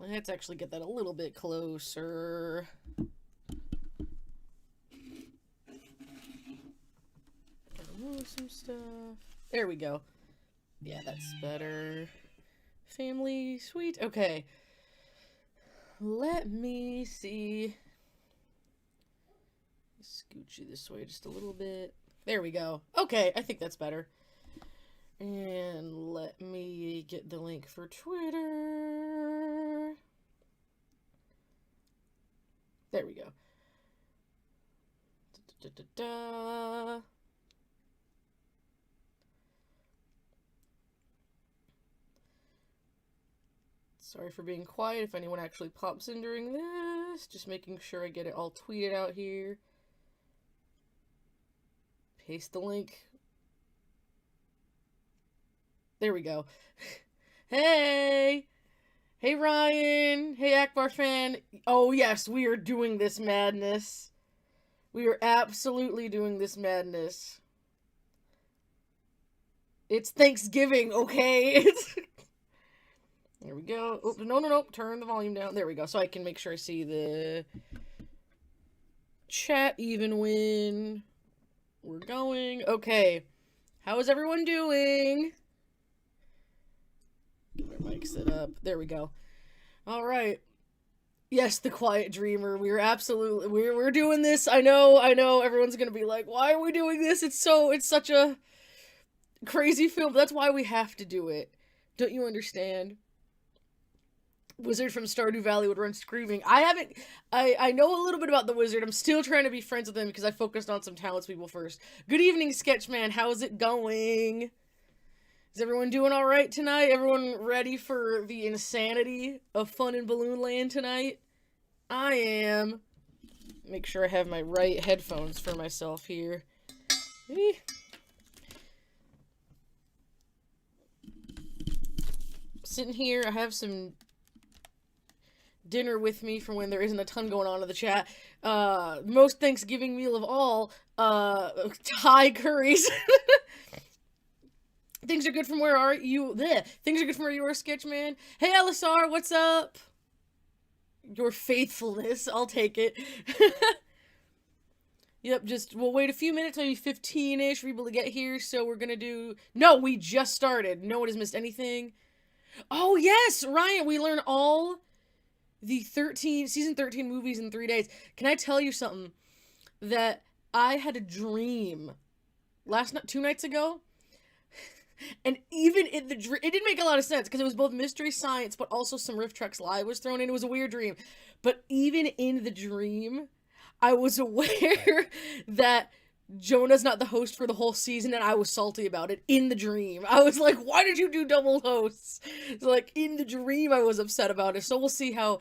Let's actually get that a little bit closer. Remove some stuff. There we go. Yeah, that's better. Family suite. Okay. Let me see. Scooch you this way just a little bit. There we go. Okay, I think that's better. And let me get the link for Twitter. There we go. Da, da, da, da. Sorry for being quiet if anyone actually pops in during this. Just making sure I get it all tweeted out here. Paste the link. There we go. Hey! Hey, Ryan! Hey, Akbar fan! Oh, yes, we are doing this madness. We are absolutely doing this madness. It's Thanksgiving, okay? There we go. Oh, no. Turn the volume down. There we go. So I can make sure I see the chat even when we're going. Okay. How is everyone doing? Get our mic set up. There we go. All right. Yes, the quiet dreamer. We're absolutely we're doing this. I know. Everyone's gonna be like, "Why are we doing this?" It's such a crazy film. That's why we have to do it. Don't you understand? Wizard from Stardew Valley would run screaming. I know a little bit about the wizard. I'm still trying to be friends with him because I focused on some talented people first. Good evening, Sketchman. How's it going? Is everyone doing all right tonight? Everyone ready for the insanity of fun in Balloonland tonight? I am. Make sure I have my right headphones for myself here. Sitting here, I have some dinner with me for when there isn't a ton going on in the chat. Most Thanksgiving meal of all, Thai curries. Things are good from where are you? Bleh. Things are good from where you are, Sketchman. Hey, Alisar, what's up? Your faithfulness, I'll take it. Yep, we'll wait a few minutes, maybe 15-ish for people to get here, so we're gonna do... No, we just started. No one has missed anything. Oh, yes, Ryan, we learned all the season 13 movies in 3 days. Can I tell you something? That I had a dream 2 nights ago. And even in the dream, it didn't make a lot of sense because it was both Mystery Science, but also some RiffTrax Live was thrown in. It was a weird dream. But even in the dream, I was aware that Jonah's not the host for the whole season, and I was salty about it in the dream. I was like, why did you do double hosts? So, like, in the dream, I was upset about it. So we'll see how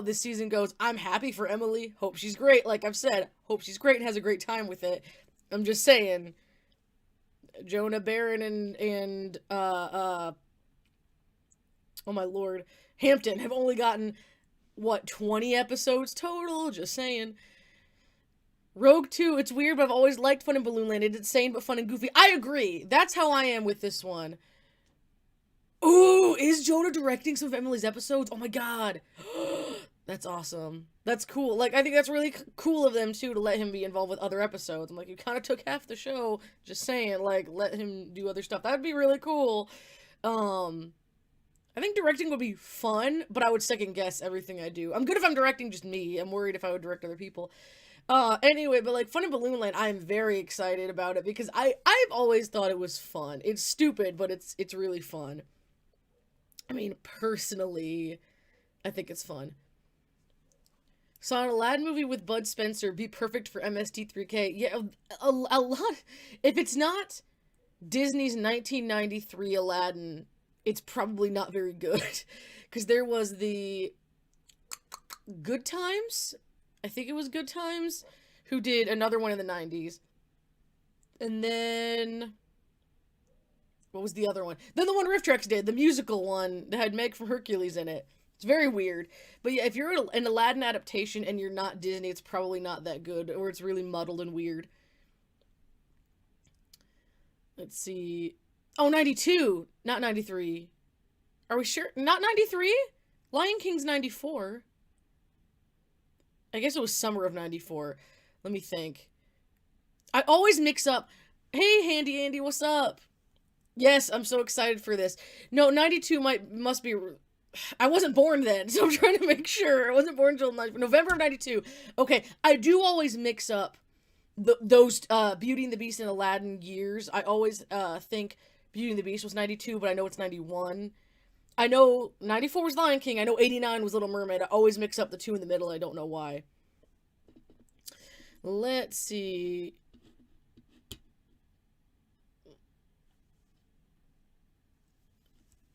this season goes. I'm happy for Emily. Hope she's great. Like I've said, hope she's great and has a great time with it. I'm just saying... Jonah, Barron, and oh my lord, Hampton have only gotten, what, 20 episodes total? Just saying. Rogue 2, it's weird, but I've always liked Fun in Balloonland. It's insane, but fun and goofy. I agree. That's how I am with this one. Ooh, is Jonah directing some of Emily's episodes? Oh my god. That's awesome. That's cool. Like, I think that's really cool of them, too, to let him be involved with other episodes. I'm like, you kind of took half the show, just saying, like, let him do other stuff. That'd be really cool. I think directing would be fun, but I would second guess everything I do. I'm good if I'm directing just me. I'm worried if I would direct other people. Anyway, but, like, Fun in Balloonland, I'm very excited about it, because I've always thought it was fun. It's stupid, but it's really fun. I mean, personally, I think it's fun. Saw an Aladdin movie with Bud Spencer. Be perfect for MST3K. Yeah, a lot. If it's not Disney's 1993 Aladdin, it's probably not very good. Because there was the Good Times. I think it was Good Times. Who did another one in the 90s. And then... What was the other one? Then the one RiffTrax did. The musical one that had Meg from Hercules in it. It's very weird. But yeah, if you're an Aladdin adaptation and you're not Disney, it's probably not that good. Or it's really muddled and weird. Let's see. Oh, 92. Not 93. Are we sure? Not 93? Lion King's 94. I guess it was summer of 94. Let me think. I always mix up. Hey, Handy Andy, what's up? Yes, I'm so excited for this. No, 92 must be. I wasn't born then, so I'm trying to make sure. I wasn't born until November of 92. Okay, I do always mix up those Beauty and the Beast and Aladdin years. I always think Beauty and the Beast was 92, but I know it's 91. I know 94 was Lion King. I know 89 was Little Mermaid. I always mix up the two in the middle. I don't know why. Let's see.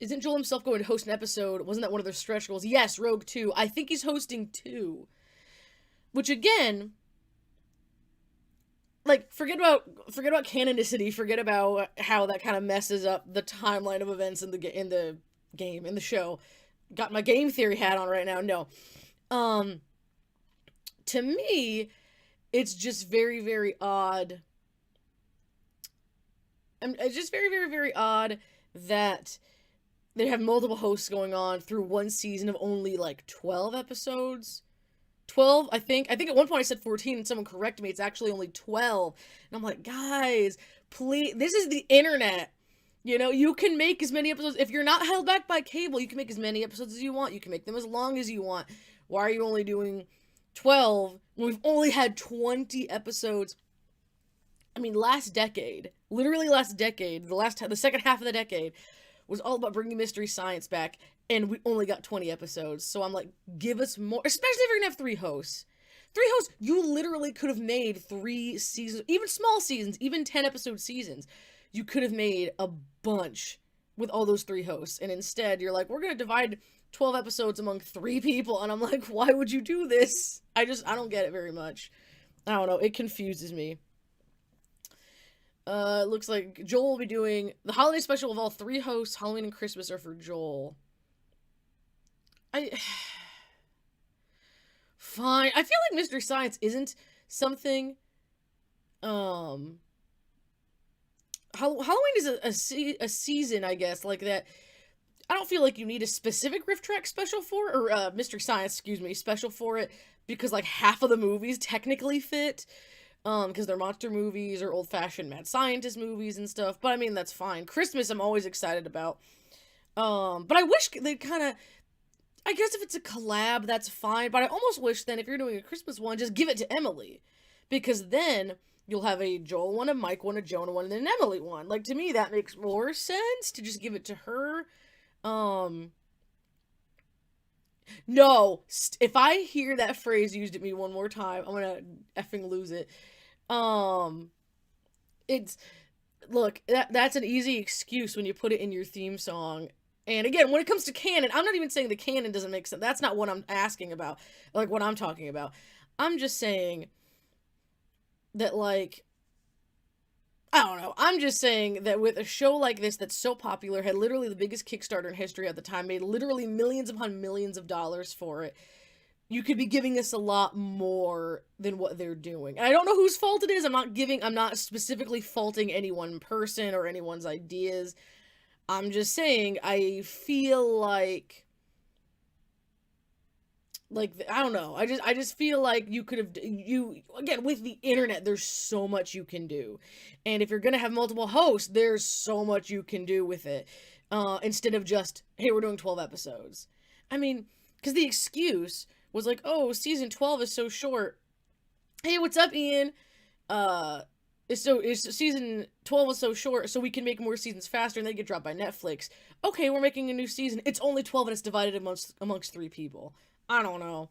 Isn't Joel himself going to host an episode? Wasn't that one of their stretch goals? Yes, Rogue 2. I think he's hosting 2. Which, again, like, forget about canonicity. Forget about how that kind of messes up the timeline of events in the show. Got my game theory hat on right now. No. To me, it's just very, very odd. It's just very, very, very odd that they have multiple hosts going on through one season of only like 12 episodes. 12, I think. I think at one point I said 14 and someone corrected me. It's actually only 12. And I'm like, guys, please. This is the internet. You know, you can make as many episodes. If you're not held back by cable, you can make as many episodes as you want. You can make them as long as you want. Why are you only doing 12 when we've only had 20 episodes? I mean, literally last decade, the second half of the decade was all about bringing Mystery Science back, and we only got 20 episodes. So I'm like, give us more, especially if you're gonna have 3 hosts. 3 hosts, you literally could have made 3 seasons, even small seasons, even 10-episode seasons. You could have made a bunch with all those 3 hosts, and instead you're like, we're gonna divide 12 episodes among 3 people, and I'm like, why would you do this? I don't get it very much. I don't know, it confuses me. It looks like Joel will be doing the holiday special of all 3 hosts. Halloween and Christmas are for Joel. Fine. I feel like Mystery Science isn't something. Halloween is a season, I guess, like that. I don't feel like you need a specific RiffTrax special for, or Mystery Science, excuse me, special for it, because like half of the movies technically fit. Because they're monster movies or old-fashioned mad scientist movies and stuff. But I mean, that's fine. Christmas, I'm always excited about. But I wish they kind of, I guess if it's a collab, that's fine. But I almost wish then if you're doing a Christmas one, just give it to Emily. Because then you'll have a Joel one, a Mike one, a Jonah one, and an Emily one. Like, to me, that makes more sense to just give it to her. No, if I hear that phrase used at me one more time, I'm gonna effing lose it. It's, look, that's an easy excuse when you put it in your theme song. And again, when it comes to canon, I'm not even saying the canon doesn't make sense. That's not what I'm asking about, like what I'm talking about. I'm just saying that, like, I don't know. I'm just saying that with a show like this that's so popular, had literally the biggest Kickstarter in history at the time, made literally millions upon millions of dollars for it, you could be giving us a lot more than what they're doing. And I don't know whose fault it is. I'm not specifically faulting any one person or anyone's ideas. I'm just saying, I feel like I don't know. I just feel like you could have, again, with the internet, there's so much you can do. And if you're going to have multiple hosts, there's so much you can do with it. Instead of just, hey, we're doing 12 episodes. I mean, because the excuse was like, oh, season 12 is so short. Hey, what's up, Ian? Season 12 is so short, so we can make more seasons faster and they get dropped by Netflix. Okay, we're making a new season. It's only 12 and it's divided amongst 3 people. I don't know.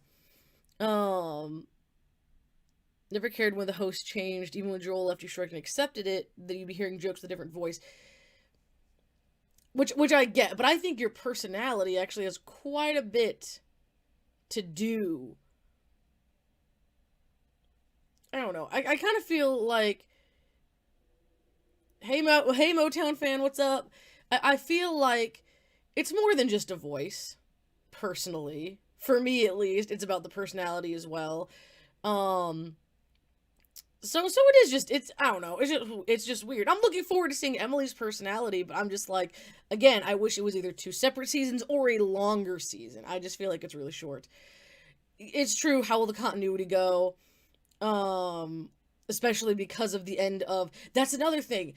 Never cared when the host changed, even when Joel left you shrugged and accepted it, that you'd be hearing jokes with a different voice. Which I get, but I think your personality actually has quite a bit to do. I don't know. I kind of feel like, hey Motown fan, what's up? I feel like it's more than just a voice, personally. For me, at least, it's about the personality as well. So it is just, it's, I don't know, it's just weird. I'm looking forward to seeing Emily's personality, but I'm just like, again, I wish it was either two separate seasons or a longer season. I just feel like it's really short. It's true, how will the continuity go? Um Especially because of the end of, that's another thing.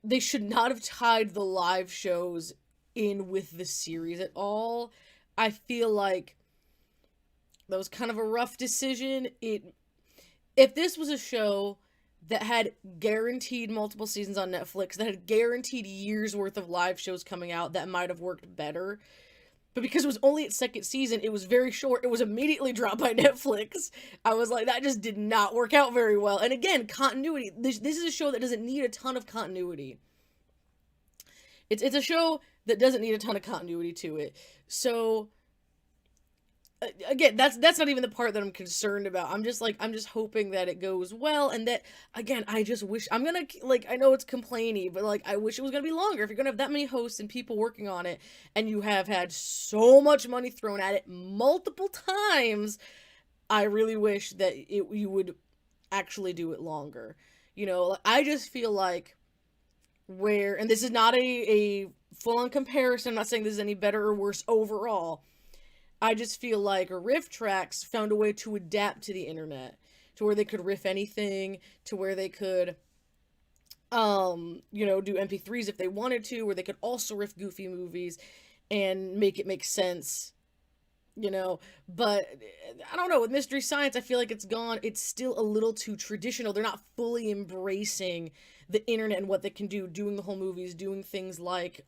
They should not have tied the live shows in with the series at all. I feel like that was kind of a rough decision. It If this was a show that had guaranteed multiple seasons on Netflix, that had guaranteed years worth of live shows coming out, that might have worked better. But because it was only its second season, it was very short. It was immediately dropped by Netflix. I was like, that just did not work out very well. And again, continuity. This is a show that doesn't need a ton of continuity. It's a show that doesn't need a ton of continuity to it. So again, that's not even the part that I'm concerned about. I'm just hoping that it goes well, and that, again, I just wish, I'm gonna, like, I know it's complainy, but like, I wish it was gonna be longer. If you're gonna have that many hosts and people working on it, and you have had so much money thrown at it multiple times, I really wish that you would actually do it longer. I just feel like, where, and this is not a full-on comparison, I'm not saying this is any better or worse overall, I just feel like RiffTrax found a way to adapt to the internet, to where they could riff anything, to where they could, do MP3s if they wanted to, where they could also riff goofy movies and make it make sense, But I don't know, with Mystery Science, I feel like it's still a little too traditional. They're not fully embracing the internet and what they can do, doing the whole movies, doing things like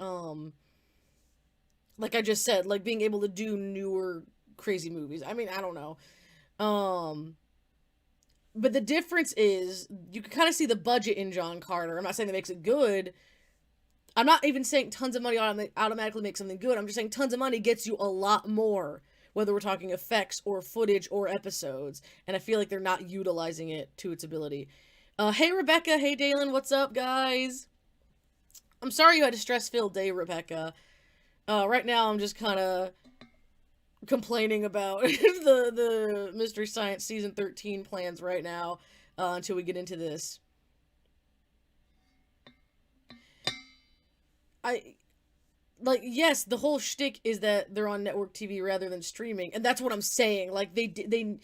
I just said, like being able to do newer crazy movies. I mean, I don't know. Um but the difference is, you can kind of see the budget in John Carter. I'm not saying that makes it good. I'm not even saying tons of money automatically makes something good. I'm just saying tons of money gets you a lot more, whether we're talking effects or footage or episodes. And I feel like they're not utilizing it to its ability. Hey Rebecca, hey Dalen, what's up, guys? I'm sorry you had a stress-filled day, Rebecca. Right now I'm just kind of complaining about the Mystery Science season 13 plans right now, until we get into this. I Yes, the whole shtick is that they're on network TV rather than streaming, and that's what I'm saying. Like, they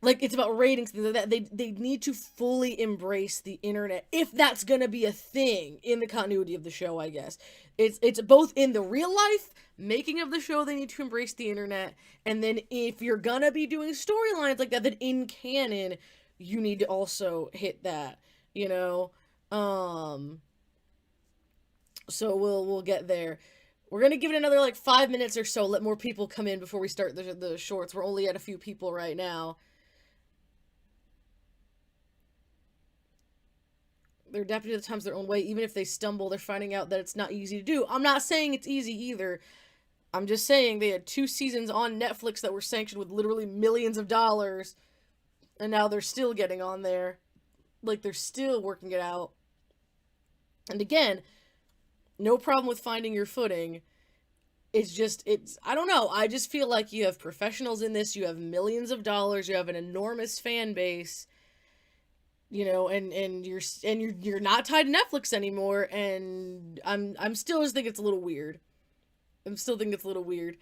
like, it's about ratings, things like that. They need to fully embrace the internet, if that's gonna be a thing in the continuity of the show. I guess it's both in the real life making of the show, they need to embrace the internet, and then if you're gonna be doing storylines like that, then in canon you need to also hit that. You know, um. So we'll get there. We're gonna give it another like 5 minutes or so. Let more people come in before we start the shorts. We're only at a few people right now. They're adapting to the times their own way. Even if they stumble, they're finding out that it's not easy to do. I'm not saying it's easy either. I'm just saying they had 2 seasons on Netflix that were sanctioned with literally millions of dollars, and now they're still getting on there. Like, they're still working it out. And again, no problem with finding your footing. It's I don't know. I just feel like you have professionals in this. You have millions of dollars. You have an enormous fan base. And you're not tied to Netflix anymore. And I'm still just think it's a little weird. I'm still think it's a little weird.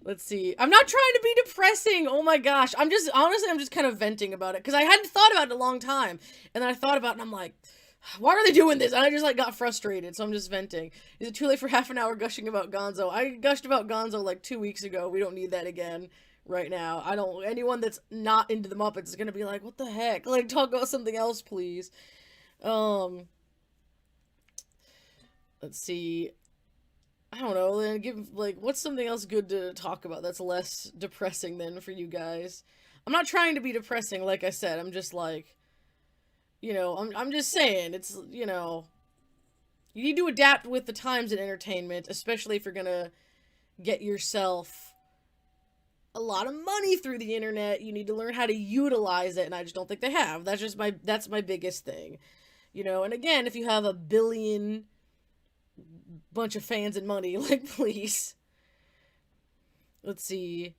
Let's see. I'm not trying to be depressing. Oh my gosh. I'm just kind of venting about it, because I hadn't thought about it in a long time. And then I thought about it and I'm like, why are they doing this? And I just like got frustrated, so I'm just venting. Is it too late for half an hour gushing about Gonzo? I gushed about Gonzo like 2 weeks ago. We don't need that again right now. Anyone that's not into the Muppets is gonna be like, what the heck? Like, talk about something else, please. Um, let's see. I don't know, then what's something else good to talk about that's less depressing than for you guys? I'm not trying to be depressing, like I said. I'm just like, I'm just saying, you need to adapt with the times in entertainment, especially if you're gonna get yourself a lot of money through the internet. You need to learn how to utilize it, and I just don't think they have. That's my biggest thing. And again, if you have a billion bunch of fans and money, like, please. Let's see.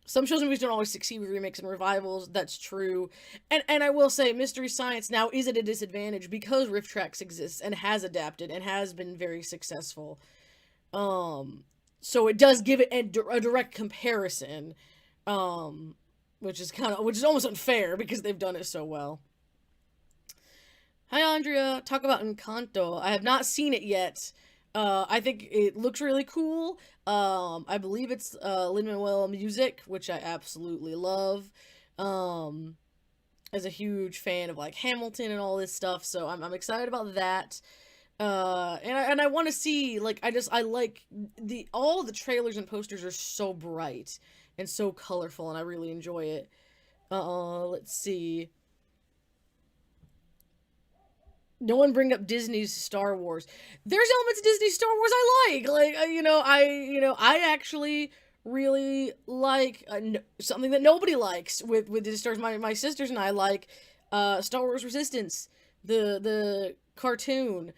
Some shows and movies don't always succeed with remakes and revivals. That's true. And I will say Mystery Science now is at a disadvantage because RiffTrax exists and has adapted and has been very successful. So it does give it a direct comparison. Which is almost unfair because they've done it so well. Hi Andrea, talk about Encanto. I have not seen it yet. I think it looks really cool. I believe it's Lin-Manuel music, which I absolutely love. As a huge fan of like Hamilton and all this stuff, so I'm excited about that. And I want to see like I like all the trailers and posters are so bright and so colorful, and I really enjoy it. Let's see. No one bring up Disney's Star Wars. There's elements of Disney Star Wars I like. I actually really like something that nobody likes with Disney Stars. My sisters and I like Star Wars Resistance, the cartoon.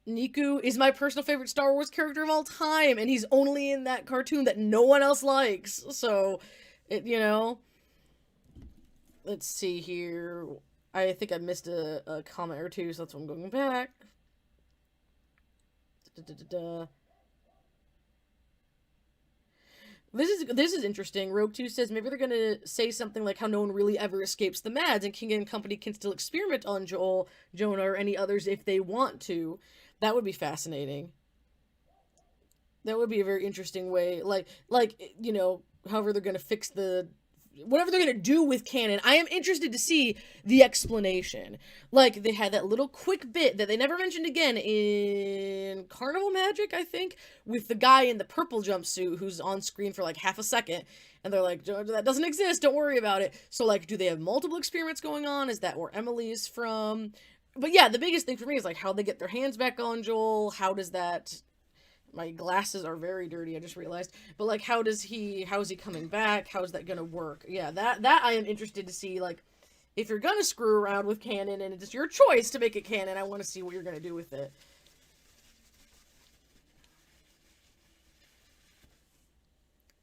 Niku is my personal favorite Star Wars character of all time, and he's only in that cartoon that no one else likes. So, let's see here. I think I missed a comment or two, so that's why I'm going back. This is interesting. Rogue2 says maybe they're gonna say something like how no one really ever escapes the Mads, and King and Company can still experiment on Joel, Jonah, or any others if they want to. That would be fascinating. That would be a very interesting way, however they're gonna fix whatever they're gonna do with canon. I am interested to see the explanation. Like, they had that little quick bit that they never mentioned again in Carnival Magic, I think, with the guy in the purple jumpsuit who's on screen for like half a second, and they're like, that doesn't exist, don't worry about it. So, like, do they have multiple experiments going on? Is that where Emily's from? But yeah, the biggest thing for me is, like, how they get their hands back on Joel. How does that... My glasses are very dirty, I just realized. But, like, how is he coming back? How is that gonna work? Yeah, that I am interested to see. Like, if you're gonna screw around with canon and it's your choice to make it canon, I want to see what you're gonna do with it.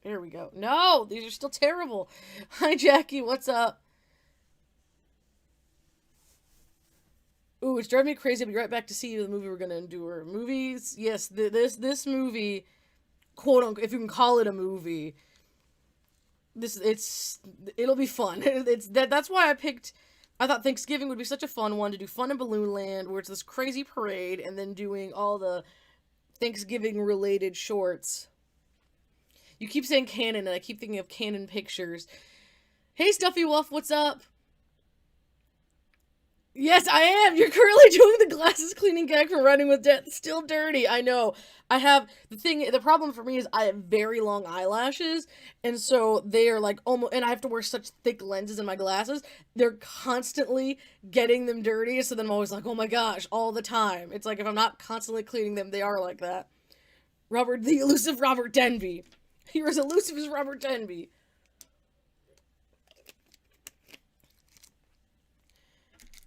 There we go. No, these are still terrible. Hi, Jackie, what's up? Ooh, it's driving me crazy. I'll be right back to see the movie we're gonna endure. Movies, yes, this movie, quote unquote, if you can call it a movie, it'll be fun. That's why I thought Thanksgiving would be such a fun one to do fun in Balloonland, where it's this crazy parade, and then doing all the Thanksgiving related shorts. You keep saying canon, and I keep thinking of Canon Pictures. Hey, Stuffy Wolf, what's up? Yes, I am. You're currently doing the glasses cleaning gag for Running with Death. Still dirty. I know. I have the problem for me is I have very long eyelashes, and so they are like almost, and I have to wear such thick lenses in my glasses. They're constantly getting them dirty, so then I'm always like, oh my gosh, all the time. It's like if I'm not constantly cleaning them, they are like that. The elusive Robert Denby. You're as elusive as Robert Denby.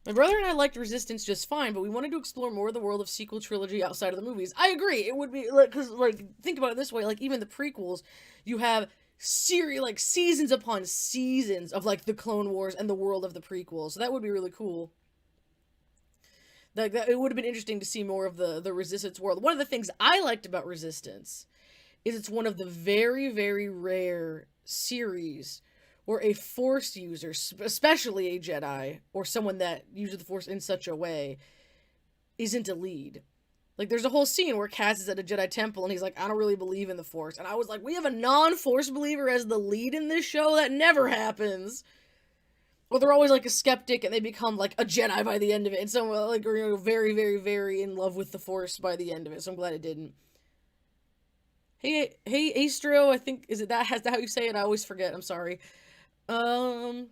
My brother and I liked Resistance just fine, but we wanted to explore more of the world of sequel trilogy outside of the movies. I agree. It would be, because, think about it this way, even the prequels, you have seasons upon seasons of, the Clone Wars and the world of the prequels. So that would be really cool. It would have been interesting to see more of the Resistance world. One of the things I liked about Resistance is it's one of the very, very rare series where a Force user, especially a Jedi, or someone that uses the Force in such a way, isn't a lead. There's a whole scene where Kaz is at a Jedi temple, and he's like, I don't really believe in the Force. And I was like, we have a non-Force believer as the lead in this show? That never happens. Well, they're always, a skeptic, and they become, a Jedi by the end of it. And so, very, very, very in love with the Force by the end of it. So I'm glad it didn't. Hey, Astro, I think, is that how you say it? I always forget, I'm sorry. Am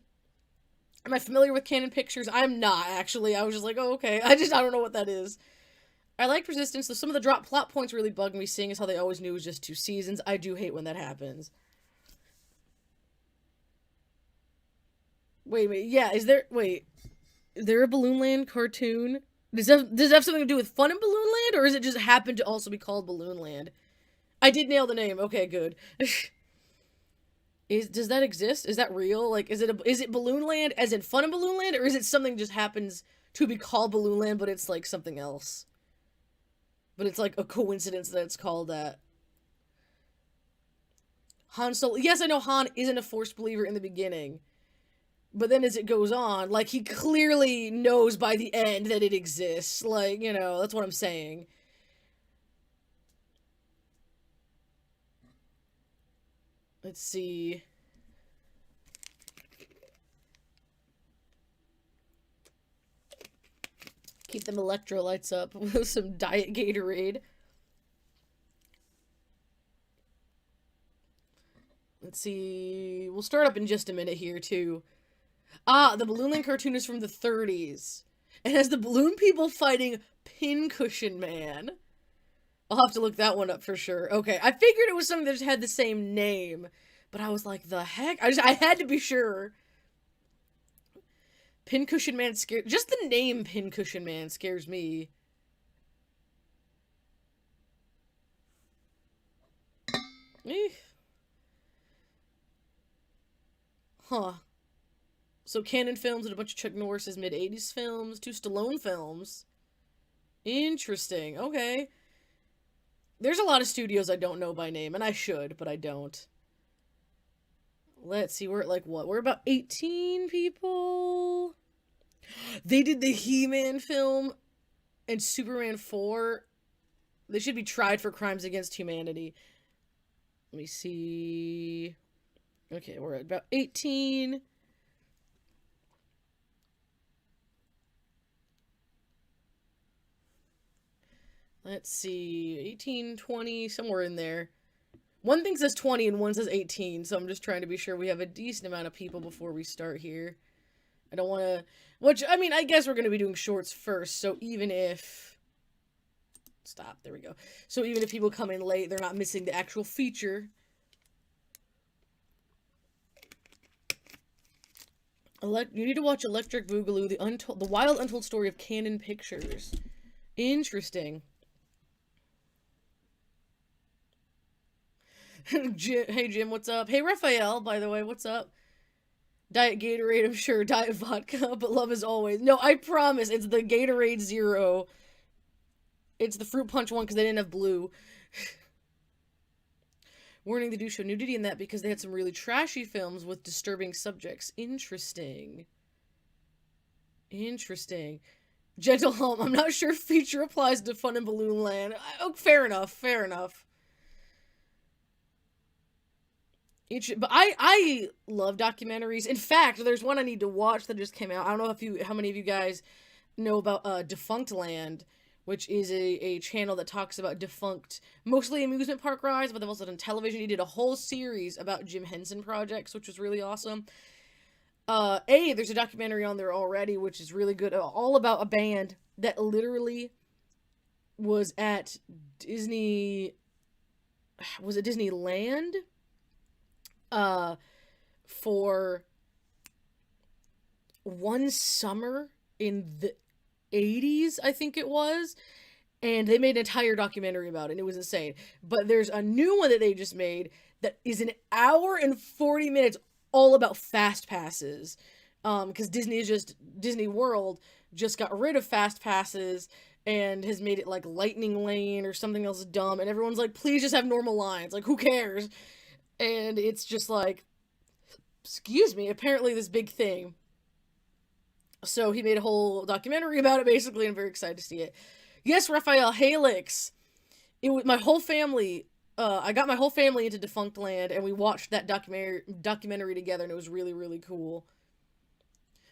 I familiar with Canon Pictures? I'm not, actually. I was just like, oh, okay. I don't know what that is. I like Resistance, though some of the drop plot points really bug me, seeing as how they always knew it was just 2 seasons. I do hate when that happens. Wait, yeah, is there a Balloonland cartoon? Does that have something to do with fun in Balloonland, or is it just happen to also be called Balloonland? I did nail the name. Okay, good. Does that exist? Is that real? Like, is it Balloonland as in Fun in Balloonland, or is it something just happens to be called Balloonland, but it's like something else? But it's like a coincidence that it's called that. Han Solo. Yes, I know Han isn't a Force believer in the beginning, but then as it goes on, like he clearly knows by the end that it exists. Like, that's what I'm saying. Let's see. Keep them electrolytes up with some Diet Gatorade. Let's see. We'll start up in just a minute here, too. Ah, the Balloonland cartoon is from the 30s. It has the balloon people fighting Pincushion Man. I'll have to look that one up for sure. Okay, I figured it was something that just had the same name. But I was like, the heck? I had to be sure. Pincushion Man scares... Just the name Pincushion Man scares me. Huh. So Canon Films and a bunch of Chuck Norris's mid-80s films. 2 Stallone films. Interesting. Okay. There's a lot of studios I don't know by name, and I should, but I don't. Let's see, we're at like what? We're about 18 people. They did the He-Man film and Superman 4. They should be tried for crimes against humanity. Let me see. Okay, we're at about 18. Let's see. 18, 20, somewhere in there. One thing says 20 and one says 18, so I'm just trying to be sure we have a decent amount of people before we start here. I don't want to... Which, I mean, I guess we're going to be doing shorts first, so even if... Stop, there we go. So even if people come in late, they're not missing the actual feature. You need to watch Electric Boogaloo, the wild untold story of Canon Pictures. Interesting. Hey Jim, what's up? Hey Raphael, by the way, what's up? Diet Gatorade, I'm sure. Diet vodka, but love as always. No, I promise, it's the Gatorade Zero. It's the fruit punch one because they didn't have blue. Warning, they do show nudity in that because they had some really trashy films with disturbing subjects. Interesting. Interesting. Gentle Home, I'm not sure if feature applies to Fun in Balloonland. Oh, fair enough, fair enough. But I love documentaries. In fact, there's one I need to watch that just came out. I don't know how many of you guys know about Defunct Land, which is a channel that talks about defunct, mostly amusement park rides, but they've also done television. He did a whole series about Jim Henson projects, which was really awesome. There's a documentary on there already, which is really good, all about a band that literally was at Disney... Was it Disneyland? For one summer in the 80s, I think it was, and they made an entire documentary about it, and it was insane. But there's a new one that they just made that is an hour and 40 minutes all about fast passes, because Disney World just got rid of fast passes and has made it like Lightning Lane or something else dumb, and everyone's like, please just have normal lines, like who cares? And it's just like, excuse me, apparently this big thing. So he made a whole documentary about it, basically, and I'm very excited to see it. Yes, Raphael, Halix. It was my whole family. I got my whole family into Defunct Land, and we watched that documentary together, and it was really, really cool.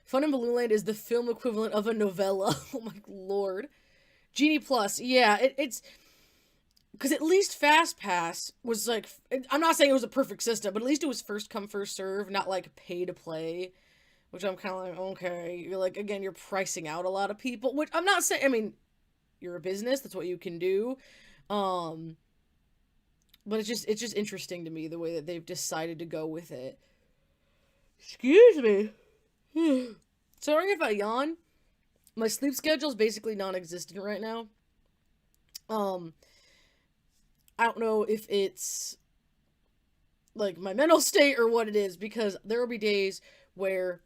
Fun in Balloonland is the film equivalent of a novella. Oh my lord. Genie Plus, yeah, it's... Because at least FastPass was like... I'm not saying it was a perfect system, but at least it was first come, first serve, not like pay to play. Which I'm kind of like, okay. You're like, again, you're pricing out a lot of people. Which I'm not saying... I mean, you're a business. That's what you can do. But it's just interesting to me, the way that they've decided to go with it. Excuse me. Sorry if I yawn. My sleep schedule is basically non-existent right now. I don't know if it's like my mental state or what it is, because there will be days where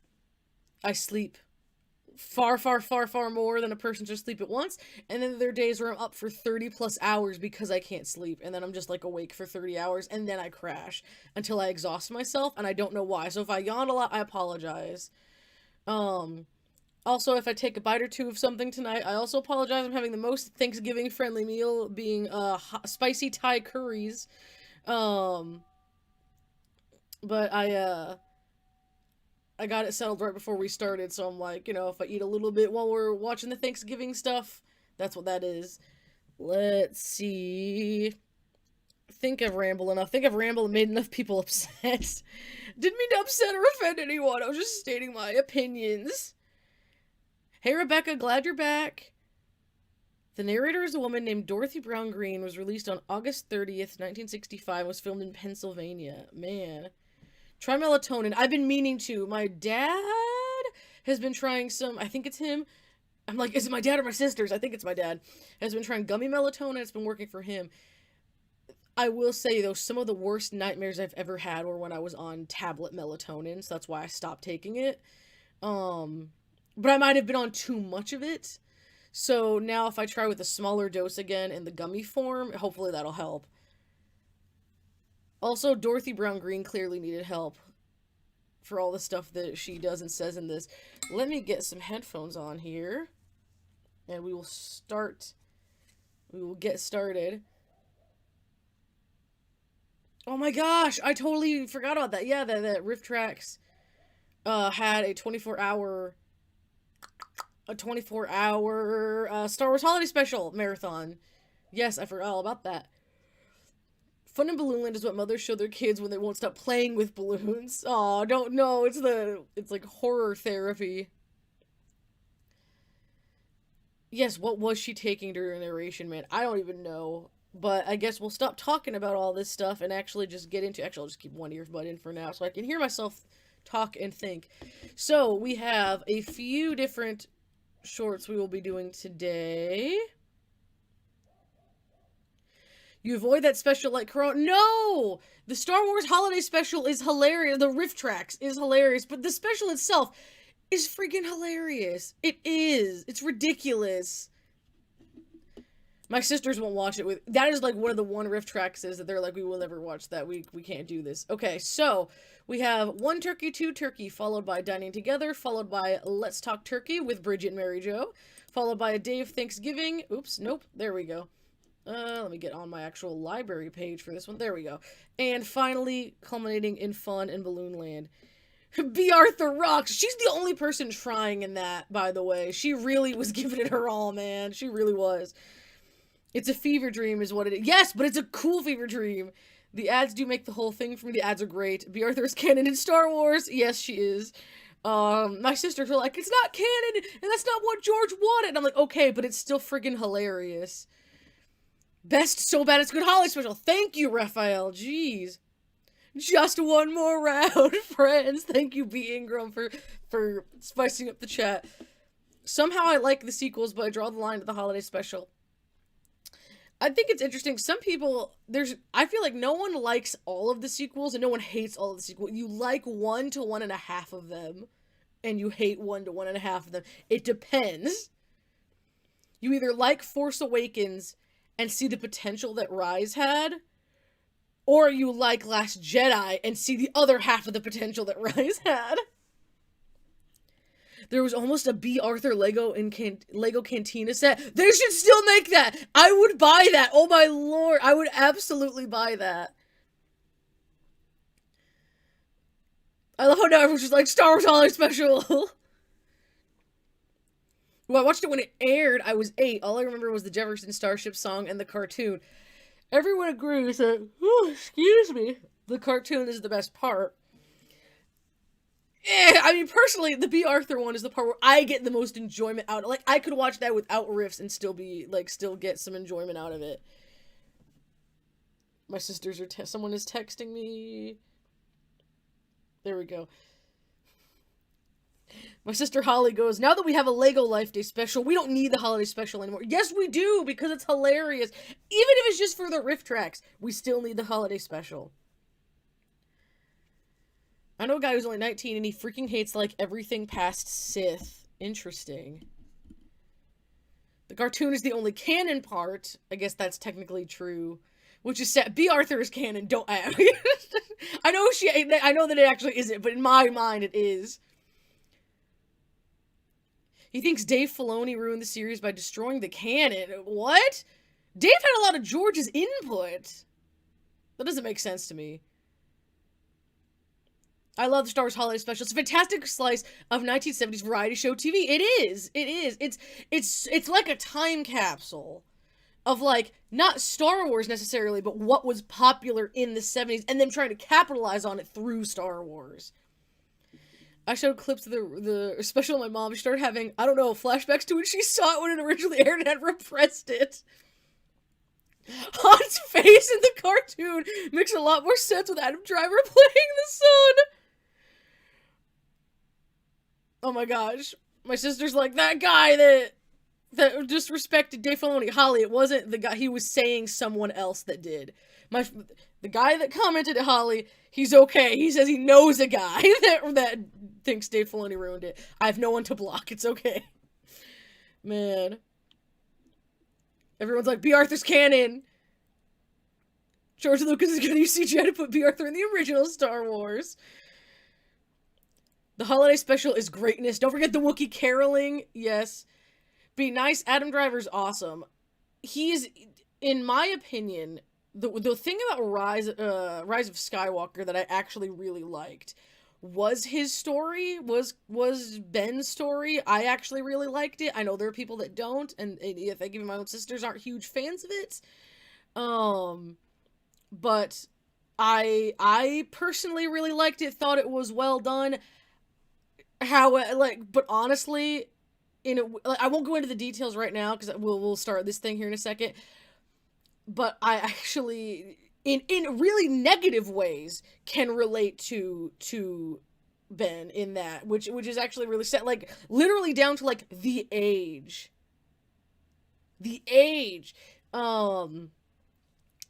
I sleep far, far, far, far more than a person should sleep at once, and then there are days where I'm up for 30 plus hours because I can't sleep, and then I'm just like awake for 30 hours, and then I crash until I exhaust myself, and I don't know why. So if I yawn a lot, I apologize. Also, if I take a bite or two of something tonight, I also apologize. I'm having the most Thanksgiving friendly meal, being spicy Thai curries. But I got it settled right before we started, so I'm like, you know, if I eat a little bit while we're watching the Thanksgiving stuff, that's what that is. Let's see. I think I've rambled enough. I think I've rambled and made enough people upset. Didn't mean to upset or offend anyone. I was just stating my opinions. Hey, Rebecca, glad you're back. The narrator is a woman named Dorothy Brown Green, was released on August 30th, 1965, was filmed in Pennsylvania. Man. Try melatonin. I've been meaning to. My dad has been trying some, I think it's him. I'm like, is it my dad or my sister's? I think it's my dad. Has been trying gummy melatonin. It's been working for him. I will say, though, some of the worst nightmares I've ever had were when I was on tablet melatonin, so that's why I stopped taking it. But I might have been on too much of it. So now if I try with a smaller dose again in the gummy form, hopefully that'll help. Also, Dorothy Brown Green clearly needed help for all the stuff that she does and says in this. Let me get some headphones on here. And we will start. We will get started. Oh my gosh, I totally forgot about that. Yeah, that RiffTrax had a 24-hour Star Wars Holiday Special marathon. Yes, I forgot all about that. Fun in Balloonland is what mothers show their kids when they won't stop playing with balloons. Aw, don't know. It's like horror therapy. Yes, what was she taking during narration, man? I don't even know. But I guess we'll stop talking about all this stuff and actually just get into... Actually, I'll just keep one earbud in for now so I can hear myself talk and think. So, we have a few different shorts we will be doing today. You avoid that special like Corona. No! The Star Wars Holiday Special is hilarious. The RiffTrax is hilarious. But the special itself is freaking hilarious. It is. It's ridiculous. My sisters won't watch it with... That is like one of the RiffTrax that they're like, we will never watch that. We can't do this. Okay, so we have One Turkey, Two Turkey, followed by Dining Together, followed by Let's Talk Turkey with Bridget and Mary Jo, followed by A Day of Thanksgiving. Oops, nope. There we go. Let me get on my actual library page for this one. There we go. And finally, culminating in fun in Balloonland. B. Arthur rocks. She's the only person trying in that, by the way. She really was giving it her all, man. She really was. It's a fever dream is what it is. Yes, but it's a cool fever dream. The ads do make the whole thing for me. The ads are great. B. Arthur is canon in Star Wars. Yes, she is. My sisters are like, it's not canon, and that's not what George wanted. And I'm like, okay, but it's still friggin' hilarious. Best So Bad It's Good Holiday Special. Thank you, Raphael. Jeez. Just one more round, friends. Thank you, B. Ingram, for spicing up the chat. Somehow I like the sequels, but I draw the line at the holiday special. I think it's interesting. Some people, I feel like no one likes all of the sequels, and no one hates all of the sequels. You like 1 to 1.5 of them, and you hate 1 to 1.5 of them. It depends. You either like Force Awakens and see the potential that Rise had, or you like Last Jedi and see the other half of the potential that Rise had. There was almost a B. Arthur Lego Cantina set. They should still make that! I would buy that! Oh my lord! I would absolutely buy that. I love how now everyone's just like, Star Wars Holiday Special! Well, I watched it when it aired. I was 8. All I remember was the Jefferson Starship song and the cartoon. Everyone agrees that, excuse me, the cartoon is the best part. I mean, personally, the B. Arthur one is the part where I get the most enjoyment out of it. Like, I could watch that without riffs and still get some enjoyment out of it. My sisters are someone is texting me. There we go. My sister Holly goes, now that we have a Lego Life Day special, we don't need the holiday special anymore. Yes, we do, because it's hilarious. Even if it's just for the RiffTrax, we still need the holiday special. I know a guy who's only 19 and he freaking hates, like, everything past Sith. Interesting. The cartoon is the only canon part. I guess that's technically true. Which is sad. B. Arthur is canon. Don't ask. I know that it actually isn't, but in my mind it is. He thinks Dave Filoni ruined the series by destroying the canon. What? Dave had a lot of George's input. That doesn't make sense to me. I love the Star Wars Holiday Special. It's a fantastic slice of 1970s variety show TV. It is. It is. It's like a time capsule of, like, not Star Wars necessarily, but what was popular in the 70s and them trying to capitalize on it through Star Wars. I showed clips of the special to my mom. She started having, I don't know, flashbacks to when she saw it when it originally aired and had repressed it. Han's face in the cartoon makes a lot more sense with Adam Driver playing the son. Oh my gosh. My sister's like, that guy that disrespected Dave Filoni. Holly, it wasn't the guy. He was saying someone else that did. The guy that commented at Holly, he's okay. He says he knows a guy that thinks Dave Filoni ruined it. I have no one to block. It's okay. Man. Everyone's like, B. Arthur's canon. George Lucas is going to use CGI to put B. Arthur in the original Star Wars. The holiday special is greatness. Don't forget the Wookiee caroling. Yes. Be nice. Adam Driver's awesome. He's, in my opinion, the thing about Rise of Skywalker that I actually really liked was his story, was Ben's story. I actually really liked it. I know there are people that don't, and if I give my own sisters aren't huge fans of it. But I personally really liked it, thought it was well done. But honestly, I won't go into the details right now because we'll start this thing here in a second. But I actually, in really negative ways, can relate to Ben in that, which is actually really sad. Like, literally down to, like, the age. The age,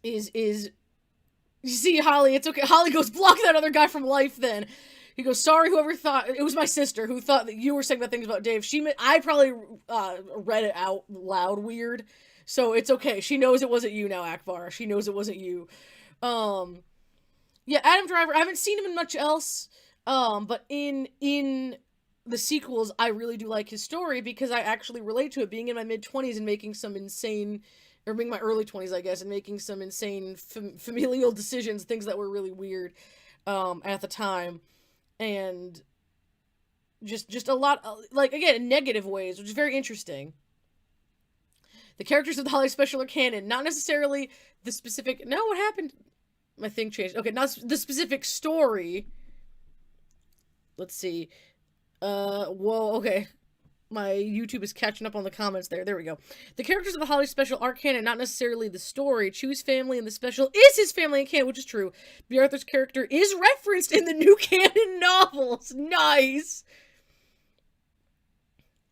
is you see, Holly, it's okay. Holly goes, block that other guy from life then. He goes, sorry, whoever thought, it was my sister who thought that you were saying bad things about Dave. I probably read it out loud weird. So it's okay. She knows it wasn't you now, Akbar. She knows it wasn't you. Yeah, Adam Driver, I haven't seen him in much else. But in the sequels, I really do like his story because I actually relate to it, being in my mid-20s and making some insane, or being my early 20s, I guess, and making some insane familial decisions, things that were really weird, at the time. And just a lot, like, again, in negative ways, which is very interesting. The characters of the holiday special are canon, not necessarily the specific... No, what happened? My thing changed. Okay, not the specific story. Let's see. Whoa, okay. My YouTube is catching up on the comments there. There we go. The characters of the holiday special are canon, not necessarily the story. Chew's family in the special is his family in canon, which is true. B. Arthur's character is referenced in the new canon novels. Nice!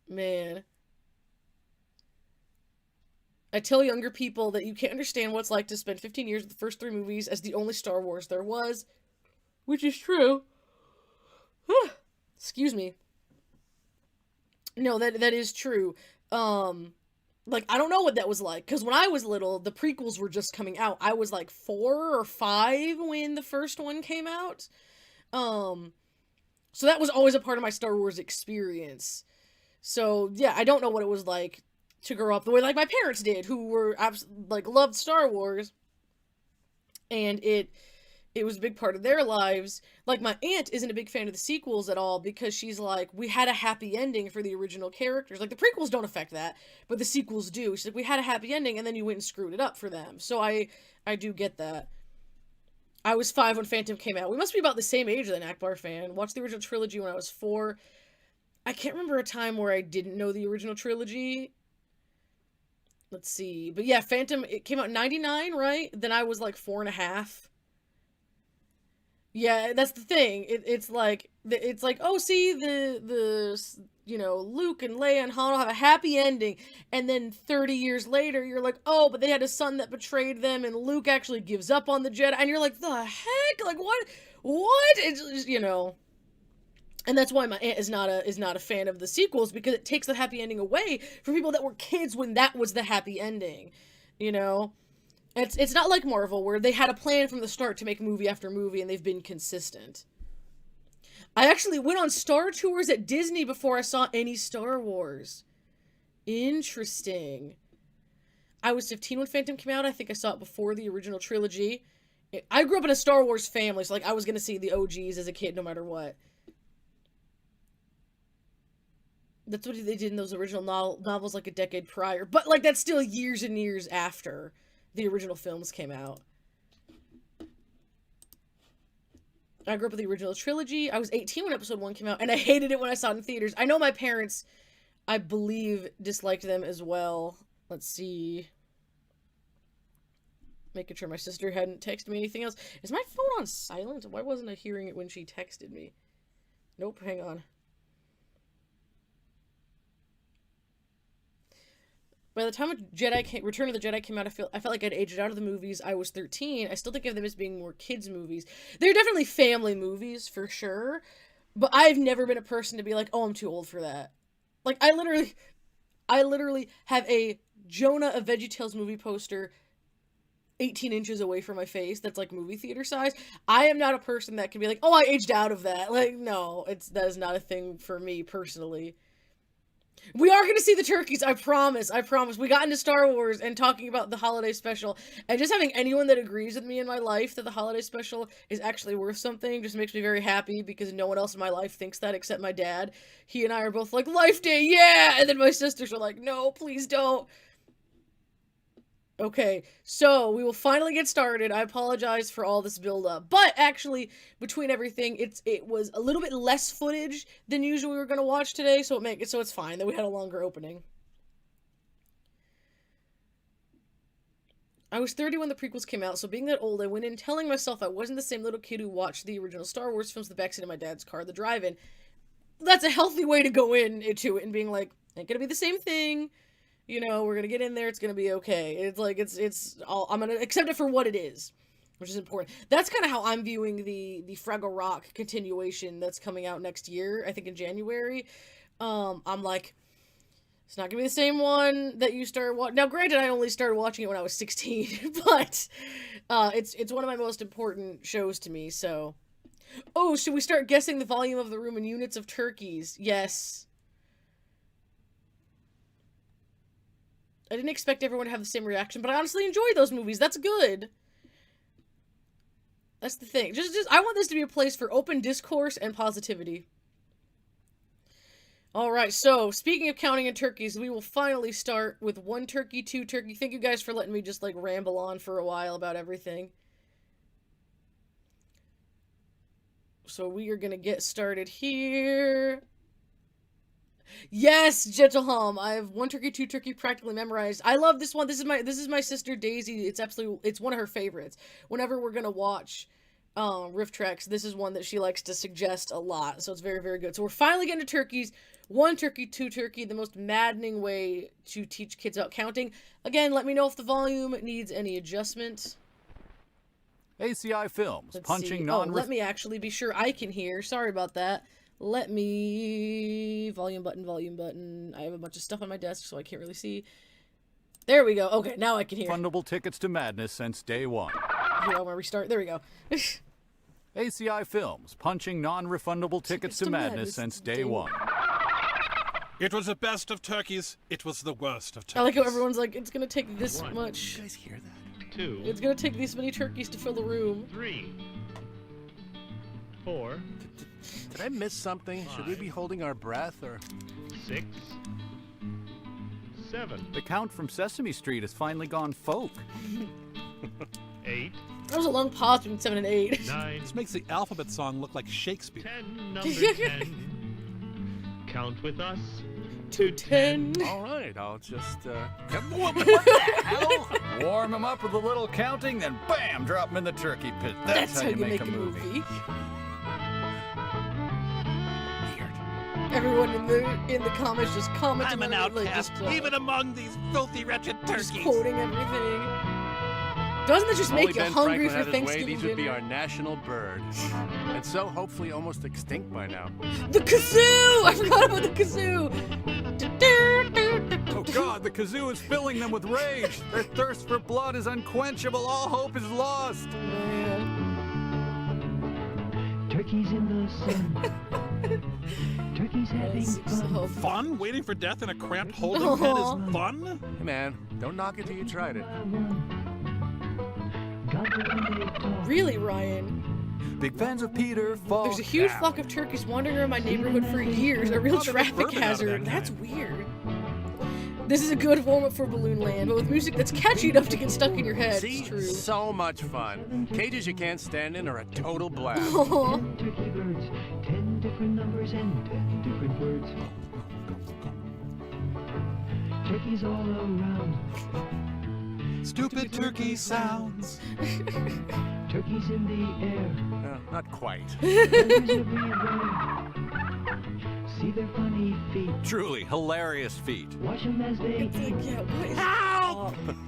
Man. I tell younger people that you can't understand what it's like to spend 15 years with the first 3 movies as the only Star Wars there was. Which is true. Excuse me. No, that is true. Like, I don't know what that was like, because when I was little, the prequels were just coming out. I was, like, 4 or 5 when the first one came out. So that was always a part of my Star Wars experience. So, yeah, I don't know what it was like to grow up the way, like, my parents did, who were, loved Star Wars. And it was a big part of their lives. Like, my aunt isn't a big fan of the sequels at all because she's like, we had a happy ending for the original characters. Like, the prequels don't affect that, but the sequels do. She's like, we had a happy ending, and then you went and screwed it up for them. So I do get that. I was 5 when Phantom came out. We must be about the same age then, Akbar fan. Watched the original trilogy when I was 4. I can't remember a time where I didn't know the original trilogy. Let's see. But yeah, Phantom, it came out in 99, right? Then I was like 4 and a half. Yeah, that's the thing. It's like oh, see you know, Luke and Leia and Han have a happy ending, and then 30 years later you're like, oh, but they had a son that betrayed them, and Luke actually gives up on the Jedi, and you're like, the heck, like what? It's just, you know. And that's why my aunt is not a fan of the sequels, because it takes the happy ending away from people that were kids when that was the happy ending, you know. It's not like Marvel, where they had a plan from the start to make movie after movie, and they've been consistent. I actually went on Star Tours at Disney before I saw any Star Wars. Interesting. I was 15 when Phantom came out. I think I saw it before the original trilogy. I grew up in a Star Wars family, so like I was going to see the OGs as a kid no matter what. That's what they did in those original novels like a decade prior. But like that's still years and years after the original films came out. I grew up with the original trilogy. I was 18 when episode 1 came out, and I hated it when I saw it in theaters. I know my parents, I believe, disliked them as well. Let's see. Making sure my sister hadn't texted me anything else. Is my phone on silent? Why wasn't I hearing it when she texted me? Nope, hang on. By the time Return of the Jedi came out, I felt like I'd aged out of the movies. I was 13. I still think of them as being more kids' movies. They're definitely family movies, for sure. But I've never been a person to be like, oh, I'm too old for that. Like, I literally have a Jonah of VeggieTales movie poster 18 inches away from my face that's like movie theater size. I am not a person that can be like, oh, I aged out of that. Like, no, that is not a thing for me personally. We are going to see the turkeys, I promise. We got into Star Wars and talking about the holiday special, and just having anyone that agrees with me in my life that the holiday special is actually worth something just makes me very happy, because no one else in my life thinks that except my dad. He and I are both like, Life Day, yeah! And then my sisters are like, no, please don't. Okay, so we will finally get started. I apologize for all this build-up. But actually, between everything, it was a little bit less footage than usual we were going to watch today, so it's fine that we had a longer opening. I was 30 when the prequels came out, so being that old, I went in telling myself I wasn't the same little kid who watched the original Star Wars films in the backseat of my dad's car, the drive-in. That's a healthy way to go into it and being like, ain't gonna be the same thing. You know, we're gonna get in there, it's gonna be okay. It's like, I'm gonna accept it for what it is, which is important. That's kind of how I'm viewing the Fraggle Rock continuation that's coming out next year, I think in January. I'm like, it's not gonna be the same one that you started watching. Now, granted, I only started watching it when I was 16, but it's one of my most important shows to me, so. Oh, should we start guessing the volume of the room in units of turkeys? Yes. I didn't expect everyone to have the same reaction, but I honestly enjoy those movies. That's good. That's the thing. I want this to be a place for open discourse and positivity. Alright, so, speaking of counting in turkeys, we will finally start with 1 turkey, 2 turkey. Thank you guys for letting me just, like, ramble on for a while about everything. So we are gonna get started here. Yes, Gentle Hum. I have 1 turkey, 2 turkey practically memorized. I love this one. This is my sister Daisy. It's one of her favorites. Whenever we're gonna watch RiffTrax, this is one that she likes to suggest a lot. So it's very, very good. So we're finally getting to turkeys. 1 turkey, 2 turkey, the most maddening way to teach kids about counting. Again, let me know if the volume needs any adjustment. ACI Films, Let's punching see. non. Let me actually be sure I can hear. Sorry about that. Let me... Volume button. I have a bunch of stuff on my desk, so I can't really see. There we go. Okay, now I can hear. Refundable tickets to madness since day one. Here, I'm gonna restart. There we go. ACI Films, punching non-refundable tickets to madness since day one. It was the best of turkeys. It was the worst of turkeys. I like how everyone's like, it's gonna take this much. You guys hear that? 2. It's gonna take these many turkeys to fill the room. 3. 4. Did I miss something? Should we be holding our breath or? 6. 7. The Count from Sesame Street has finally gone folk. 8. That was a long pause between 7 and 8. 9. This makes the alphabet song look like Shakespeare. 10. Number 10. Count with us. to 10. All right, I'll just, what the hell? Warm them up with a little counting, then bam, drop them in the turkey pit. That's how you make a movie. Everyone in the comments just commenting. I'm an on it, like, outcast, just, even among these filthy, wretched turkeys. just quoting everything. Doesn't it just Only make you Ben hungry Franklin for had his way, Thanksgiving these would be dinner? our national bird. And so hopefully almost extinct by now. The kazoo! I forgot about the kazoo. Oh God, the kazoo is filling them with rage. Their thirst for blood is unquenchable. All hope is lost. Man. Turkeys in the sun. Turkeys having fun. Fun? Waiting for death in a cramped holding pen is fun? Hey man, don't knock it till you tried it. Really, Ryan? Big fans of Peter Falk. There's a huge flock of turkeys wandering around my neighborhood for years. A real Oh, there was traffic bourbon out of hazard. that That's kind. weird. This is a good warm-up for Balloonland, but with music that's catchy enough to get stuck in your head. See? It's true. So much fun. Cages you can't stand in are a total blast. Aw. 10 turkey birds, 10 different numbers and 10 different words. Turkeys all around. Stupid turkey sounds. Turkeys in the air. Not quite. Feathers everywhere. See their funny feet. Truly hilarious feat. Watch them as they It's eat. like, yeah,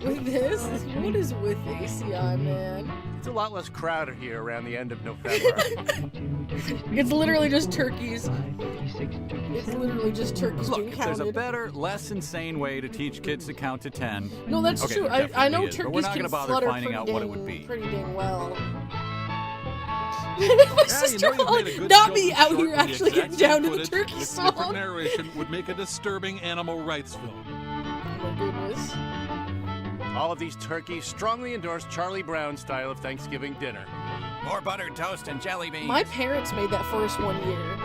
what is with this? What is with ACI, man? It's a lot less crowded here around the end of November. It's literally just turkeys. 56 turkeys. It's literally just turkeys Look, being if there's a counted. better, less insane way to teach kids to count to 10. No, that's Okay, true. there I definitely know is, but we're turkeys not can gonna bother flutter finding pretty out what it would be. pretty dang well. My Yeah, sister you've made a good not me children's out short here with the actually getting exact down to same the footage turkey with different song. narration would make a disturbing animal rights film. Oh my goodness. All of these turkeys strongly endorse Charlie Brown's style of Thanksgiving dinner. More buttered toast and jelly beans. My parents made that for us one year.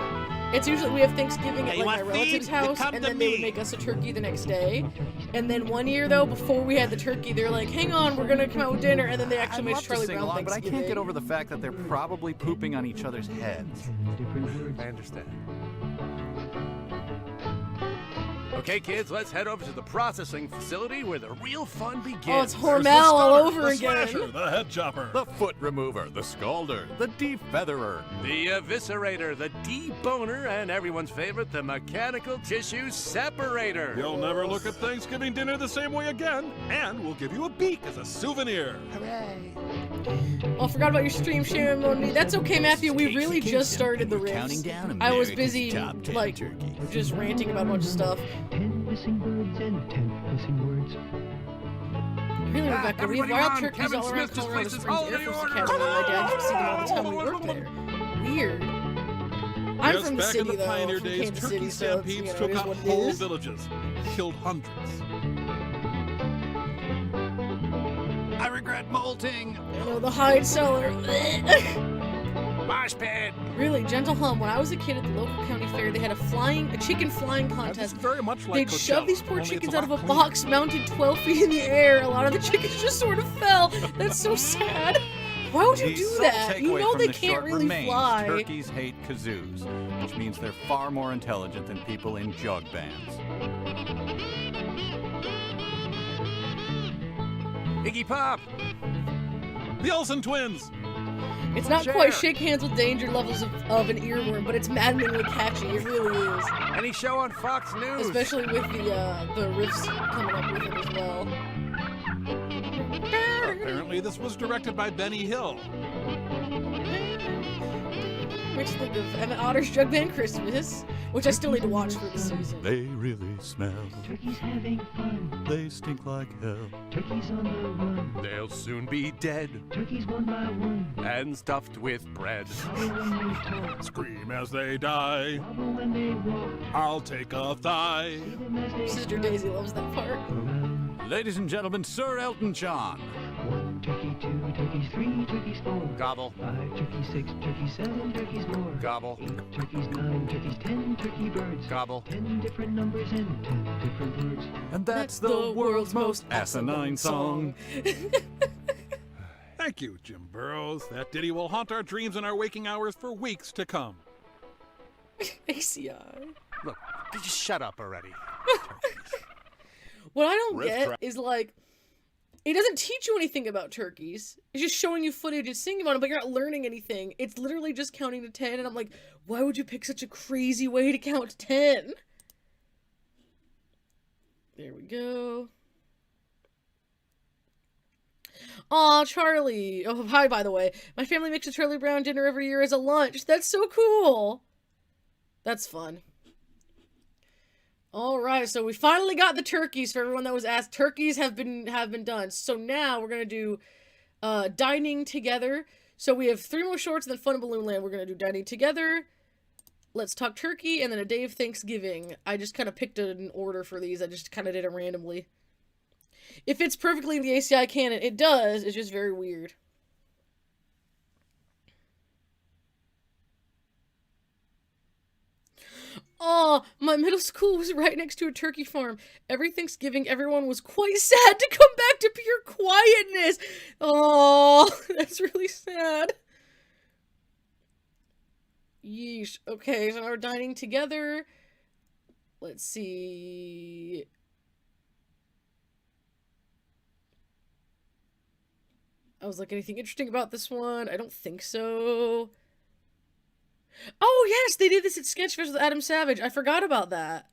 It's usually we have Thanksgiving Hey, at you like my want feed? relative's Then house, come and to then they would me. make us a turkey the next day. And then one year though, before we had the turkey, they're like, "Hang on, we're gonna come out with dinner," and then they actually I'd made love to Charlie sing Brown along, but I Thanksgiving. can't get over the fact that they're probably pooping on each other's heads. I understand. Okay, kids, let's head over to the processing facility where the real fun begins. Oh, it's There's the Hormel all stunner, over the again. slasher, the head chopper. The foot remover, the scalder, the defeatherer. The eviscerator, the deboner, and everyone's favorite, the mechanical tissue separator. You'll never look at Thanksgiving dinner the same way again, and we'll give you a beak as a souvenir. Oh, I forgot about your stream sharing on me. That's okay, Matthew. We really just started the Counting riffs. down I was America's busy, top 10 like, turkeys. just ranting about a bunch of stuff. 10 missing birds and 10 missing words. Really, Rebecca, we have everybody wild run. turkeys Kevin all around Smith just Colorado placed his Springs Air holiday Force order. Academy. My dad used to see them all the time when we worked there. Weird. I'm Yes, from the back city, in the though. pioneer From days, Kansas turkey City, so it's, stampedes it took is out what it whole is. villages, killed hundreds. I regret molting. You know, the hide cellar. Mosh pit. Really, gentle hum. When I was a kid at the local county fair, they had a chicken flying That's contest. very much like They'd Coachella, shove these poor only it's chickens out of a lot box mounted 12 feet in the air. A lot of the chickens just sort of fell. That's so sad. Why would you The do sole that? You takeaway know from they the can't short really remains, fly. Turkeys hate kazoos, which means they're far more intelligent than people in jug bands. Iggy Pop. clean. The Olsen twins. It's not Share. quite shake hands with danger levels of an earworm, but it's maddeningly catchy. It really is. Any show on Fox News. Especially with the riffs coming up with it as well. Apparently, this was directed by Benny Hill. Makes me think of Emmett Otter's Jug Band Christmas, which I still need to watch for the season. They really smell. Turkeys having fun. They stink like hell. Turkeys on the run. They'll soon be dead Turkeys one by one. and stuffed with bread. Hobble when they talk. Scream as they die. Wobble when they walk. I'll take a thigh. See them as they Sister Daisy loves that part. around. Ladies and gentlemen, Sir Elton John. 1 turkey, 2 turkeys, 3 turkeys, 4. Gobble. 5 turkeys, 6 turkeys, 7 turkeys more. Gobble. 8 turkeys, 9 turkeys, 10 turkey birds. Gobble. 10 different numbers and 10 different words. And that's the world's most asinine song. Thank you, Jim Burrows. That ditty will haunt our dreams and our waking hours for weeks to come. ACI. Look, Just shut up already. What I don't RiffTrax. get is, like, it doesn't teach you anything about turkeys. It's just showing you footage and singing about them, but you're not learning anything. It's literally just counting to 10, and I'm like, why would you pick such a crazy way to count to 10? There we go. Aw, Charlie. Oh, hi, by the way. My family makes a Charlie Brown dinner every year as a lunch. That's so cool. That's fun. Alright, so we finally got the turkeys for everyone that was asked. Turkeys have been done. So now we're going to do dining together. So we have 3 more shorts and then Fun in Balloonland. We're going to do dining together. Let's talk turkey and then a day of Thanksgiving. I just kind of picked an order for these. I just kind of did it randomly. It fits perfectly in the ACI canon. It does. It's just very weird. Oh, my middle school was right next to a turkey farm. Every Thanksgiving, everyone was quite sad to come back to pure quietness. Oh, that's really sad. Yeesh. Okay, so now we're dining together. Let's see. I was like, anything interesting about this one? I don't think so. Oh, yes, they did this at Sketchfest with Adam Savage. I forgot about that.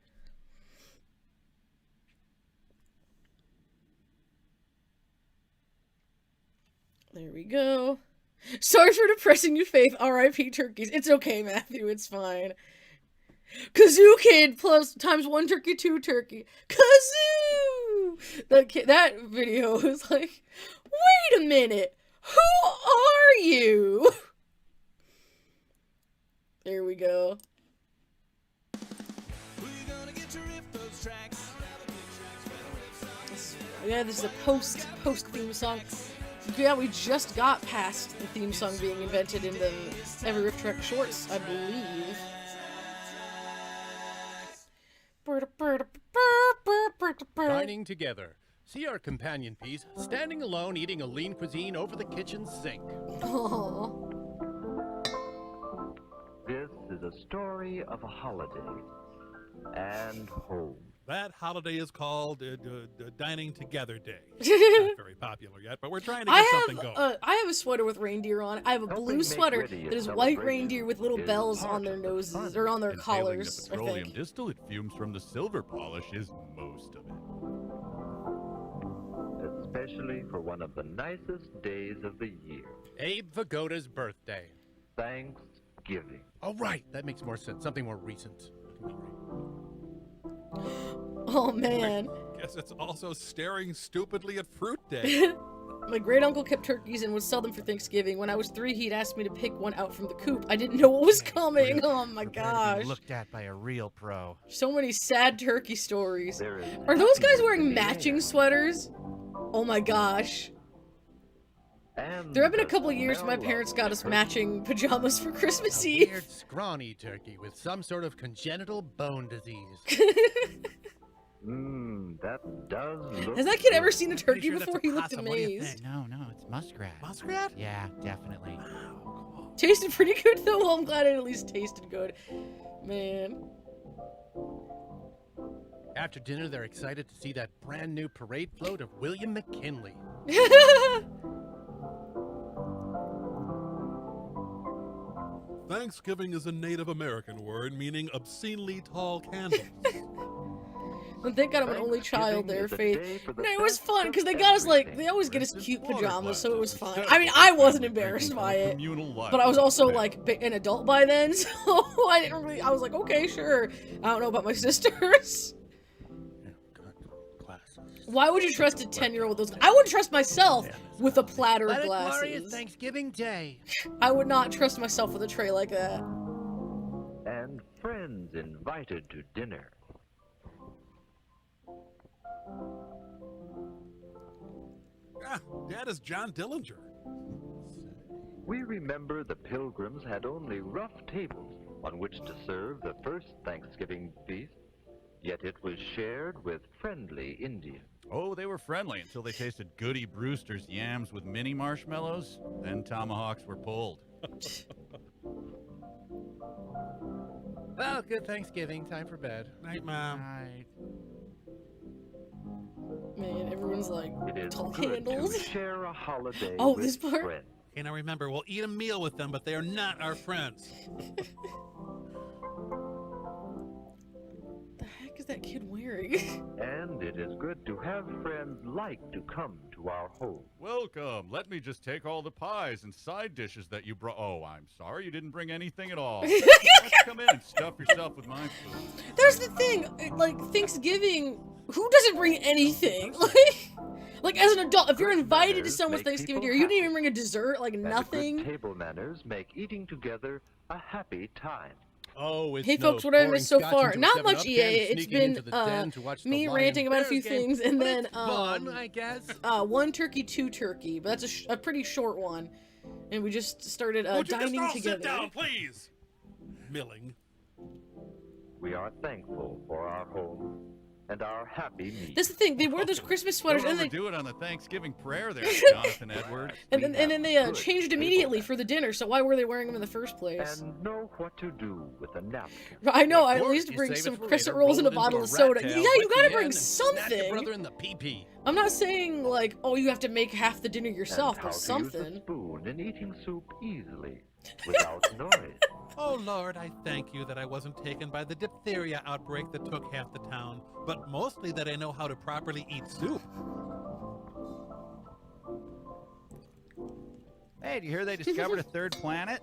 There we go. Sorry for depressing you, Faith. R.I.P. turkeys. It's okay, Matthew. It's fine. Kazoo Kid plus times 1 turkey, 2 turkey. Kazoo! That video was like, wait a minute. Who are you? There we go. Yeah, this is a post theme song. Yeah, we just got past the theme song being invented in the every RiffTrax shorts, I believe. Dining together. See our companion piece, standing alone eating a lean cuisine over the kitchen sink. Aww. This is a story of a holiday and home. That holiday is called Dining Together Day. Not very popular yet, but we're trying to get something going. I have a sweater with reindeer on it. I have a blue sweater that is white reindeer with little bells on their noses, or on their collars, The I petroleum think. distillate fumes from the silver polish is most of it. Especially for one of the nicest days of the year. Abe Vigoda's birthday. Thanksgiving. Oh, right. That makes more sense. Something more recent. Oh, man. Guess it's also staring stupidly at Fruit Day. My great uncle kept turkeys and would sell them for Thanksgiving. When I was 3, he'd asked me to pick one out from the coop. I didn't know what was coming. Oh my gosh. Looked at by a real pro. So many sad turkey stories. There is Are those guys happiness wearing in the matching air. sweaters? Oh my gosh. And There have been a the couple years my smell parents of got us turkey. matching pajamas for Christmas A Eve. weird, scrawny turkey with some sort of congenital bone disease. That does look Has that kid ever good. seen a Pretty turkey sure that's before? a He looked possum. What do you amazed. think? No, it's muskrat. Muskrat? Yeah, definitely. Tasted pretty good though. Well, I'm glad it at least tasted good. Man. After dinner, they're excited to see that brand new parade float of William McKinley. Thanksgiving is a Native American word meaning obscenely tall candles. And thank God I'm an only child there, Thanksgiving is a Faith. day for the No, it was best fun, of because they got us, like, everything. they always get us For cute instance, pajamas, so it was water fun. glasses. I mean, I wasn't embarrassed by it, Communal but I was also, life. like, an adult by then, so I didn't really, I was like, okay, sure. I don't know about my sisters. Why would you trust a 10-year-old with those? I wouldn't trust myself with a platter of Let it glorious glasses. Thanksgiving Day. I would not trust myself with a tray like that. And friends invited to dinner. Ah, Dad is John Dillinger. We remember the Pilgrims had only rough tables on which to serve the first Thanksgiving feast, yet it was shared with friendly Indians. Oh, they were friendly until they tasted Goody Brewster's yams with mini marshmallows. Then tomahawks were pulled. Well, Well, good Thanksgiving. Time for bed. Night, Mom. Right. Man, everyone's like, It is tall good candles. to share a holiday Oh, with this part? friends. Okay, now remember, we'll eat a meal with them, but they are not our friends. The heck is that kid wearing? And it is good to have friends like to come to our home. Welcome. Let me just take all the pies and side dishes that you brought. Oh, I'm sorry you didn't bring anything at all. Let's come in and stuff yourself with my food. There's the thing, like Thanksgiving, who doesn't bring anything? Like as an adult, if you're invited to someone's Make Thanksgiving people dinner, you didn't even happy. bring a dessert, like And the nothing. good table manners make eating together a happy time. Oh, it's Hey no folks, what have I pouring missed so scotch far? into a Not 7-Up much can, EA. It's sneaking been into the den to watch the me Lion ranting about a Bear few game. things, and But then it's fun, I guess. 1 turkey, 2 turkey, but that's a pretty short one. And we just started Would you just dining all together. sit down, please? Milling. We are thankful for our home and our happy meal. That's the thing. They wore those Christmas sweaters, Don't and they overdo it on the Thanksgiving prayer there, Jonathan Edwards. and We then have they good changed table immediately manners. for the dinner. So why were they wearing them in the first place? And know what to do with a napkin. I know. Of I at course, least you bring save it some for crescent later, rolls and a roll it into bottle of rat soda. tail, Yeah, you wet gotta the bring end, and snap your something. brother in the pee-pee. I'm not saying like, oh, you have to make half the dinner yourself, And how but to use something. a spoon in eating soup easily, without noise. Oh, Lord, I thank you that I wasn't taken by the diphtheria outbreak that took half the town, but mostly that I know how to properly eat soup. Hey, do you hear they discovered a third planet?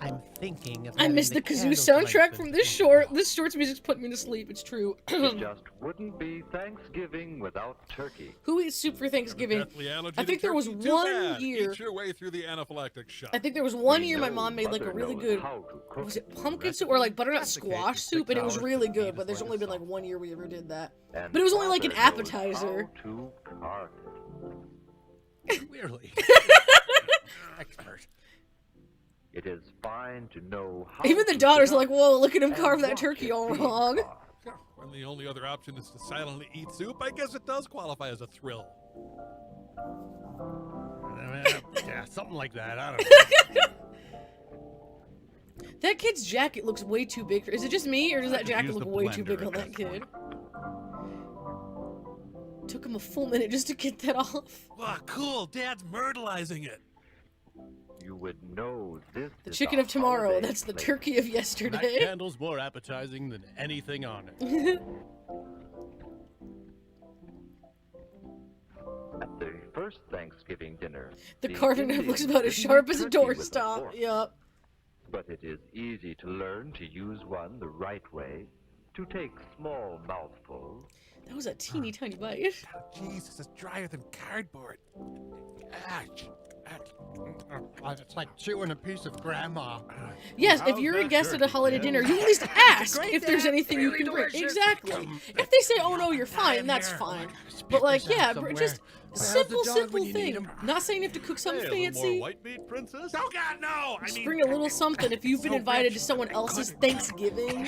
I'm thinking of I having missed the kazoo candles soundtrack lighted from for this tomorrow. short. This short's music's putting me to sleep. It's true. It just wouldn't be Thanksgiving without turkey. Who eats soup for Thanksgiving? Deathly allergy I to think there was turkey? Too one bad. year. Eat your way through the anaphylactic shock. I think there was one We year my know mom made like a Mother really knows good. how to cook Was it. it pumpkin soup or like butternut That's the case. squash It's soup? 6 And it was hours really to good, eat but there's is only been what like 1 year we ever did that. And But it was only like an Father knows appetizer. how to carve it. Clearly. Expert. It is fine to know how Even the to daughters are cook like, whoa, look at him and carve that watch turkey it all being wrong. carved. When the only other option is to silently eat soup, I guess it does qualify as a thrill. Yeah, something like that. I don't know. That kid's jacket looks way too big. Is it just me, or does that could jacket use look the way too blender big at on that this kid? Took him a full minute just to get that off. Wow, cool. Dad's myrtleizing it. You would know this The is chicken a of tomorrow, holiday that's the plate. turkey of That yesterday. candle's more appetizing than anything on it. At the first Thanksgiving dinner, The carving knife looks Indians about as didn't sharp eat as a turkey with doorstop. fork. Yup. But it is easy to learn to use one the right way, to take small mouthfuls. That was a teeny tiny bite. Oh, jeez, this is drier than cardboard. Ouch. It's like chewing a piece of grandma. Yes, if How's you're a that guest at a turkey, holiday Jen? dinner, you at least ask Great, if there's Dad. anything you Really can bring. delicious. Exactly. If they say, "Oh no, you're fine," that's fine. But like, yeah, just simple thing. Not saying you have to cook Hey, something a little more fancy. white meat, princess? Oh, God, no! I Just mean, bring a little something if you've been so invited rich. to someone else's Thanksgiving.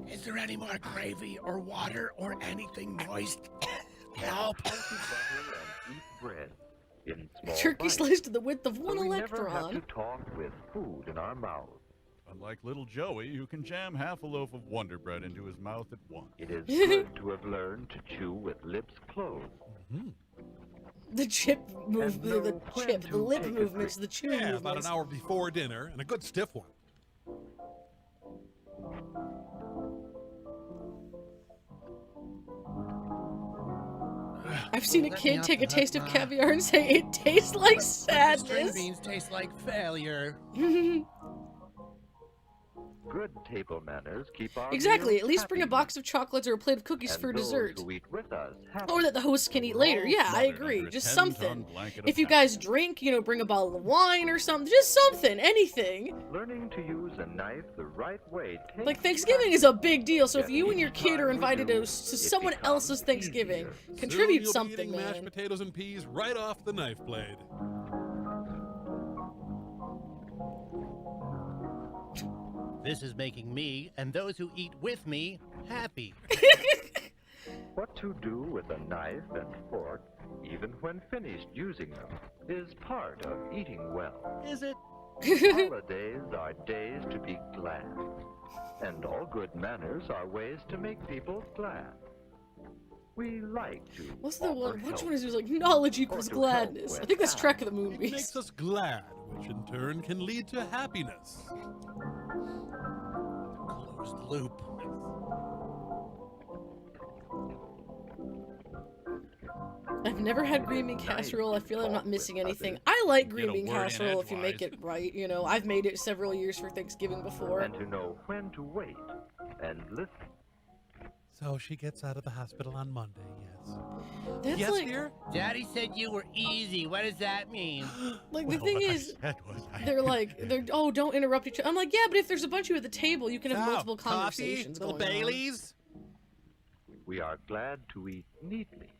Is there any more gravy or water or anything moist? Help. Healthy butter and eat bread in small Turkey bites. sliced to the width of So one we never have to electron. talk with food in our mouths. Unlike little Joey, who can jam half a loaf of Wonder Bread into his mouth at once. It is good to have learned to chew with lips closed. The chip move, And know the when chip, the to lip take a movements, the chewing Yeah, about movements. an hour before dinner, and a good stiff one. I've seen a Let me kid off take the a taste of hook, Ma. caviar and say it tastes like String sadness. beans taste like failure. Good table manners keep our Exactly. meals At least bring a happy, box of chocolates or a plate of cookies and for those dessert. who eat with us happy. Or that the host can eat We're later. all Yeah, I smothered agree. under a Just 10-ton something. blanket of If you happiness. guys drink, bring a bottle of wine or something. Just something. Anything. Learning to use a knife the right way takes Like, Thanksgiving is a big deal, so if Yet you and your each kid are time we invited do, to it someone becomes else's Thanksgiving, easier. contribute Soon you'll be something, eating mashed man. potatoes and peas right off the knife blade. This is making me and those who eat with me happy. What to do with a knife and fork is even when finished using them, is part of eating well. Is it? Holidays are days to be glad, and all good manners are ways to make people glad. We like to. What's the offer one? Which help. one is it? Like knowledge equals Or to help gladness. I with think that's that. Trek of the It makes Moonbeast. us glad, which in turn can lead to happiness. Closed loop. I've never had green bean casserole. I feel like I'm not missing anything. I like green Get a bean word in casserole if you make it edgewise. right. You know, I've made it several years for Thanksgiving before. And to know when to wait and listen. So she gets out of the hospital on Monday, yes. That's yes, like, dear? Daddy said you were easy. What does that mean? like Well, the thing what I is, said was they're oh, don't interrupt each other. I'm like, yeah, but if there's a bunch of you at the table, you can have Now, multiple coffee, conversations little going on. Baileys. We are glad to eat neatly,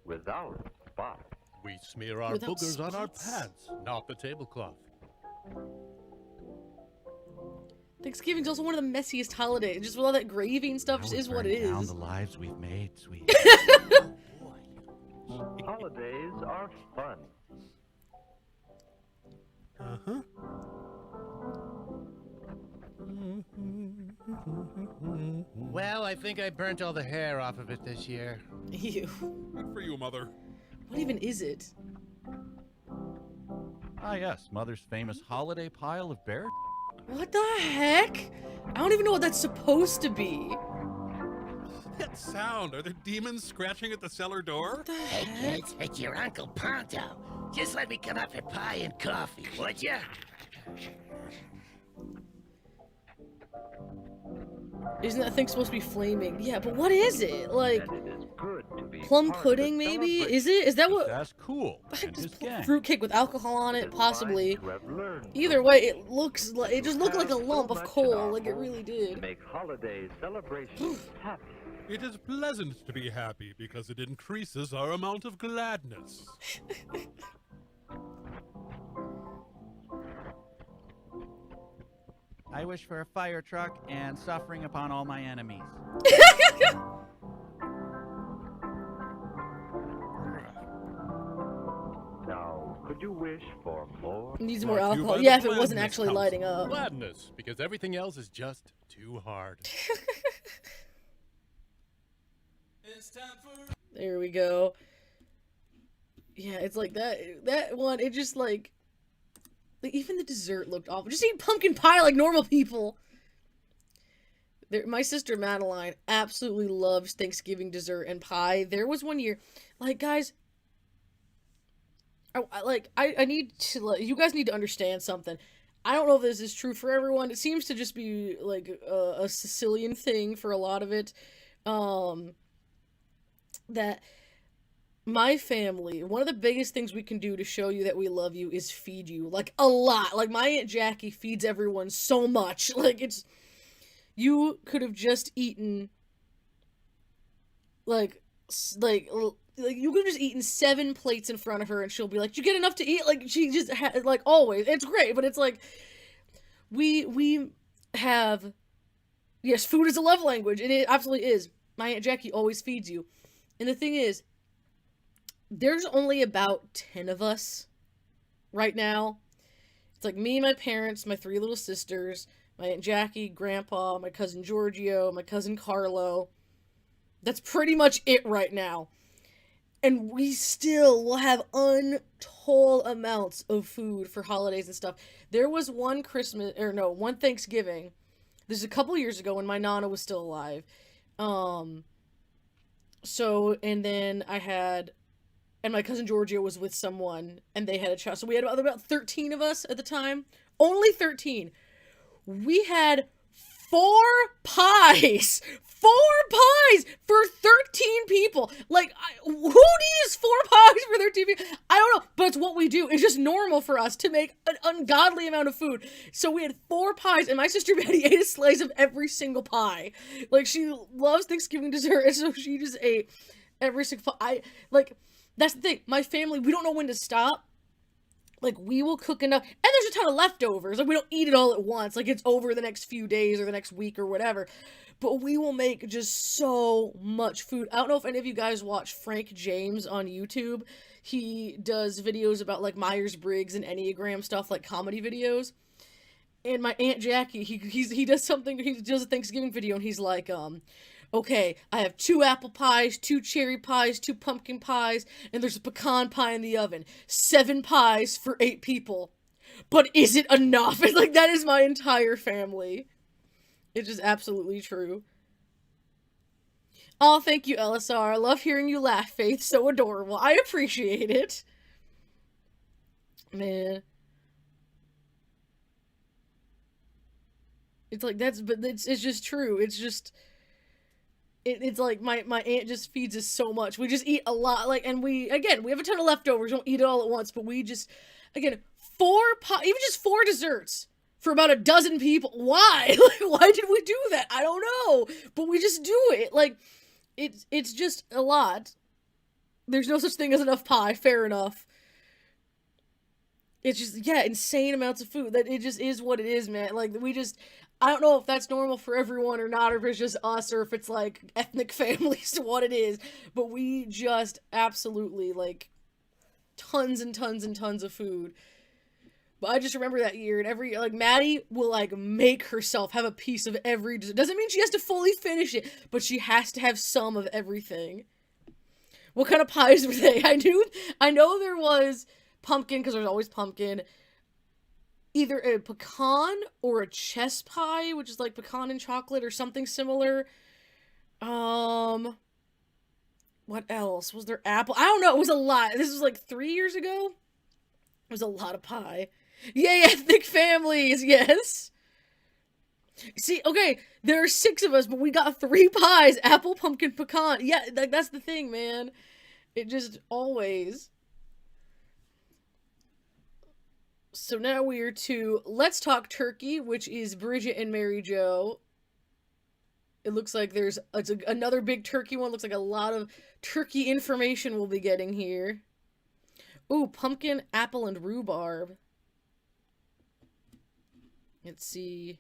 without spot. We smear our Without boogers on our spots? pants, not the tablecloth. Thanksgiving's also one of the messiest holidays. Just with all that gravy and stuff, just is what it Down is. the lives we've made, sweet. Holidays are fun. Uh-huh. Well, I think I burnt all the hair off of it this year. Ew. Good for you, Mother. What even is it? Ah, yes, Mother's famous holiday pile of bear. What the heck? I don't even know what that's supposed to be. That sound. Are there demons scratching at the cellar door? What the Hey, heck? kids, it's your Uncle Ponto. Just let me come up for pie and coffee, would ya? Isn't that thing supposed to be flaming? Yeah, but what is it? Like, And it is good to be plum part of the pudding, maybe? celebration. Is it? Is that what? That's cool. And his Just gang. fruitcake with alcohol on It it, is possibly. fine to have learned Either from way, it looks like it just looked like a have so lump of much in coal, our like it home really to did. make holiday celebrations happy. It is pleasant to be happy because it increases our amount of gladness. I wish for a fire truck and suffering upon all my enemies. Now, could you wish for more? Needs more Brought to you alcohol. by Yeah, the if it wasn't Gladness actually Council. lighting up. Gladness, because everything else is just too hard. There we go. Yeah, it's like that one, it just like even the dessert looked awful. Just eat pumpkin pie like normal people. My sister Madeline absolutely loves Thanksgiving dessert and pie. There was one year, like, guys, I need to, you guys need to understand something. I don't know if this is true for everyone. It seems to just be like a Sicilian thing for a lot of it. That my family, one of the biggest things we can do to show you that we love you is feed you, like, a lot. Like, my Aunt Jackie feeds everyone so much. Like, it's, you could have just eaten, like you could have just eaten 7 plates in front of her and she'll be like, "You get enough to eat?" Like, she just, like, always. It's great, but it's like, we have, yes, food is a love language, and it absolutely is. My Aunt Jackie always feeds you. And the thing is, there's only about 10 of us right now. It's like me, my parents, my 3 little sisters, my Aunt Jackie, Grandpa, my cousin Giorgio, my cousin Carlo. That's pretty much it right now. And we still will have untold amounts of food for holidays and stuff. There was one Thanksgiving. This is a couple years ago when my Nana was still alive. And then and my cousin Giorgio was with someone, and they had a child. So we had about 13 of us at the time. Only 13. We had 4 pies! 4 pies for 13 people! Like, who needs 4 pies for 13 people? I don't know, but it's what we do. It's just normal for us to make an ungodly amount of food. So we had 4 pies, and my sister Betty ate a slice of every single pie. Like, she loves Thanksgiving dessert, and so she just ate every single pie. That's the thing. My family, we don't know when to stop. Like, we will cook enough, and there's a ton of leftovers. Like, we don't eat it all at once. Like, it's over the next few days or the next week or whatever. But we will make just so much food. I don't know if any of you guys watch Frank James on YouTube. he does videos about like Myers-Briggs and Enneagram stuff, like comedy videos. And my Aunt Jackie, he does something, he does a Thanksgiving video, and he's like, okay, I have 2 apple pies, 2 cherry pies, 2 pumpkin pies, and there's a pecan pie in the oven. 7 pies for 8 people. But is it enough? It's like, that is my entire family. It's just absolutely true. Oh, thank you, LSR. I love hearing you laugh, Faith. So adorable. I appreciate it. Man. It's like, it's just true. It's just... It's like my aunt just feeds us so much. We just eat a lot, like, and we have a ton of leftovers. Don't eat it all at once, but we just, again, 4 even just 4 desserts for about a dozen people. Why? Like, why did we do that? I don't know, but we just do it. Like, it's just a lot. There's no such thing as enough pie. Fair enough. It's just, yeah, insane amounts of food. That it just is what it is, man. Like, we just. I don't know if that's normal for everyone or not, or if it's just us, or if it's, like, ethnic families, what it is. But we just absolutely, like, tons and tons and tons of food. But I just remember that year, and like, Maddie will, like, make herself have a piece of every dessert. Doesn't mean she has to fully finish it, but she has to have some of everything. What kind of pies were they? I know there was pumpkin, because there's always pumpkin. Either a pecan or a chess pie, which is like pecan and chocolate or something similar. What else? Was there apple? I don't know. It was a lot. This was like 3 years ago. It was a lot of pie. Yay, ethnic families. Yes. See, okay, there are 6 of us, but we got 3 pies. Apple, pumpkin, pecan. Yeah, that's the thing, man. It just always... So now we are to Let's Talk Turkey, which is Bridget and Mary Jo. It looks like there's another big turkey one. Looks like a lot of turkey information we'll be getting here. Ooh, pumpkin, apple, and rhubarb. Let's see.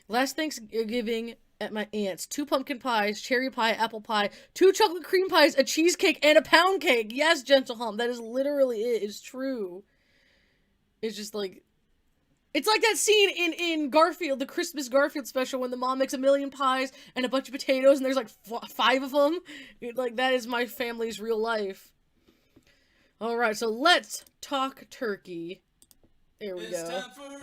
Last Thanksgiving at my aunt's, 2 pumpkin pies, cherry pie, apple pie, 2 chocolate cream pies, a cheesecake, and a pound cake. Yes, Gentle Hum, that is literally it. It's true. It's just like, it's like that scene in Garfield, the Christmas Garfield special, when the mom makes 1,000,000 pies and a bunch of potatoes, and there's like 5 of them. Like, that is my family's real life. All right, so let's talk turkey. There we go. Time for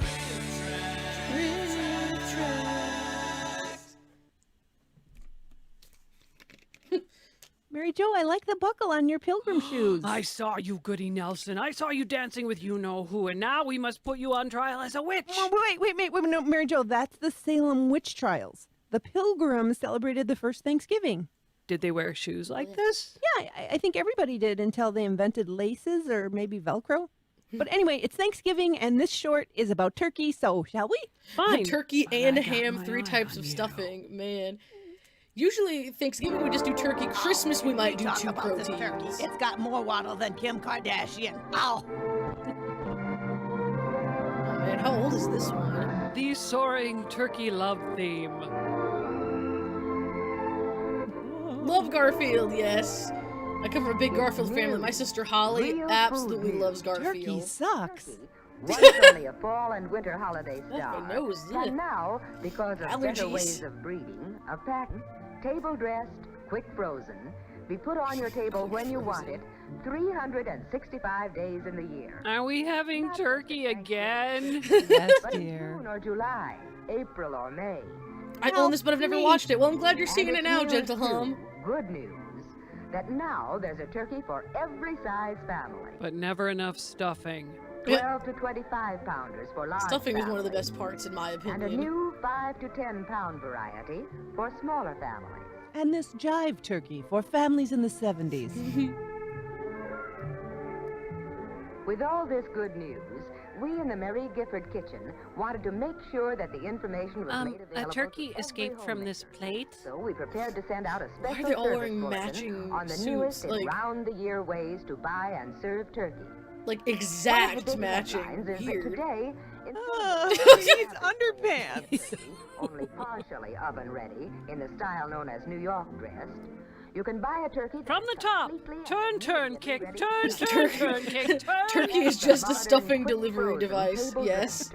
Mary Jo, I like the buckle on your pilgrim shoes. I saw you, Goody Nelson. I saw you dancing with you-know-who, and now we must put you on trial as a witch. Oh, wait, no, Mary Jo, that's the Salem witch trials. The pilgrims celebrated the first Thanksgiving. Did they wear shoes like this? Yeah, I think everybody did until they invented laces or maybe Velcro. But anyway, it's Thanksgiving, and this short is about turkey, so shall we? Fine. Turkey and ham, 3 types of stuffing. Man. Usually, Thanksgiving, we just do turkey. Christmas, we might do 2 proteins. It's got more waddle than Kim Kardashian. Ow! Oh, man, how old is this one? The soaring turkey love theme. Love Garfield, yes. I come from a big Garfield family. My sister Holly absolutely loves Garfield. Turkey sucks. Once only a fall and winter holiday star. And now, because of better ways of breeding, a patent, table-dressed, quick frozen, be put on your table when you want it, 365 days in the year. Are we having turkey again? Yes, but in dear. June or July, April or May. I own this, but I've never watched it. Well, I'm glad you're seeing it now, Gentle Hum. Good news. That now there's a turkey for every size family. But never enough stuffing. 12 to 25 pounders for large Stuffing families. is one of the best parts, in my opinion. And a new 5 to 10 pound variety for smaller families. And this jive turkey for families in the 70s. With all this good news, we in the Mary Gifford kitchen wanted to make sure that the information was made available. A turkey to escaped every from homemaker. this plate? So we prepared to send out a Why special are they all service wearing bulletin matching on the suits? newest Like- and round-the-year ways to buy and serve turkey. Like, One of the exact big matching. headlines is that Weird. today, These underpants. only partially oven ready in the style known as New York dressed, You can buy a turkey From the top. Turn, turn, kick. Turn, kick. Turn. Turkey is just a stuffing delivery device. Yes.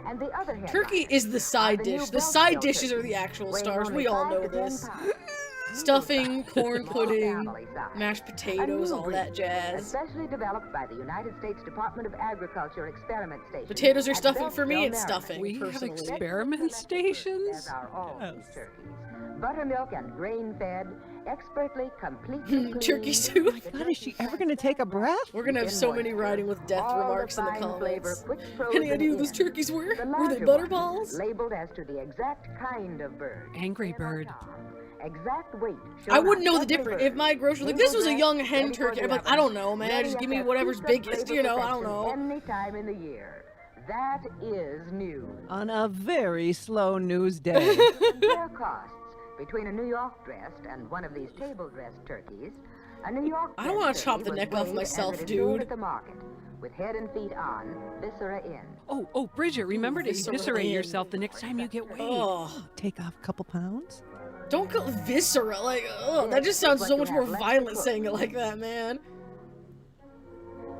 And the other turkey is the side dish. The side dishes are the actual stars. We all know this. Stuffing, corn pudding, mashed potatoes, all that jazz. Especially developed by the United States Department of Agriculture Experiment Station. Potatoes are stuffing for me. It's stuffing. We personally. have experiment stations. As are all these turkeys. Buttermilk and grain-fed, expertly, completely turkey soup. Oh my God, is she ever going to take a breath? We're going to have so many riding with death remarks in the comments. Any idea who those turkeys were? Were they butterballs? Labeled as to the exact kind of bird. Angry bird. Exact weight. I wouldn't know the difference. If my grocery like, this was a young hen turkey, I'm like, I don't know, man. Just give me whatever's biggest, you know, I don't know. Any time in the year. That is news. On a very slow news day. Compare costs between a New York dressed and one of these table dressed turkeys. A New York I don't want to chop the neck off myself, dude. At the market, with head and feet on, viscera in. Oh, Bridget, remember to eviscerate yourself the next time you get weighed. Oh. Take off a couple pounds? Don't go viscera, like, ugh, that just sounds so much more violent saying it like that, man.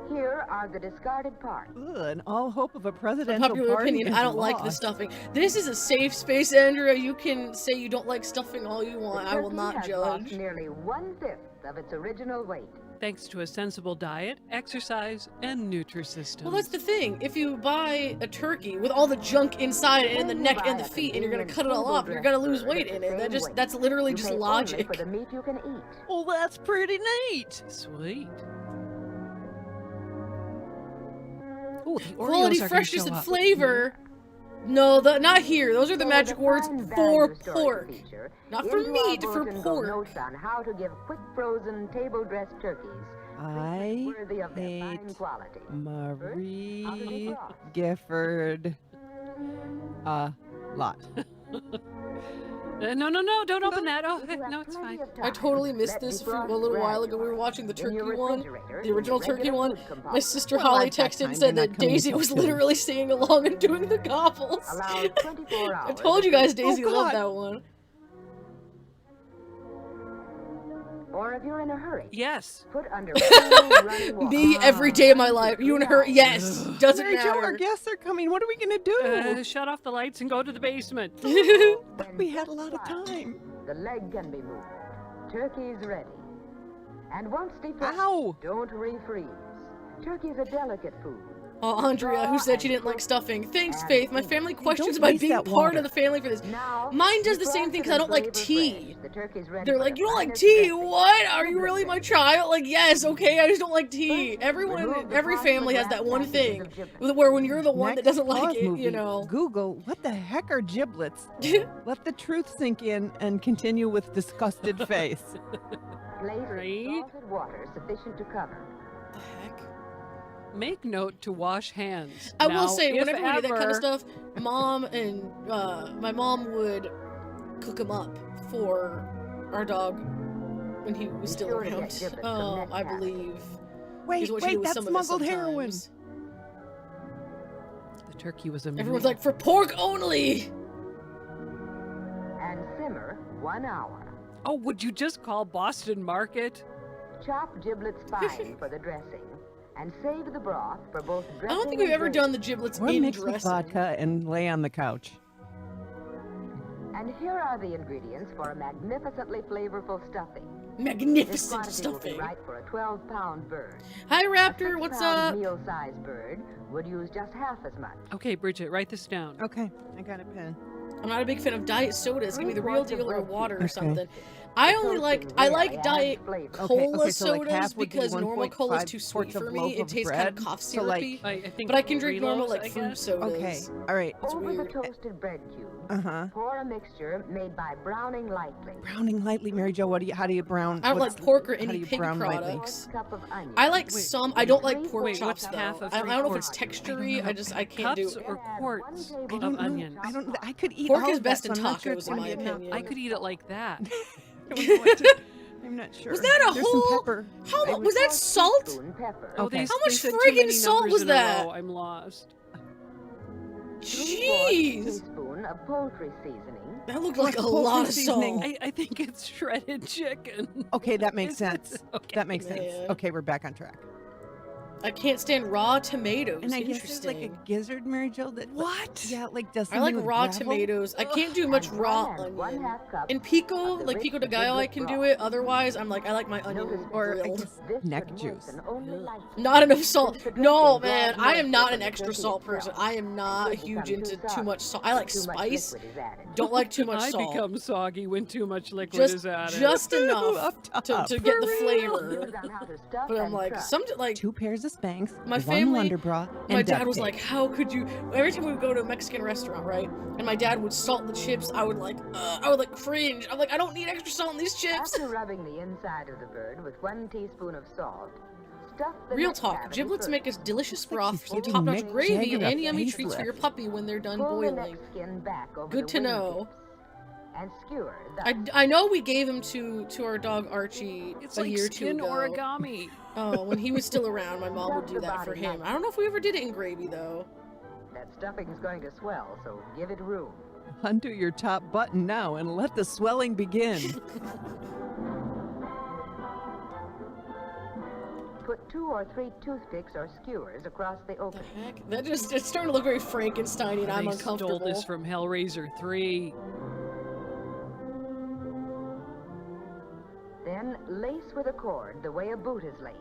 Here are the discarded parts. Ugh, and all hope of a presidential Popular party opinion, is I don't like the lost. stuffing. This is a safe space, Andrea. You can say you don't like stuffing all you want. I will not Turkey has lost judge. nearly 1/5 of its original weight. Thanks to a sensible diet, exercise, and Nutrisystem. Well, that's the thing. If you buy a turkey with all the junk inside it and the neck and the feet, and you're gonna cut it all off, you're gonna lose weight in it. That's literally just logic. For the meat you can eat. Oh, that's pretty neat. Sweet. Oh, the Oreos Quality, are freshness, gonna and show up. flavor. No, not here. Those are the magic words for pork. Not for meat, for pork. Notes on how to give quick frozen table dressed turkeys. I Worthy of their fine hate quality. Marie Gifford a lot. No, don't open that. Oh, no, it's fine. I totally missed this a little while ago. We were watching the turkey one, the original turkey one. My sister Holly texted and said that Daisy was literally singing along and doing the gobbles. Allowed 24 I hours. told you guys Daisy Oh, loved God. that one. Or if you're in a hurry, Yes. put under cool running water. Me every day of my life. You and her, yes. Doesn't Mary Jo, our matter. guests are coming. What are we going to do? Shut off the lights and go to the basement. We had a lot of time. The leg can be moved. Turkey's ready. And once defrosted, Ow! don't refreeze. Turkey's a delicate food. Oh, Andrea, who said she didn't like stuffing. Thanks, Faith. My family questions don't my waste being that part water. of the family for this. Now, Mine does the same thing because I don't like tea. The turkey's ready They're for like, the you don't like finest tea? dressing. What? Are you really my child? Like, yes, okay, I just don't like tea. Everyone, every family has that one thing where when you're the one that Next doesn't like pause it, movie, you know. Google, what the heck are giblets? Let the truth sink in and continue with disgusted face. Place Right? in salted water sufficient to cover. The heck? Make note to wash hands. I Now, will say, if whenever we did that kind ever- of stuff, Mom and my mom would cook them up for our dog when he was still sure to get around. giblets from next I time. believe. Wait, is what she did with that's some of us smuggled heroin. sometimes. The turkey was a Everyone's mule. like, for pork only! And simmer 1 hour. Oh, would you just call Boston Market? Chop giblets fine for the dressing. And save the broth for both dressing I don't think we've and ever gravy. done the giblets Or in mix with dressing. vodka and lay on the couch. And here are the ingredients for a magnificently flavorful stuffing. This Magnificent quantity will be stuffing. right for a 12-pound bird. Hi, A Raptor, what's 6-pound up? meal-sized bird would use just half as much. Okay, Bridget, write this down. Okay, I got a pen. I'm not a big fan of diet sodas. Give me the real deal or water or Okay. something. I like diet cola Okay, so like sodas half would be because normal cola is 1.5 too sweet quarts of for loaf me. It of tastes kind of bread. cough So, like- syrupy. I think But I can drink normal Reloads, like I fruit guess. sodas. Okay, all right. It's Over weird. the toasted bread cube, Uh-huh. pour a mixture made by browning lightly. Browning lightly, Mary Jo. How do you brown? I don't what's- like pork or how do any you pig brown lightly? products. Cup of onion. I like Wait, some. I don't like pork wait, chops what's though. half of I don't know if it's three-quarters? textury. I can't do Cups it. or quarts I of don't know. onions? I don't. I could eat Pork all is of best that, in so I'm not sure tacos, it's in gonna my be enough. opinion. I could eat it like that. I don't know what to- I'm not sure. Was that a There's whole? some pepper. How I much would- was that salt? Spoon pepper. Oh, Okay. they How much said too friggin' many salt numbers was in a that? row. I'm lost. Jeez! Teaspoon of poultry seasoning. That looked like a lot of salt. I think it's shredded chicken. Okay, that makes sense. Okay. That makes sense. Yeah. Okay, we're back on track. I can't stand raw tomatoes. And I guess there's Interesting. like a gizzard, Mary Jo, that What? yeah, like does I like something with raw gravel. tomatoes. I can't do much raw And onion. 1/2 cup In pico, of the like rich pico de gallo, I can do it. Otherwise, I'm like, I like my onion Or I grilled. guess This neck would juice. moisten only lightly. Not enough salt. Since the No, dressing man, draws I am not moisture an from extra the turkey salt itself. person. I am not Liquid huge becomes into too too much salt. I like Too much spice. liquid is added. Don't like too much I salt. become soggy when too much liquid is added. Just enough Up to top. get the For real. flavor. On how to stuff But I'm and like, truss. 2 pairs of Spanx, My 1 family- Wonder Bra, and My duct dad was tape. like, how could you? Every time we would go to a Mexican restaurant, right? And my dad would salt the chips, I would like cringe. I'm like, I don't need extra salt in these chips. After rubbing the inside of the bird with 1 teaspoon of salt, stuff the Real neck talk, cavity giblets first. make us delicious Looks like broth, she's some giving top-notch Mick gravy, Jagger a and yummy treats for facelift. your puppy when they're done Pull the boiling. neck skin back over Good the to wing know. tips and skewer thus. I know we gave him to our dog Archie It's a like year or two skin ago. origami. Oh, when he was still around, my mom would Stuff do the that for body him. nicely. I don't know if we ever did it in gravy though. That stuffing is going to swell, so give it room. Undo your top button now and let the swelling begin. Put 2 or 3 toothpicks or skewers across the opening. Heck, it's starting to look very Frankenstein and I'm They uncomfortable. stole this from Hellraiser 3. Then lace with a cord the way a boot is laced.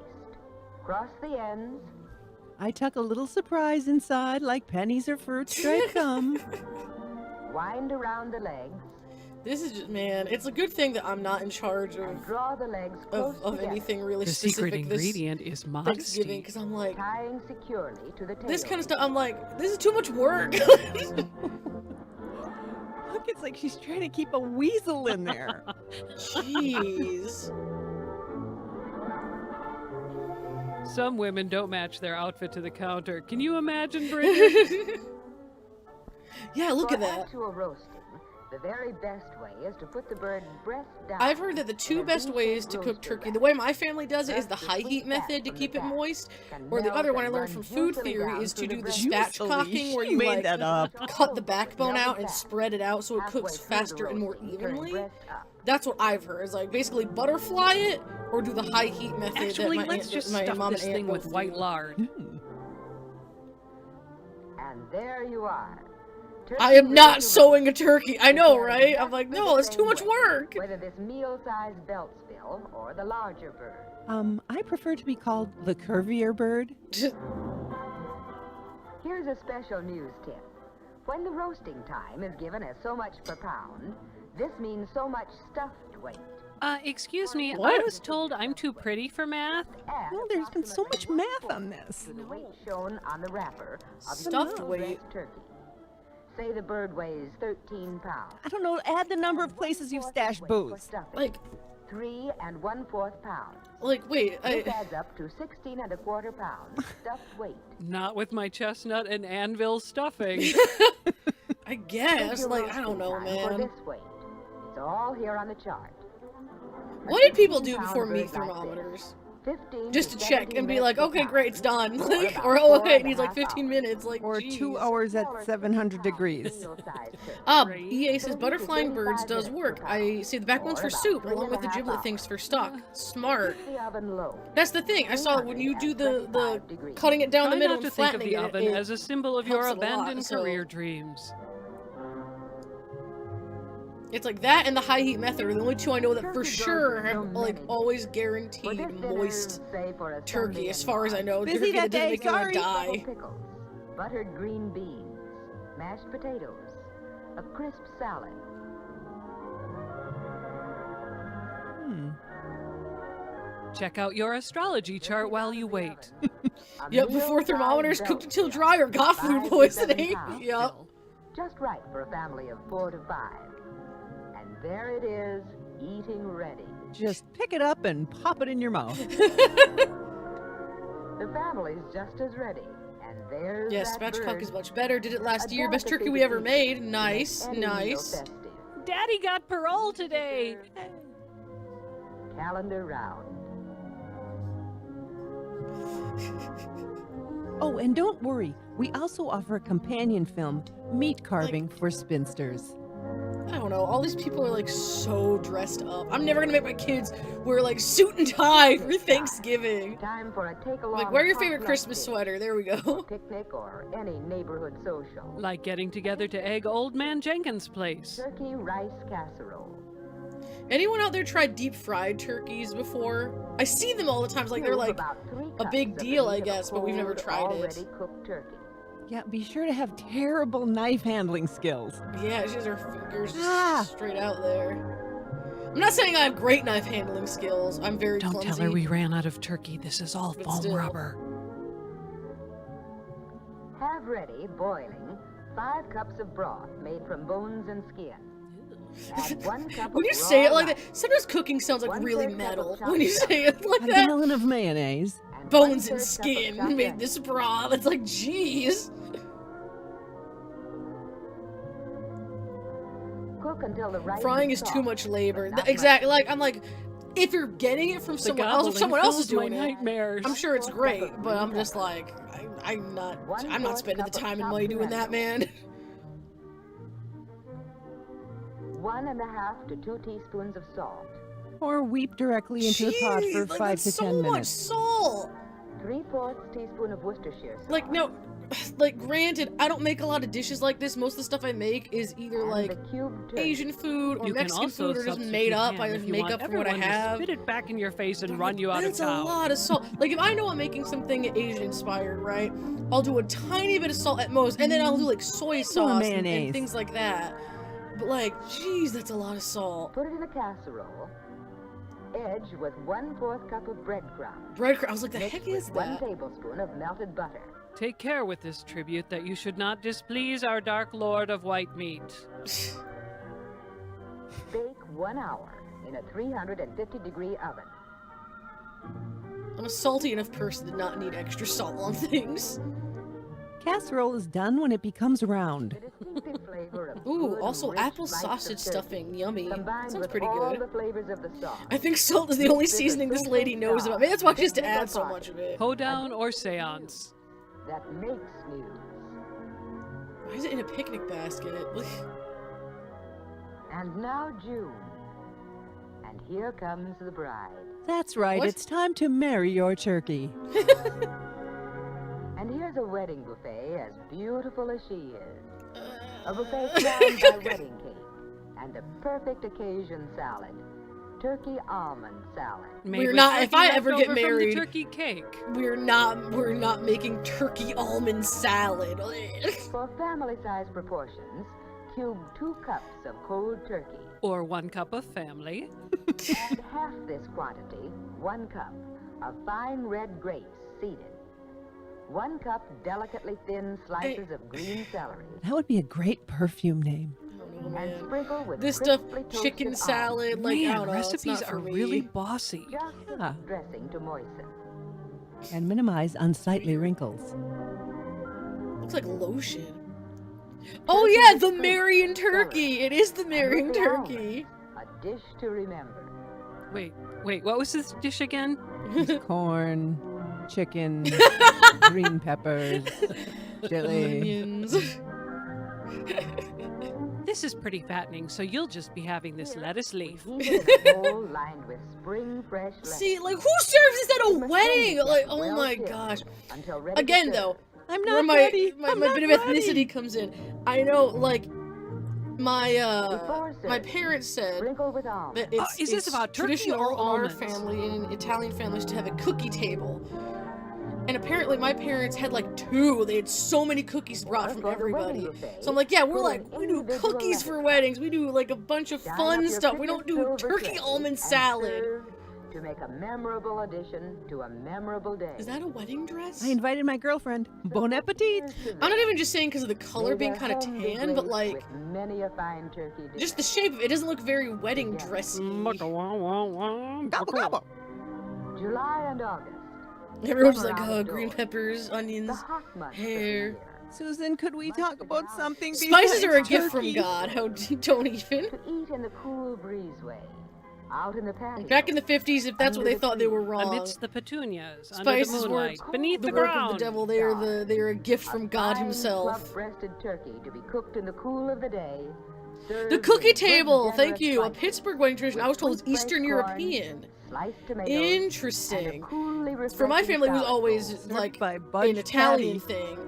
Cross the ends. I tuck a little surprise inside like pennies or fruit straight gum. Wind around the legs. This is just, man, it's a good thing that I'm not in charge And draw the legs of close together, anything really The specific secret this ingredient is Thanksgiving, modesty. because I'm like, tying securely to the tail. this kind of stuff, I'm like, this is too much work. Look, it's like she's trying to keep a weasel in there. Jeez. Some women don't match their outfit to the counter. Can you imagine, Bridget? Yeah, look at For that. actual roasting, the very best way is to put the bird breast down. I've heard that the two in a best deep ways to cook roaster turkey, rack. the way my family does it is the Press high sweet heat fat method to from keep the it fat. moist, Can or the melt other one I and learned run from food juicily theory down is to through do the the breast. spatchcocking Juicily. where She you made like that up. cut the backbone Melted out and fat. spread it out so it Halfway cooks through the faster and more roasting, turn evenly. breast up. That's what I've heard. Is like basically butterfly it or do the high heat method. Actually, that my let's aunt, just my stuff mom this and aunt thing with both white do. lard. And there you are. I am Turkey not ready to sewing a turkey. I know, Prepare right? I'm exactly like, the no, it's too same much way, work. Whether this meal-sized Beltsville or the larger bird. I prefer to be called the curvier bird. Here's a special news tip. When the roasting time is given as so much per pound, this means so much stuffed weight. Excuse me, I What? was told I'm too pretty for math. Add Well, there's been so much approximately math on 1/4 this. to the weight shown on the wrapper of Stuffed your weight. breast turkey. Say the bird weighs 13 pounds. I don't know, add the number of places you've stashed Weight for booze. stuffing, Like, 3 1/4 pounds. wait, This adds up to 16 1/4 pounds stuffed weight. Not with my chestnut and anvil stuffing. I guess, Figure like, I don't roasting know, time man. For this weight. It's all here on the chart. What did people do 16-pound before meat bird like thermometers? 15 Just to check 17 and be minutes like, per okay, pound. great, it's done. Or Like, about or 4 okay, it and a needs like half 15 hours. minutes. Like, Or geez. 2 hours at 700 degrees. EA says butter flying birds does work. I see the back ones for soup, along with the giblet things for stock. Smart. The oven low. That's the thing. I saw when you do the cutting it down the Try middle not and to think of flattening the oven it as a symbol of your helps it a lot, abandoned so- career dreams. It's like that and the high heat method are the only two I know that for Turkey sure goes in have so like many. always For guaranteed this dinner, moist say for a turkey, Sunday as in far as I March. know. Busy Turkey that doesn't day, make you wanna sorry. die. Pickles, buttered green beans, mashed potatoes, a crisp salad. Check out your astrology chart while you wait. A Yep, before meal-sized thermometers cooked Belgian, until dry or got 5 food to 7 poisoning. pounds. Yep. Just right for a family of 4 to 5. And there it is, eating ready. Just pick it up and pop it in your mouth. The family's just as ready. And there's Yes, that spatchcock bird. is much better. Did it last A year. Best delicacy turkey we to ever eat. made. Nice, Any meal nice. festive. Daddy got parole today. Calendar round. Oh, and don't worry. We also offer a companion film, Meat Carving for Spinsters. I don't know. All these people are like so dressed up. I'm never gonna make my kids wear like suit and tie for Thanksgiving. Time for a take-along. Like, wear your favorite Christmas sweater. There we go. Picnic or any neighborhood social. Like getting together to egg Old Man Jenkins' place. Turkey rice casserole. Anyone out there tried deep fried turkeys before? I see them all the time. Like they're like a big deal, I guess, but we've never tried it. Already cooked turkey. Yeah, be sure to have terrible knife handling skills. Yeah, she has her fingers just straight out there. I'm not saying I have great knife handling skills. I'm very Don't clumsy. tell her we ran out of turkey. This is all But foam still. rubber. Have ready, boiling, 5 cups of broth made from bones and skin. Add 1 cup When of you say it raw like that, rice, sometimes cooking sounds like really 1/3 cup of metal. chopped When you say it like A that. gallon of mayonnaise. and Bones 1/3 and cup of skin chopped made onions. this broth. It's like, jeez. Cook until the rice Frying is soft, too much labor. but not Exactly. Like, I'm like, if you're getting it from someone else, if someone else is doing it, nightmares. I'm sure it's great. But I'm just like, I'm not spending the time and money doing that, man. 1.5 to 2 teaspoons of salt. Or weep directly into the pot for Jeez, like, 5 that's to so 10 much minutes. salt. 3/4 teaspoon of Worcestershire sauce. Like, no, like, granted, I don't make a lot of dishes like this. Most of the stuff I make is either And like the cubed turkey. Asian food or You can Mexican also food or just substitute made up. ham I if just you make want up for what I everyone to have. spit it back in your face and run you out of That's a town. lot of salt. Like, if I know I'm making something Asian inspired, right? I'll do a tiny bit of salt at most, and then I'll do like soy sauce and mayonnaise. things like that. But like, jeez, that's a lot of salt. Put it in a casserole. Edge with 1/4 cup of breadcrumbs. Breadcrumbs. I was like, the Mix heck with is 1 that? tablespoon of melted butter. Take care with this tribute that you should not displease our Dark Lord of White Meat. Bake 1 hour in a 350-degree oven. I'm a salty enough person to not need extra salt on things. Casserole is done when it becomes round. The distinctive flavor of Ooh, good, also rich apple slice of sausage turkey, stuffing. Yummy. combined Sounds with pretty all good. the flavors of the sauce. I think salt is the only seasoning this lady knows about. Maybe that's why she has to add so much of it. Hoedown or seance? That makes news. Why is it in a picnic basket? And now June. And here comes the bride. That's right, What? it's time to marry your turkey. And here's a wedding buffet as beautiful as she is. A buffet crowned by wedding cake and a perfect occasion salad. Turkey almond salad. Made We're with not- turkey if I ever left get over from married- the turkey cake. We're not making turkey almond salad. For family-size proportions, cube 2 cups of cold turkey. Or 1 cup of family. And half this quantity, 1 cup, of fine red grapes seeded. 1 cup delicately thin slices of green celery. That would be a great perfume name. Oh, And man. sprinkle with This stuff, crisply toasted chicken almonds. salad, like, I Man, don't know, it's recipes not for are me. really bossy. Just Yeah. enough dressing to moisten. And minimize unsightly wrinkles. Looks like lotion. Oh yeah, the Marion turkey. It is the Marion And with the turkey. almonds, a dish to remember. Wait, what was this dish again? Corn, chicken, green peppers, chili. Onions. This is pretty fattening, so you'll just be having this lettuce leaf. Heat in a bowl lined with spring fresh lettuce. See, like, who serves this at a You must wedding? then Like, get oh well my chilled gosh. Until ready to Again, serve. though, I'm where not ready. my I'm bit not of ready. ethnicity comes in. I know, like, my Before my serving, parents said sprinkle with almonds. that it's, is this it's about turkey traditional or in our almonds? family and in Italian families to have a cookie table. And apparently my parents had like 2. They had so many cookies brought from For the wedding everybody. buffet, So I'm like, yeah, we're put like, an we do individual cookies for lettuce weddings. We do like a bunch of Dine up fun your stuff. We don't picnic do silver turkey tray almond and salad. serve to make a memorable addition to a memorable day. Is that a wedding dress? I invited my girlfriend. Bon appetit. I'm not even just saying because of the color May being their kind of home be tan, but graced like with many a fine turkey dinner. just the shape of it doesn't look very wedding dressy. Gobble, gobble. July and August. Everyone's Summer like, oh, outdoors. green peppers, The onions. hot months of the hair. year. Susan, could we talk about something Spices besides are a gift from turkey? God. How don't even. To eat in the cool breezeway. out in the patio. Back in the 50s, if that's what they thought they were wrong. Amidst the petunias, Spices under the moonlight, weren't beneath the the work ground. of the devil. They are a gift from God Himself. Plump-breasted turkey to be cooked in the cool of the day. The cookie table, thank you. A Pittsburgh wedding tradition. I was told it was Eastern European. Interesting. For my family, it was always like an Italian thing.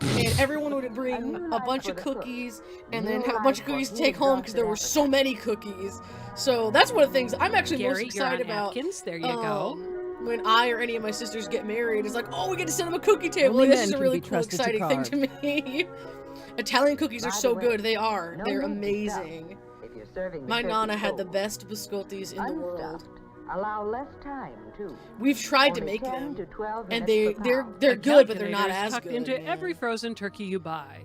And everyone would bring a bunch of cookies and then have a bunch of cookies to take home because there were so many cookies. So that's one of the things I'm actually most excited about. Atkins, there you go. When I or any of my sisters get married, it's like, oh, we get to set up a cookie table. Like, this is a really cool, exciting thing to me. Italian cookies are so good. They are. They're amazing. My nana had the best biscottis in the world. Allow less time too. We've tried to make them, and they're good, but they're not as tucked good. Into every frozen turkey you buy.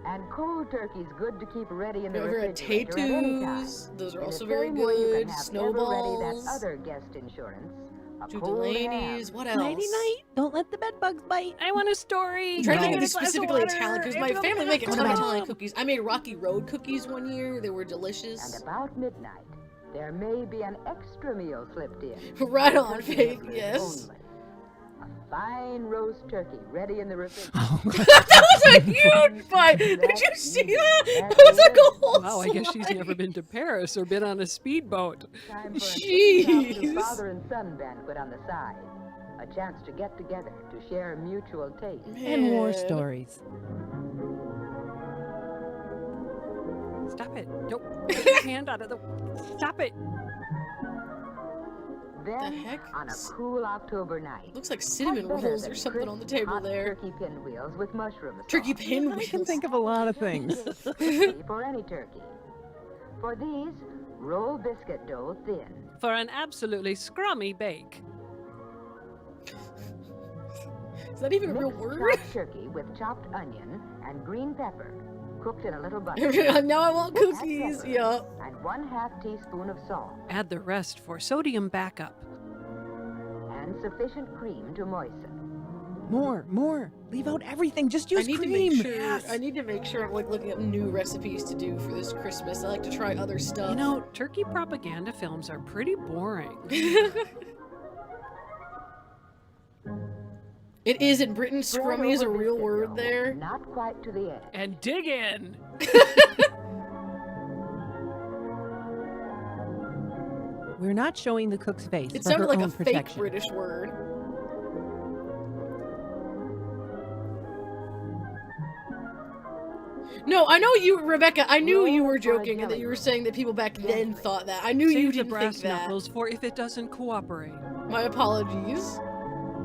And cold turkey's good to keep ready in the Over at refrigerator at any time. Tatus, those are In also the very same way you good. can have Snowballs. ever ready that other guest insurance. To Delaney's. What else? Nighty night. Don't let the bed bugs bite. I want a story. I'm trying to think of I these want a glass of specifically water. Italian cookies. My family make a ton of Italian cookies. I made Rocky Road cookies one year. They were delicious. And about midnight, there may be an extra meal slipped in. Right on, Faith. Yes. Only. A fine roast turkey ready in the refrigerator. That was a huge bite. Did you see that? That was like a whole Wow, I guess she's never been to Paris or been on a speedboat. Jeez. Father and son banquet on the side. A chance to get together to share mutual taste. And war stories. Stop it. Don't get your hand out of the... Stop it. Then, on a cool October night, looks like cinnamon rolls or something on the table there. Turkey pinwheels with mushroom sauce. Turkey pinwheels. I can think of a lot of things. For any turkey. For these, roll biscuit dough thin. For an absolutely scrummy bake. Is that even a real word? Chopped turkey with chopped onion and green pepper, cooked in a little butter. Now I want cookies. Yup. And 1/2 teaspoon of salt. Add the rest for sodium backup. And sufficient cream to moisten. More. Leave out everything. Just use cream. To make sure, I need to make sure I'm like looking up new recipes to do for this Christmas. I like to try other stuff. You know, turkey propaganda films are pretty boring. It is in Britain. Scrummy is a real word there. Not quite to the edge. And dig in. We're not showing the cook's face. It for sounded her like own a fake protection. British word. No, I know you, Rebecca. I knew you were joking and that you were saying that people back then thought that. I knew Save you the didn't brass think that. knuckles for if it doesn't cooperate. My apologies.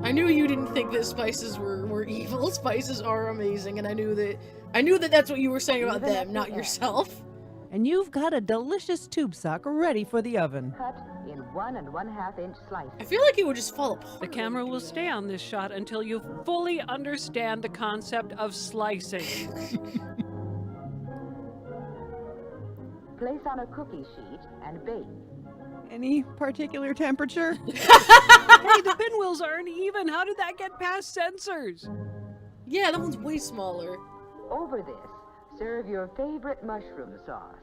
I knew you didn't think that spices were evil. Spices are amazing, and I knew that that's what you were saying about them, not yourself. And you've got a delicious tube sock ready for the oven. Cut in 1 1/2 inch slices. I feel like it would just fall apart. The camera will stay on this shot until you fully understand the concept of slicing. Place on a cookie sheet and bake. Any particular temperature? Hey, the pinwheels aren't even. How did that get past sensors? Yeah, that one's way smaller. Over this, serve your favorite mushroom sauce.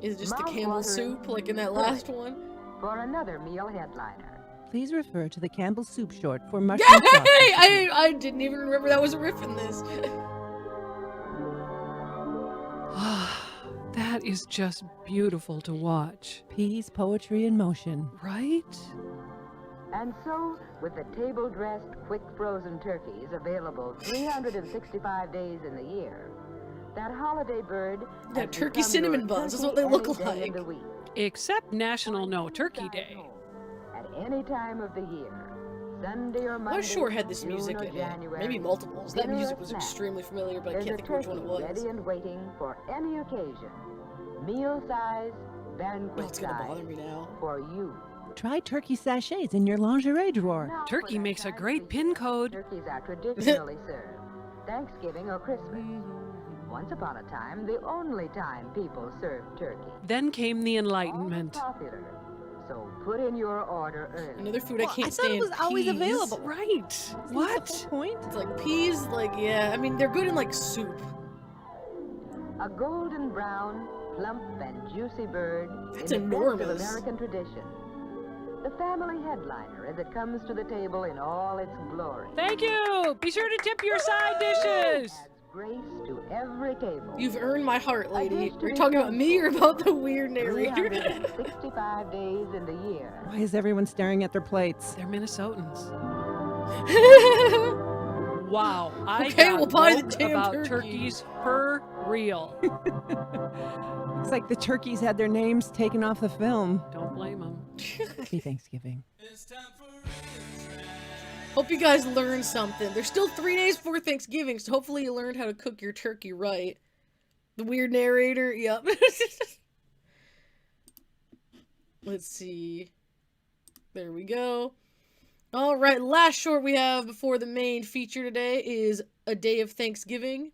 Is it just the Campbell soup, like in that last one? For another meal headliner. Please refer to the Campbell soup short for mushroom sauce. Yay! I didn't even remember that was a riff in this. That is just beautiful to watch. Peas, poetry in motion. Right? And so, with the table-dressed, quick-frozen turkeys available 365 days in the year, that holiday bird... That turkey cinnamon buns is what they look like. Except National No Turkey Day. At any time of the year, Sunday or Monday, I'm sure had this June music or in it. January, Maybe multiples. That dinner music or was snack. extremely familiar, but I There's can't a think of which one it turkey was. ready and waiting for any occasion. Meal size, banquet It's gonna size, bother me now. for you. Try turkey sachets in your lingerie drawer. Now, Turkey for makes a that great time, pin code. Turkeys are traditionally served Thanksgiving or Christmas. Once upon a time, the only time people served turkey. Then came the Enlightenment. Popular. So put in your order early. Another food I can't I thought stand. it was always peas. available. Right. What? Point? It's like peas, like, yeah. I mean, they're good in like soup. A golden brown, plump and juicy bird That's in the best of enormous. American tradition. The family headliner as it comes to the table in all its glory. Thank you. Be sure to tip your side dishes. Adds grace to every table. You've earned my heart, lady. A dish to Are you be talking about me or thankful about the weird narrator? 365 days in the year. Why is everyone staring at their plates? They're Minnesotans. Wow, I Okay, got we'll buy the woke damn about turkey. turkeys for real. It's like the turkeys had their names taken off the film. Don't blame them. Happy Thanksgiving. Hope you guys learned something. There's still 3 days before Thanksgiving, so hopefully you learned how to cook your turkey right. The weird narrator, yep. Let's see. There we go. Alright, last short we have before the main feature today is A Day of Thanksgiving.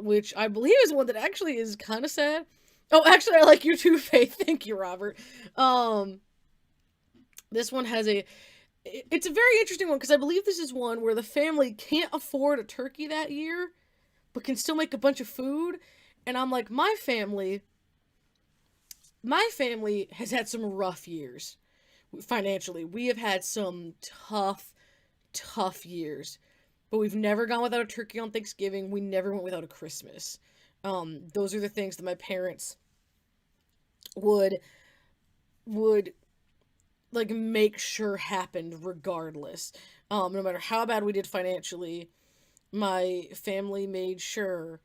Which I believe is one that actually is kind of sad. Oh, actually, I like you too, Faith. Thank you, Robert. This one has it's a very interesting one, because I believe this is one where the family can't afford a turkey that year, but can still make a bunch of food. And I'm like, my family has had some rough years. Financially, we have had some tough years, but we've never gone without a turkey on Thanksgiving. We never went without a Christmas. Those are the things that my parents would like make sure happened regardless. No matter how bad we did financially, my family made sure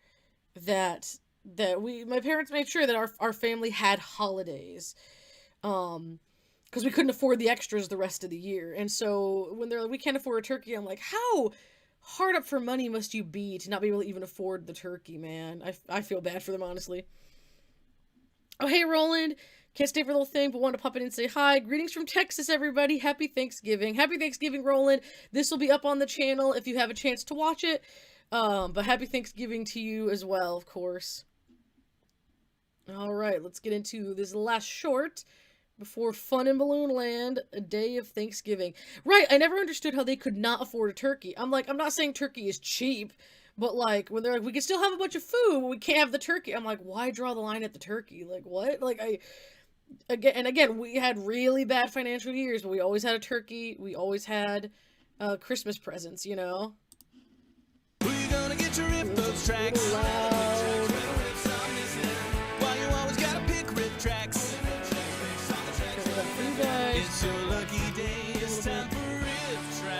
that my parents made sure that our family had holidays. Because we couldn't afford the extras the rest of the year. And so when they're like, we can't afford a turkey, I'm like, how hard up for money must you be to not be able to even afford the turkey, man? I feel bad for them, honestly. Oh, hey, Roland. Can't stay for the whole thing, but wanted to pop in and say hi. Greetings from Texas, everybody. Happy Thanksgiving. Happy Thanksgiving, Roland. This will be up on the channel if you have a chance to watch it. But happy Thanksgiving to you as well, of course. All right, let's get into this last short before Fun in Balloonland, A Day of Thanksgiving. Right, I never understood how they could not afford a turkey. I'm like, I'm not saying turkey is cheap, but like, when they're like, we can still have a bunch of food, but we can't have the turkey. I'm like, why draw the line at the turkey? Like, what? Like, again, we had really bad financial years, but we always had a turkey. We always had Christmas presents, you know? We're gonna get your RiffTrax. Why you always gotta pick RiffTrax? It's your lucky day, it's time for RiffTrax.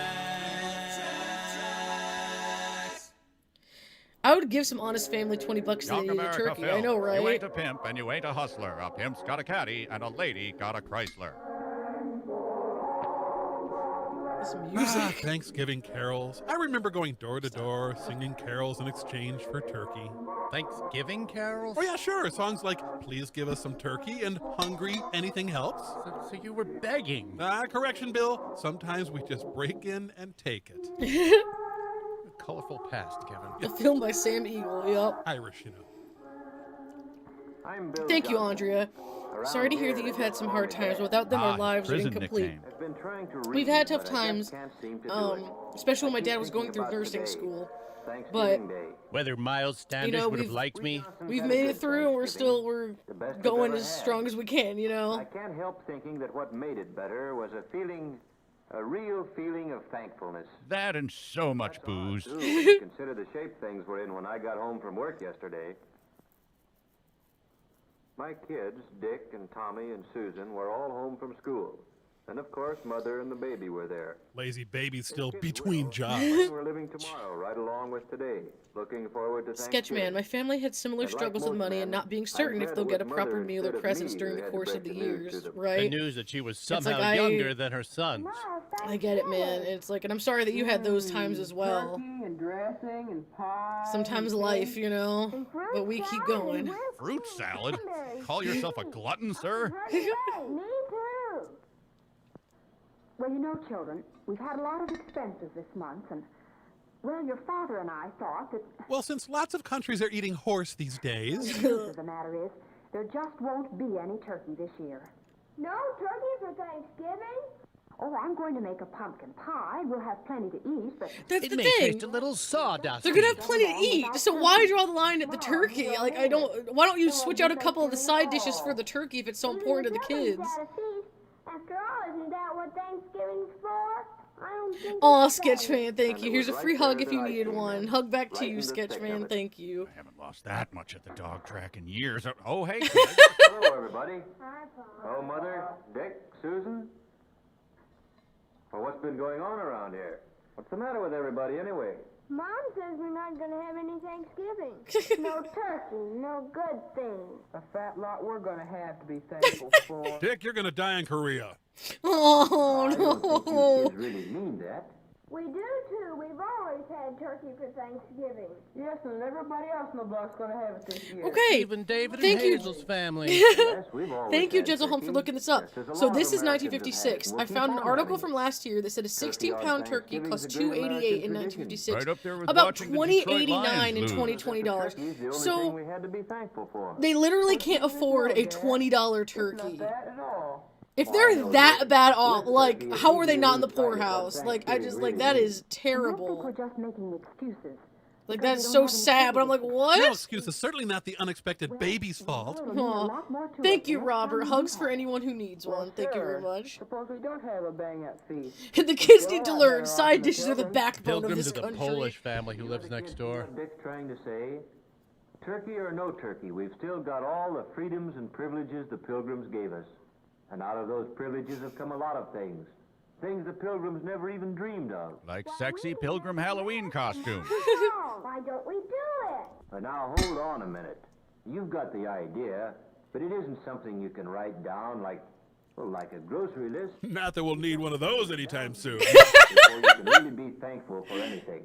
I would give some honest family $20 to Young eat a America turkey. Phil, I know, right? You ain't a pimp and you ain't a hustler. A pimp's got a caddy and a lady got a Chrysler. Some music. Thanksgiving carols. I remember going door to door, singing carols in exchange for turkey. Thanksgiving carols? Oh yeah, sure. Songs like "Please Give Us Some Turkey" and "Hungry, Anything Helps." So you were begging. Correction, Bill. Sometimes we just break in and take it. A colorful past, Kevin. Filmed by Sam Eagle, yep. Irish, you know. Thank you, Andrea. Sorry to hear that you've had some hard times. Without them, our lives are incomplete. We've had tough times, especially when my dad was going through nursing school. But whether Miles Standish would have liked me, we've made it through, and we're going as strong as we can, you know. I can't help thinking that what made it better was a real feeling of thankfulness. That and so much booze. Consider the shape things were in when I got home from work yesterday. My kids, Dick and Tommy and Susan, were all home from school. And of course, Mother and the baby were there. Lazy baby's still between jobs. We're living tomorrow, right along with today. Looking forward to Sketchman, my family had similar struggles with money and not being certain if they'll get a proper meal or presents during the course of the years, right? The news that she was somehow like younger than her sons. I get it, man. It's like, and I'm sorry that you had those times as well. Sometimes life, you know, but we keep going. Fruit salad? Call yourself a glutton, sir? Me too. Well, you know, children, we've had a lot of expenses this month, and, well, your father and I thought that... Well, since lots of countries are eating horse these days... The truth of the matter is, there just won't be any turkey this year. No turkey for Thanksgiving? Oh, I'm going to make a pumpkin pie. We'll have plenty to eat, but... That's It the may thing. taste a little sawdust. They're gonna have plenty to eat, so why draw the line at the turkey? Like, why don't you switch out a couple of the side dishes for the turkey if it's so important to the kids? After all, isn't that what Thanksgiving's for? I don't think Aw, Sketchman, thank you. Here's a free hug if you needed one. Hug back to you, Sketchman, thank you. I haven't lost that much at the dog track in years. Oh, hey, Hello, everybody. Oh, Mother, Dick, Susan. Well, what's been going on around here? What's the matter with everybody, anyway? Mom says we're not going to have any Thanksgiving. No turkey, no good things. A fat lot we're going to have to be thankful for. Dick, you're going to die in Korea. Oh, I don't think you kids really mean that. We do, too. We've always had turkey for Thanksgiving. Yes, and everybody else in the block's going to have it this year. Okay. Even David Thank and you. Hazel's family. Yes, we've always Thank you, had Gentle turkey. for looking this up. Yes, there's a So lot this of is Americans that 1956. have it. I We'll found an keep on article having from last year that said a 16-pound turkey Thanksgiving cost is a great $288 in American 1956. Right up there with About watching the Detroit $20.89 Lions in lose. 2020 dollars. Turkey's the only thing So we had to be thankful for. they literally can't afford a $20 turkey. Not bad at all. If they're that bad off, like, how are they not in the poorhouse? Like, I just, like, that is I think terrible. we're just making excuses. Like, that's so sad, but I'm like, No what? excuses. Certainly not the unexpected baby's fault. Aw. Thank you, Robert. Hugs for anyone who needs one. Thank you very much. Suppose we don't have a bang-up feast. The kids need to learn side dishes are the backbone of Pilgrims this are the country. Polish family who lives next door. What Dick's trying to say? Turkey or no turkey, we've still got all the freedoms and privileges the Pilgrims gave us. And out of those privileges have come a lot of things. Things the Pilgrims never even dreamed of. Like sexy pilgrim Halloween costumes. Why don't we do it? But now hold on a minute. You've got the idea, but it isn't something you can write down like a grocery list. Not that we'll need one of those anytime soon. Before you can really be thankful for anything.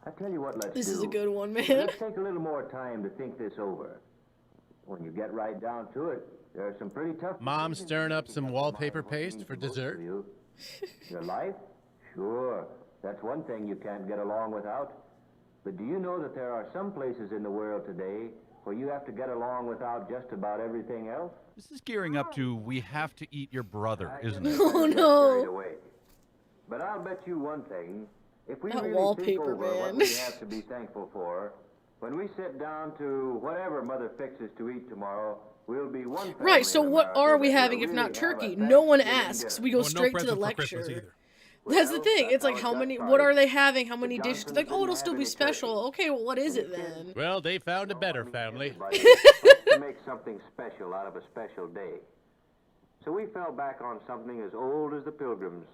I tell you what, let's This do. is a good one, man. Let's take a little more time to think this over. When you get right down to it, there are some pretty tough... Mom stirring up some wallpaper paste for dessert. Your life? Sure. That's one thing you can't get along without. But do you know that there are some places in the world today where you have to get along without just about everything else? This is gearing up to we have to eat your brother, isn't it? Oh, Carried no. away. But I'll bet you one thing. If we That really wallpaper, think over man. what we have to be thankful for, when we sit down to whatever Mother fixes to eat tomorrow, we'll be one family Right, so in what America are we that will having if really not have a turkey? No one Thanksgiving asks. dinner. We go Oh, no straight to the present for Christmas lecture. either. That's the Well, thing. that's It's like, how it how got many, started. what are they having? How many The dishes? Johnsons Like, oh, didn't it'll have still be any special. turkey. Okay, well, what is it then? Well, they found a better family. Everybody wants to make something special out of a special day. So we fell back on something as old as the Pilgrims,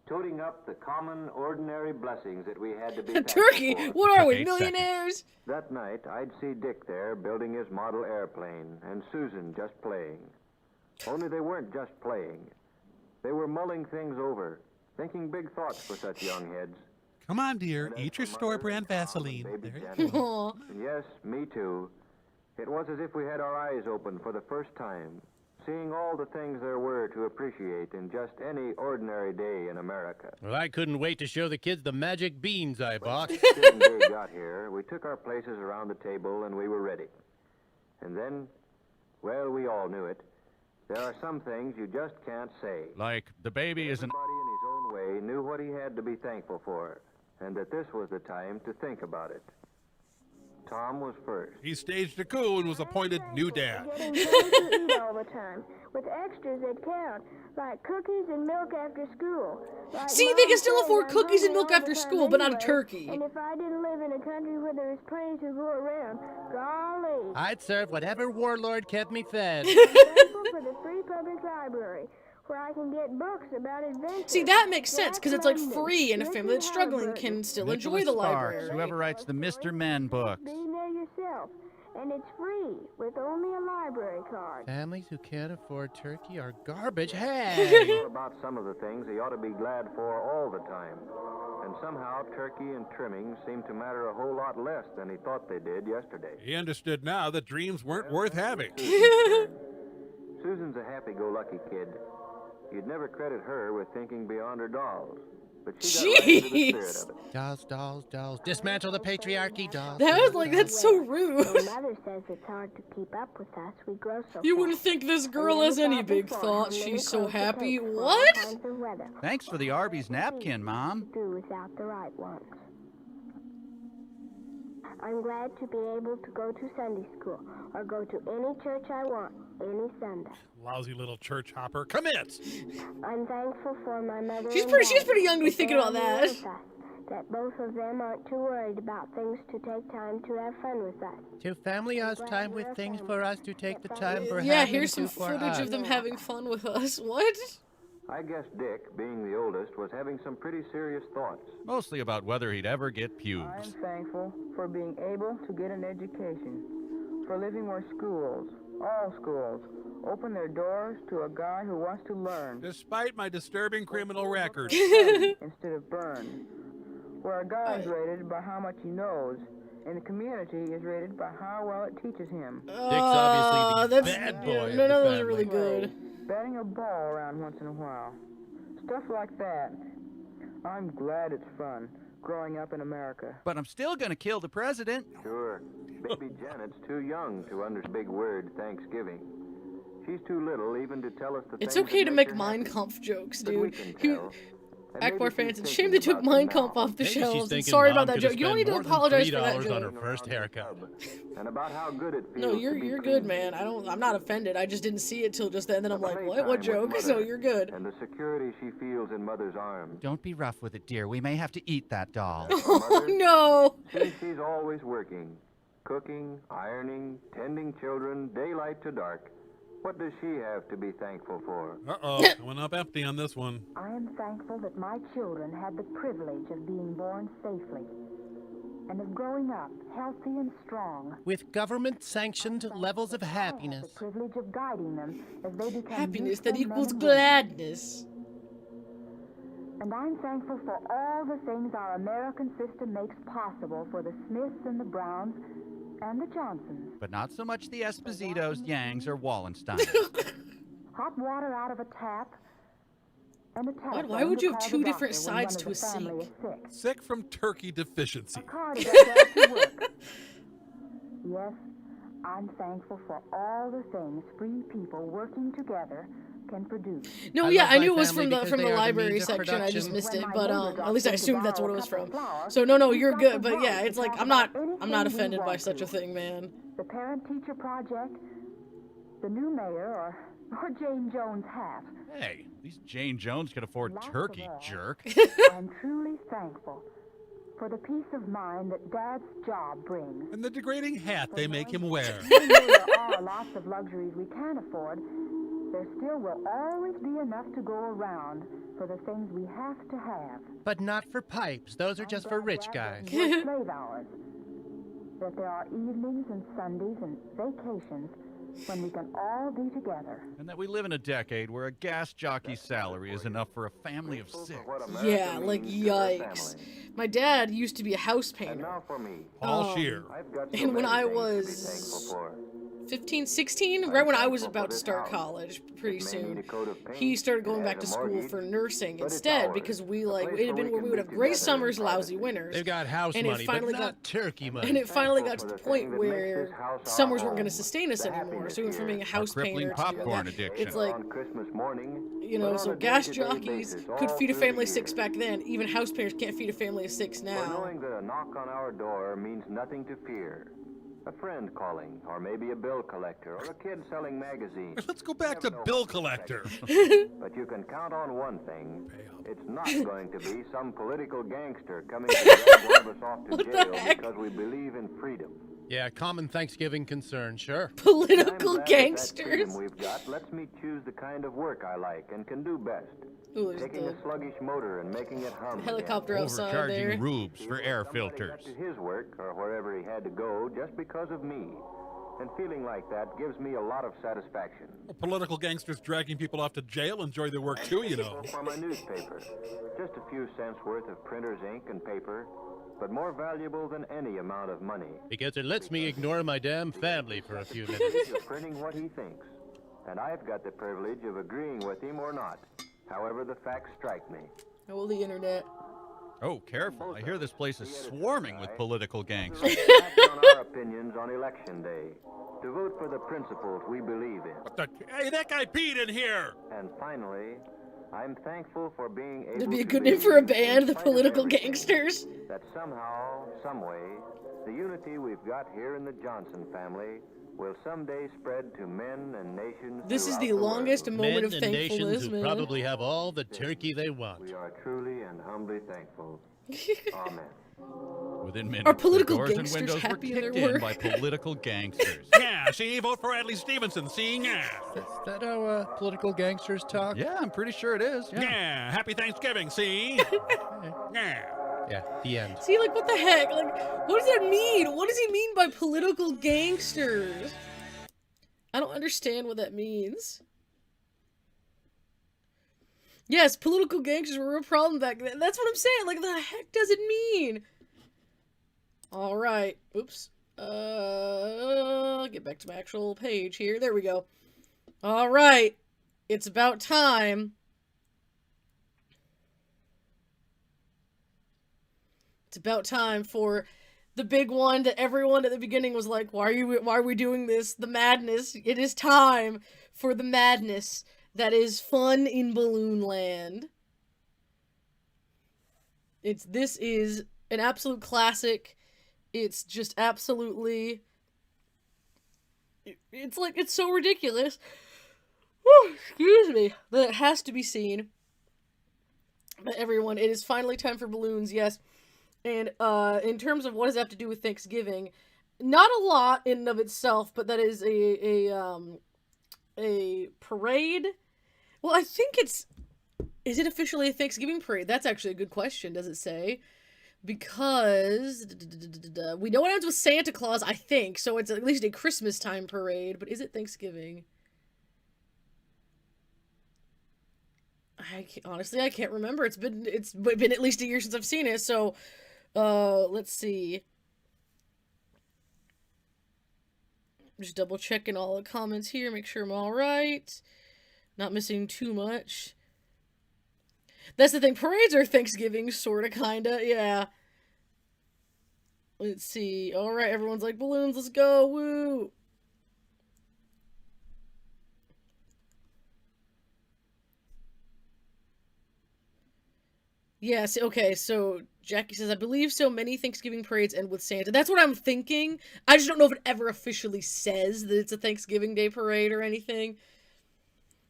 toting up the common, ordinary blessings that we had to be thankful Turkey? for. What are we, 8 millionaires? That night, I'd see Dick there building his model airplane, and Susan just playing. Only they weren't just playing. They were mulling things over, thinking big thoughts for such young heads. Come on, dear. Eat your store-brand Vaseline. Baby There you go. Aw. Yes, me too. It was as if we had our eyes open for the first time, seeing all the things there were to appreciate in just any ordinary day in America. Well, I couldn't wait to show the kids the magic beans I bought. Thanksgiving Day got here, we took our places around the table and we were ready. And then, well, we all knew it. There are some things you just can't say. Like the baby isn't... Everybody in his own way knew what he had to be thankful for, and that this was the time to think about it. Tom was first. He staged a coup and was appointed new dad. Getting things to eat all the time, with extras that count, like cookies and milk after school. Like See, Mom they can still says, afford I'm cookies and hungry milk all after the time school, but not a anyway, turkey. And if I didn't live in a country where there was plenty to go around, golly. I'd serve whatever warlord kept me fed. I'm thankful for the free public library, where I can get books about adventure. See, that makes sense, because it's like Jack free, and a London, family that's Mickey struggling Halliburton, can still Nicholas enjoy the Sparks, library. whoever writes the Mr. Men books. Be there yourself. And it's free, with only a library card. Families who can't afford turkey are garbage. He Hey! thought about some of the things he ought to be glad for all the time. And somehow turkey and trimming seemed to matter a whole lot less than he thought they did yesterday. He understood now that dreams weren't worth having. Susan's a happy-go-lucky kid. You'd never credit her with thinking beyond her dolls. But she got right into the spirit of it. Dolls, dolls, dolls. Dismantle the patriarchy, dolls. That was like, that's so rude. When Mother says it's hard to keep up with us, we grow so You fast. wouldn't think this girl has any big thoughts. She's so happy. What? Thanks for the Arby's napkin, Mom. Do without the right ones. I'm glad to be able to go to Sunday school or go to any church I want, any Sunday. Lousy little church hopper. Commit! I'm thankful for my mother. She's pretty young to be thinking about that. That both of them aren't too worried about things to take time to have fun with us. To family us time with things for us to take the time for Yeah, having here's some to for footage us. of them having fun with us. What? I guess Dick, being the oldest, was having some pretty serious thoughts. Mostly about whether he'd ever get pubes. I'm thankful for being able to get an education, for living where schools, all schools, open their doors to a guy who wants to learn. Despite my disturbing criminal record. Instead of burn. Where a guy is rated by how much he knows, and the community is rated by how well it teaches him. Dick's obviously the bad boy. None of those the are really family. good. Batting a ball around once in a while. Stuff like that. I'm glad it's fun, growing up in America. But I'm still gonna kill the president. Sure. Baby Janet's too young to understand big word Thanksgiving. She's too little even to tell us the It's things okay that to make make her Mein happy. Kampf jokes, But we dude. can He- tell. And Akbar maybe fans, she's it's a shame they thinking took about Mein now. Kampf off the Maybe she's shelves. And thinking sorry Mom about that could joke. have You don't need spent to more than apologize for that $3 joke. on her first haircut. And about how good it feels No, to you're be good, clean. man. I'm not offended. I just didn't see it till just then. Then I'm like, what? Playtime What with joke? Mother So you're good. And the security she feels in Mother's arms. Don't be rough with it, dear. We may have to eat that doll. Oh no! See, she's always working. Cooking, ironing, tending children, daylight to dark. What does she have to be thankful for? Uh-oh, I went up empty on this one. I am thankful that my children had the privilege of being born safely and of growing up healthy and strong. With government-sanctioned levels of happiness. The privilege of guiding them as they become Happiness that useful men equals and women. gladness. And I'm thankful for all the things our American system makes possible for the Smiths and the Browns and the Johnsons. But not so much the Espositos, Yangs, or Wallenstein. Hot water out of a tap. And a telephone Why would you to have call two the different doctor when sides one to of a the family sink? is sick. Sick from turkey deficiency. A car to get back to work. Yes, I'm thankful for all the things free people working together can produce. No, I yeah, love I my knew it was family from the because they are the library means of section. I just production. missed it, When my but neighbor at least I got to assumed that's borrow what it a was cup of from. flour, So no, we you're got good, to but borrow yeah, to it's like talk I'm not about anything offended we by want such to. a thing, man. The parent-teacher project, the new mayor, or Jane Jones' hat. Hey, at least Jane Jones could afford Lots of turkey, all. jerk. I'm truly thankful for the peace of mind that Dad's job brings. And the degrading hat they make him wear. Even though there are lots of luxuries we can't afford, there still will always be enough to go around for the things we have to have. But not for pipes. Those are just for rich guys. Work slave hours. That there are evenings and Sundays and vacations when we can all be together. And that we live in a decade where a gas jockey's salary is enough for a family of 6. Yeah, like yikes. My dad used to be a house painter. Now for me. Paul Shear. I've got so And when many I things to be was thankful for. 15, 16, right when I was about to start college, pretty soon, he started going back to school for nursing instead because we it had been where we would have great summers, lousy winters. They've got house and it money, but finally not turkey money. And it finally got to the point where summers weren't going to sustain us anymore. So we went from being a house crippling painter to popcorn that. addiction. It's like, On Christmas morning, so gas jockeys could feed a family of 6 back then. Even house painters can't feed a family of 6 For now. knowing that a knock on our door means nothing to fear. A friend calling, or maybe a bill collector, or a kid selling magazines. Let's go back to bill collector. But you can count on one thing. It's not going to be some political gangster coming to drag one of us off to jail because we believe in freedom. Yeah, common Thanksgiving concern, sure. Political I'm glad that gangsters. freedom we've got lets me choose the kind of work I like and can do best. Ooh, there's Taking the a sluggish motor and making it hum. helicopter outside there. Overcharging rubes for air Somebody filters. got to his work or wherever he had to go just because of me. And feeling like that gives me a lot of satisfaction. Political gangsters dragging people off to jail enjoy their work too, you know. For my newspaper, just a few cents worth of printer's ink and paper, but more valuable than any amount of money. Because it lets me ignore my damn family for a few minutes. He's printing what he thinks. And I've got the privilege of agreeing with him or not, however the facts strike me. Oh, the internet. Oh, careful. I hear this place is swarming with political gangsters. To act on our opinions on election day, to vote for the principles we believe in. Hey, that guy peed in here! And finally, I'm thankful for being able That'd be a to good name for a band, the Political Gangsters. That somehow, someway, the unity we've got here in the Johnson family will someday spread to men and nations. This is the longest moment of Men and thankfulness, nations who man. probably have all the turkey they want. We are truly and humbly thankful. Amen. Within minutes, Are political the doors and gangsters windows were happy in their kicked in work? by political gangsters. Yeah, see, vote for Adlai Stevenson, see? Yeah. Is that how political gangsters talk? Yeah, I'm pretty sure it is. Yeah, happy Thanksgiving, see? Yeah. Yeah, the end. See, like, what the heck? Like, what does that mean? What does he mean by political gangsters? I don't understand what that means. Yes, political gangsters were a problem back then. That's what I'm saying. Like, the heck does it mean? Alright. Oops. Get back to my actual page here. There we go. Alright. It's about time. It's about time for the big one that everyone at the beginning was like, why are we doing this? The madness. It is time for the madness that is fun in Balloonland. This is an absolute classic. It's just absolutely, it's like, it's so ridiculous. Whew, excuse me. That it has to be seen. But everyone, it is finally time for balloons, yes. And in terms of what does that have to do with Thanksgiving, not a lot in and of itself, but that is a parade. Well, I think is it officially a Thanksgiving parade? That's actually a good question, does it say? Because we know it ends with Santa Claus, I think, so it's at least a Christmas time parade, but is it Thanksgiving? Honestly, I can't remember. It's been at least a year since I've seen it, so let's see. Just double checking all the comments here, make sure I'm all right. Not missing too much. That's the thing, parades are Thanksgiving, sorta, kinda, yeah. Let's see. Alright, everyone's like, balloons, let's go, woo! Yes, okay, so Jackie says, I believe so many Thanksgiving parades end with Santa. That's what I'm thinking. I just don't know if it ever officially says that it's a Thanksgiving Day parade or anything.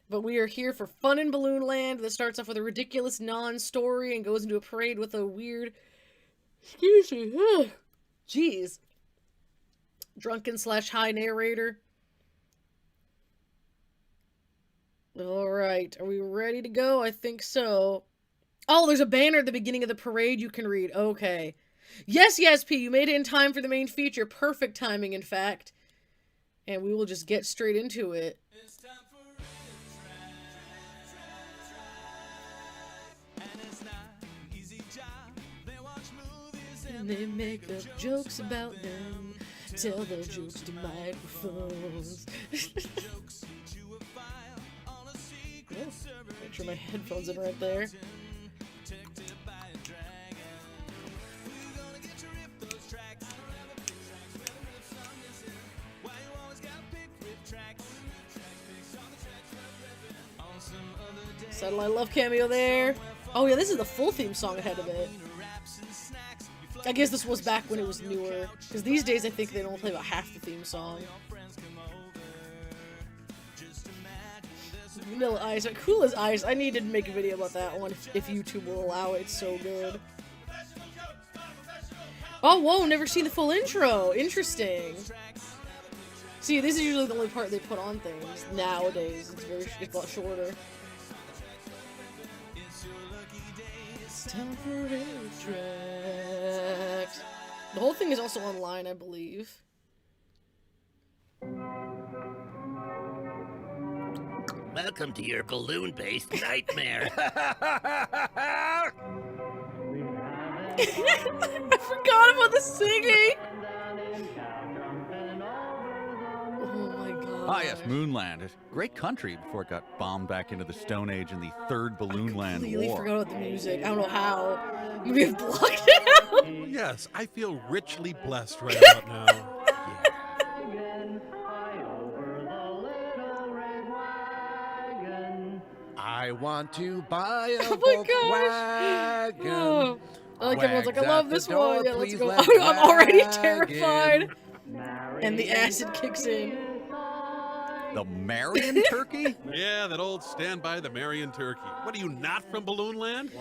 But we are here for fun in Balloonland that starts off with a ridiculous non-story and goes into a parade with a weird, excuse me, jeez, drunken/high narrator. Alright, are we ready to go? I think so. Oh, there's a banner at the beginning of the parade you can read. Okay. Yes, yes, P, you made it in time for the main feature. Perfect timing, in fact. And we will just get straight into it. It's time for RiffTrax. And it's not an easy job. They watch movies And they make up jokes about them. Tell their jokes to microphones. Make sure my headphones are right there. Satellite Love cameo there. Oh yeah, this is the full theme song ahead of it. I guess this was back when it was newer. Because these days I think they don't play about half the theme song. Vanilla Ice. Cool as Ice. I need to make a video about that one if YouTube will allow it. It's so good. Oh, whoa, never seen the full intro. Interesting. See, this is usually the only part they put on things nowadays. It's a lot shorter. It's time for RiffTrax. The whole thing is also online, I believe. Welcome to your balloon-based nightmare. I forgot about the singing! Oh my god. Ah, yes, Moonland. A great country before it got bombed back into the Stone Age in the third Balloonland War. I completely forgot about the music. I don't know how. Maybe I've blocked it out. Yes, I feel richly blessed right about now. I want to buy a Oh my Volkswagen. gosh. Oh. Like everyone's like, I Wags love at the this door, one. Yeah, let's please go. let I'm already wagon. terrified. And the acid kicks in. The Marion turkey? Yeah, that old Stand By the Marion turkey. What are you, not from Balloonland?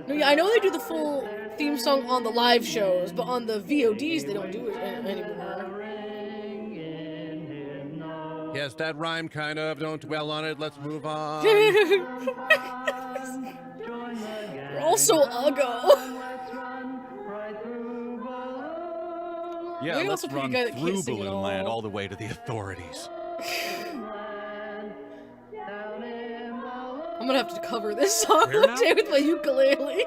No, yeah, I know they do the full theme song on the live shows, but on the VODs they don't do it anymore. Yes, that rhyme kind of. Don't dwell on it. Let's move on. We're all so uggo. Yeah, Maybe let's also pick a run guy that can't through sing at Balloonland all. all the way to the authorities. I'm gonna have to cover this song Where now? today with my ukulele.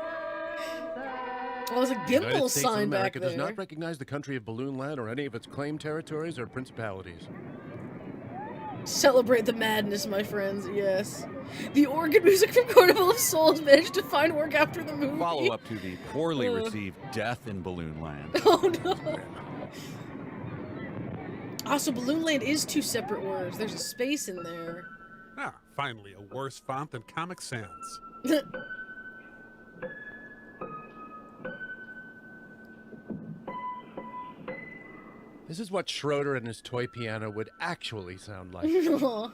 Oh, there's a The United Gimple States of sign back America there. does not recognize the country of Balloonland or any of its claimed territories or principalities. Celebrate the madness, my friends, yes. The organ music from Carnival of Souls managed to find work after the movie. Follow up to the poorly received Death in Balloonland. Oh no. Also, Balloonland is two separate words. There's a space in there. Ah, finally, a worse font than Comic Sans. This is what Schroeder and his toy piano would actually sound like. Aw.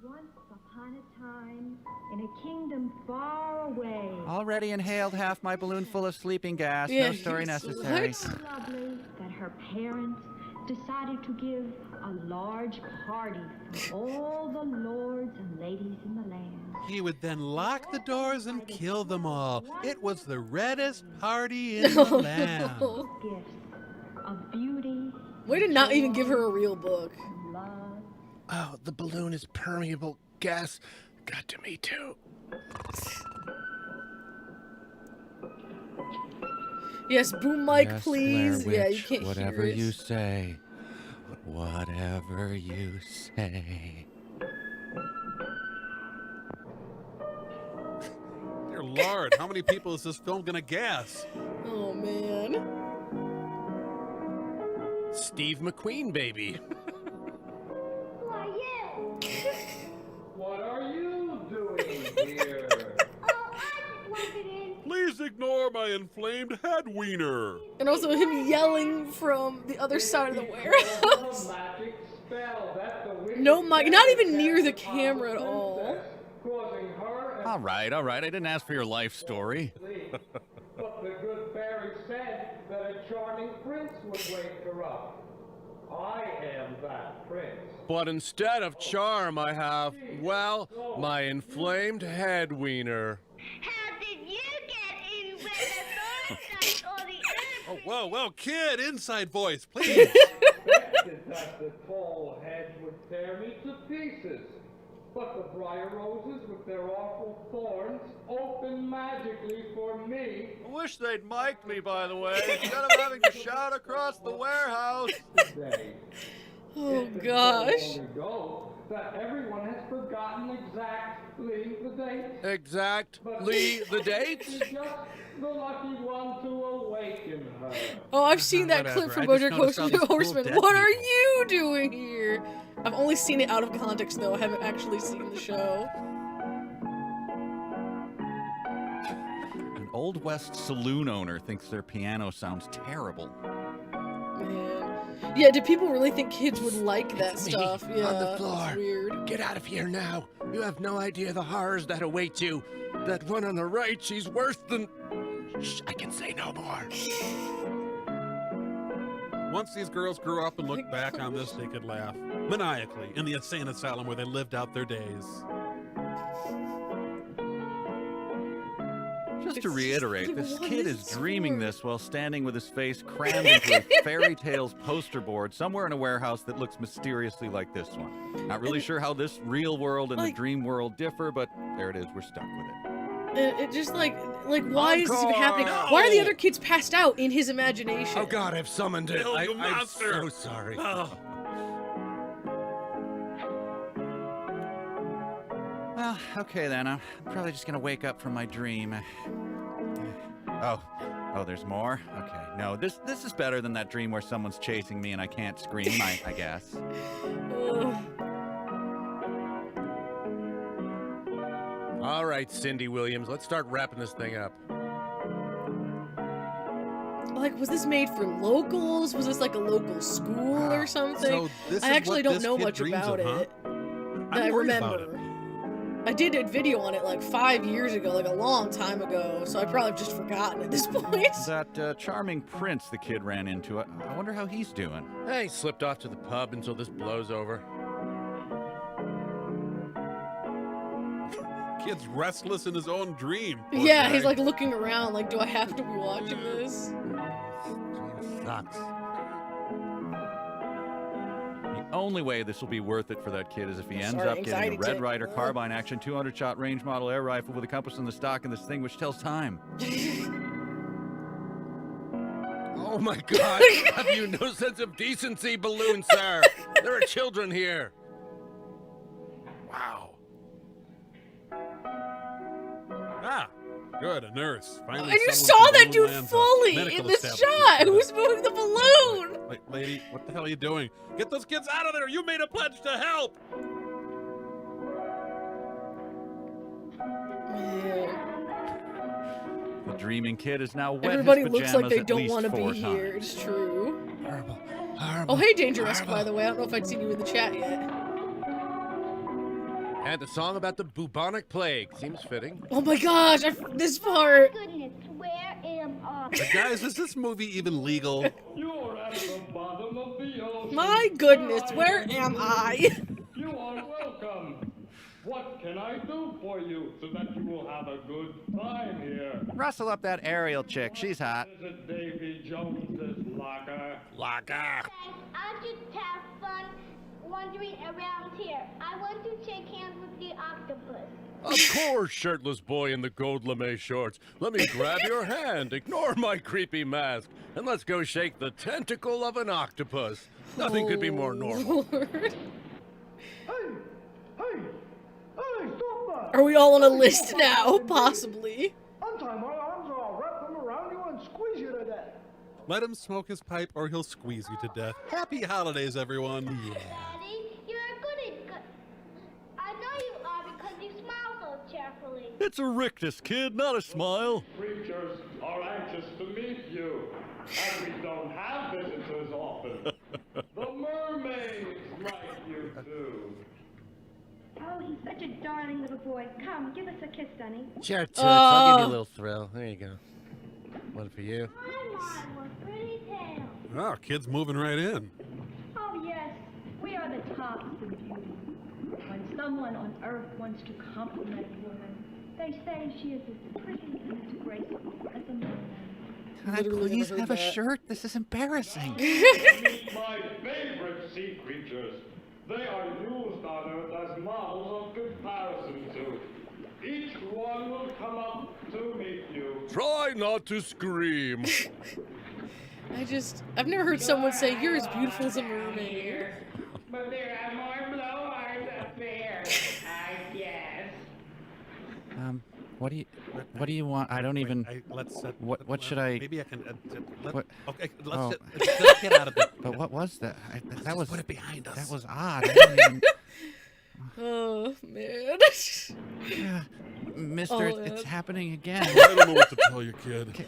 Once upon a time, in a kingdom far away. Already inhaled half my balloon full of sleeping gas. Yeah, No story he's- necessary. what? So lovely that her parents decided to give a large party for all the lords and ladies in the land. He would then lock the doors and kill them all. It was the reddest party in the land. Gifts of beauty. Way to not even give her a real book. Love. Oh, the balloon is permeable gas. Got to me too. Yes, boom mic, Yes, please. Blair Yeah, you Witch, can't whatever hear it. you say. Whatever you say. Dear Lord, how many people is this film gonna gas? Oh man. Steve McQueen, baby. What are you doing here? Please ignore my inflamed head wiener. And also him yelling from the other side of the warehouse. No mic, not even near the camera at all. All right. I didn't ask for your life story. But the good fairy said that a charming prince would wake her up. I am that prince. But instead of charm, I have, well, my inflamed head wiener. How did you get in where the birds or the Oh, whoa, kid, inside voice, please. Expected that the tall hedge would tear me to pieces. But the briar roses with their awful thorns open magically for me. I wish they'd mic'd me, by the way, instead of having to shout across the warehouse. Today. Oh It's gosh. only go that everyone has forgotten exactly the date. Exactly the date? She's just the lucky one to awaken her. Oh, I've seen that Whatever, clip from I just BoJack noticed all these cool Horseman. dead What are people. you doing here? I've only seen it out of context though. I haven't actually seen the show. An Old West saloon owner thinks their piano sounds terrible. Man. Yeah, do people really think kids would like that It's me, stuff? Yeah, on the floor. that's weird. Get out of here now. You have no idea the horrors that await you. That one on the right, she's worse than... Shh, I can say no more. Once these girls grew up and looked back on this, they could laugh maniacally in the insane asylum where they lived out their days. Just to reiterate, this what kid is is this dreaming for? this while standing with his face crammed into a Fairy Tales poster board somewhere in a warehouse that looks mysteriously like this one. Not really sure how this real world and the dream world differ, but there it is. We're stuck with it. It just like why is this even Encore! happening? No! Why are the other kids passed out in his imagination? Oh God, I've summoned it. Kill you I'm monster! so sorry. Oh, Okay then, I'm probably just gonna wake up from my dream. Oh, there's more? Okay, no, this is better than that dream where someone's chasing me and I can't scream, I guess. All right, Cindy Williams, let's start wrapping this thing up. Like, was this made for locals? Was this like a local school or something? So this I is actually what don't this know kid much dreams about of, huh? it. That I I'm worried about remember. I did a video on it like 5 years ago, like a long time ago, so I probably have just forgotten at this point. That charming prince the kid ran into, I wonder how he's doing. Hey, he slipped off to the pub until this blows over. Kid's restless in his own dream. Poor Yeah, guy. he's like looking around like, do I have to be watching this? Sucks. The only way this will be worth it for that kid is if he ends Sorry, up getting a anxiety Red tick. Ryder carbine action 200-shot range model air rifle with a compass in the stock and this thing which tells time. Oh my God! Have you no sense of decency, Balloon, sir? There are children here. Wow. Ah, good, a nurse. Finally, And you someone saw from that dude Balloonland's, fully medical in this establishment. shot. Who's moving the balloon? Wait, lady, what the hell are you doing? Get those kids out of there! You made a pledge to help! The dreaming kid is now wet Everybody his looks pajamas like they at don't least want to 4 be times. here. It's true. Horrible. Oh, hey, Dangerous, by the way. I don't know if I'd seen you in the chat yet. And a song about the bubonic plague. Seems fitting. Oh my gosh, this part. Goodness, where am I? But guys, is this movie even legal? You're at the bottom of the ocean. My goodness, where am I? You are welcome. What can I do for you so that you will have a good time here? Rustle up that Ariel chick. She's hot. Visit Davy Jones's locker. Locker. I just have fun wandering around here. I want to shake hands with the octopus. Of course, shirtless boy in the gold lame shorts. Let me grab your hand, ignore my creepy mask, and let's go shake the tentacle of an octopus. Nothing could be more normal. Lord. Hey, stop that! Are we all on a list now? Possibly. Untie my arms or I'll wrap them around you and squeeze you to death. Let him smoke his pipe or he'll squeeze you to death. Happy holidays, everyone. Daddy, you're good. I know you are because you smile so cheerfully. It's a rictus, kid, not a smile. Creatures are anxious to meet you, and we don't have visitors often. The mermaids like you too. Oh, he's such a darling little boy. Come, give us a kiss, Sonny. Sure, Toots. I'll give you a little thrill. There you go. One for you. Oh, kid's moving right in. Oh, yes. We are the tops of beauty. When someone on earth wants to compliment a woman, they say she is as pretty and as graceful as a man. Can I please have a shirt? This is embarrassing. Meet my favorite sea creatures. They are used on Earth as models of comparison to. Each one will come up to meet you. Try not to scream. I've never heard someone say, you're as beautiful as a mermaid. But there are more blowhards up there, I guess. What do you want? I don't even. What should I? Maybe I can. What? Okay, Oh. let's get out of it. But what was that? That was. Put it behind us. That was odd. I don't even. Oh, man. Mister, Oh, it's man. happening again. I don't know what to tell you, kid.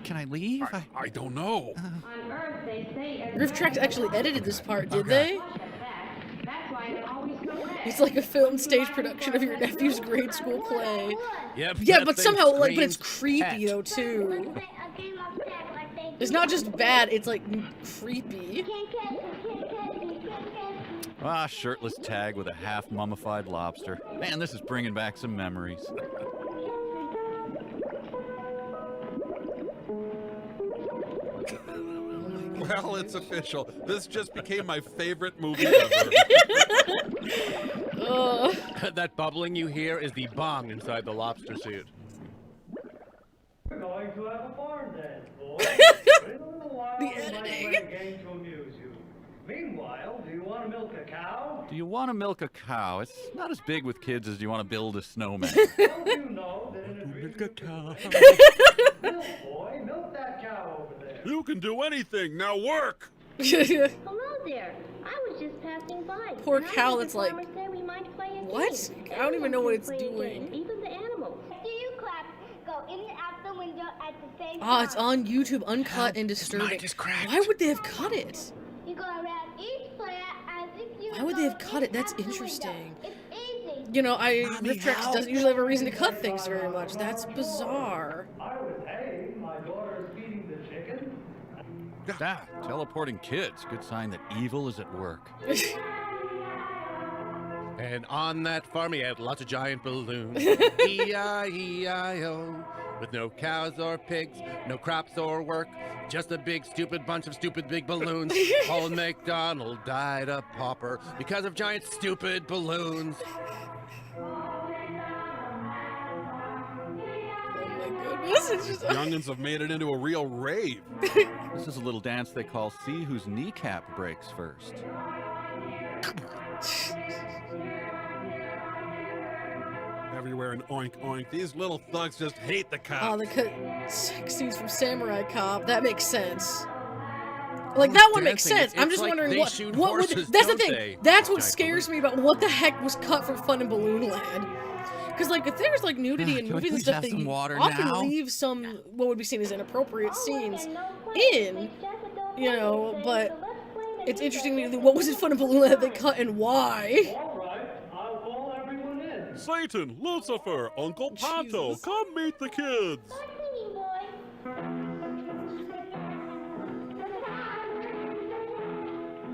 Can I leave? I don't know. On Earth, they say... RiffTrax actually edited this part, did they? That's why it's always so red. It's like a film stage production of your nephew's grade school play. Yep, Yeah, that but thing somehow, like, but it's screams creepy, pet. though, too. It's not just bad, it's, like, creepy. Ah, shirtless tag with a half mummified lobster. Man, this is bringing back some memories. Well, it's official. This just became my favorite movie ever. That bubbling you hear is the bong inside the lobster suit. We're going to have a barn dance, boys. In a little while, The we might editing. play a game to amuse you. Meanwhile, do you want to milk a cow? Do you want to milk a cow? It's not as big with kids as do you want to build a snowman. Don't you know that in a dream milk a cow? Milk, boy, milk that cow over there. You can do anything. Now work. Hello there. I was just passing by. Poor and I cow heard that's the like, farmer say we might play a what? game. I don't even know what it's Everyone can play a doing. game, even the animals. Do you clap, go in and out the window at the same time? Oh, it's on YouTube, uncut and disturbing. Why would they have cut it? You go around each player as if you Why would they have cut it? That's interesting. It's easy. You know, RiffTrax doesn't usually have a reason to cut things very much. That's bizarre. I was hay. My daughter is feeding the chicken. Ah, teleporting kids. Good sign that evil is at work. And on that farm, he had lots of giant balloons. E-I-E-I-O. With no cows or pigs, no crops or work. Just a big, stupid bunch of stupid big balloons. Old MacDonald died a pauper because of giant, stupid balloons. Youngins have made it into a real rave. This is a little dance they call See Whose Kneecap Breaks First. Everywhere and oink oink. These little thugs just hate the cops. Oh, the sex scenes from Samurai Cop. That makes sense. Like, that one makes sense. I'm just wondering what would... That's the thing. That's what scares me about what the heck was cut from Fun in Balloonland. Because, like, if there's, like, nudity in movies and stuff, they often leave some, what would be seen as inappropriate scenes in, you know, but it's interesting to me, what was in Fun in Balloonland that they cut and why? Satan, Lucifer, Uncle Panto, come meet the kids.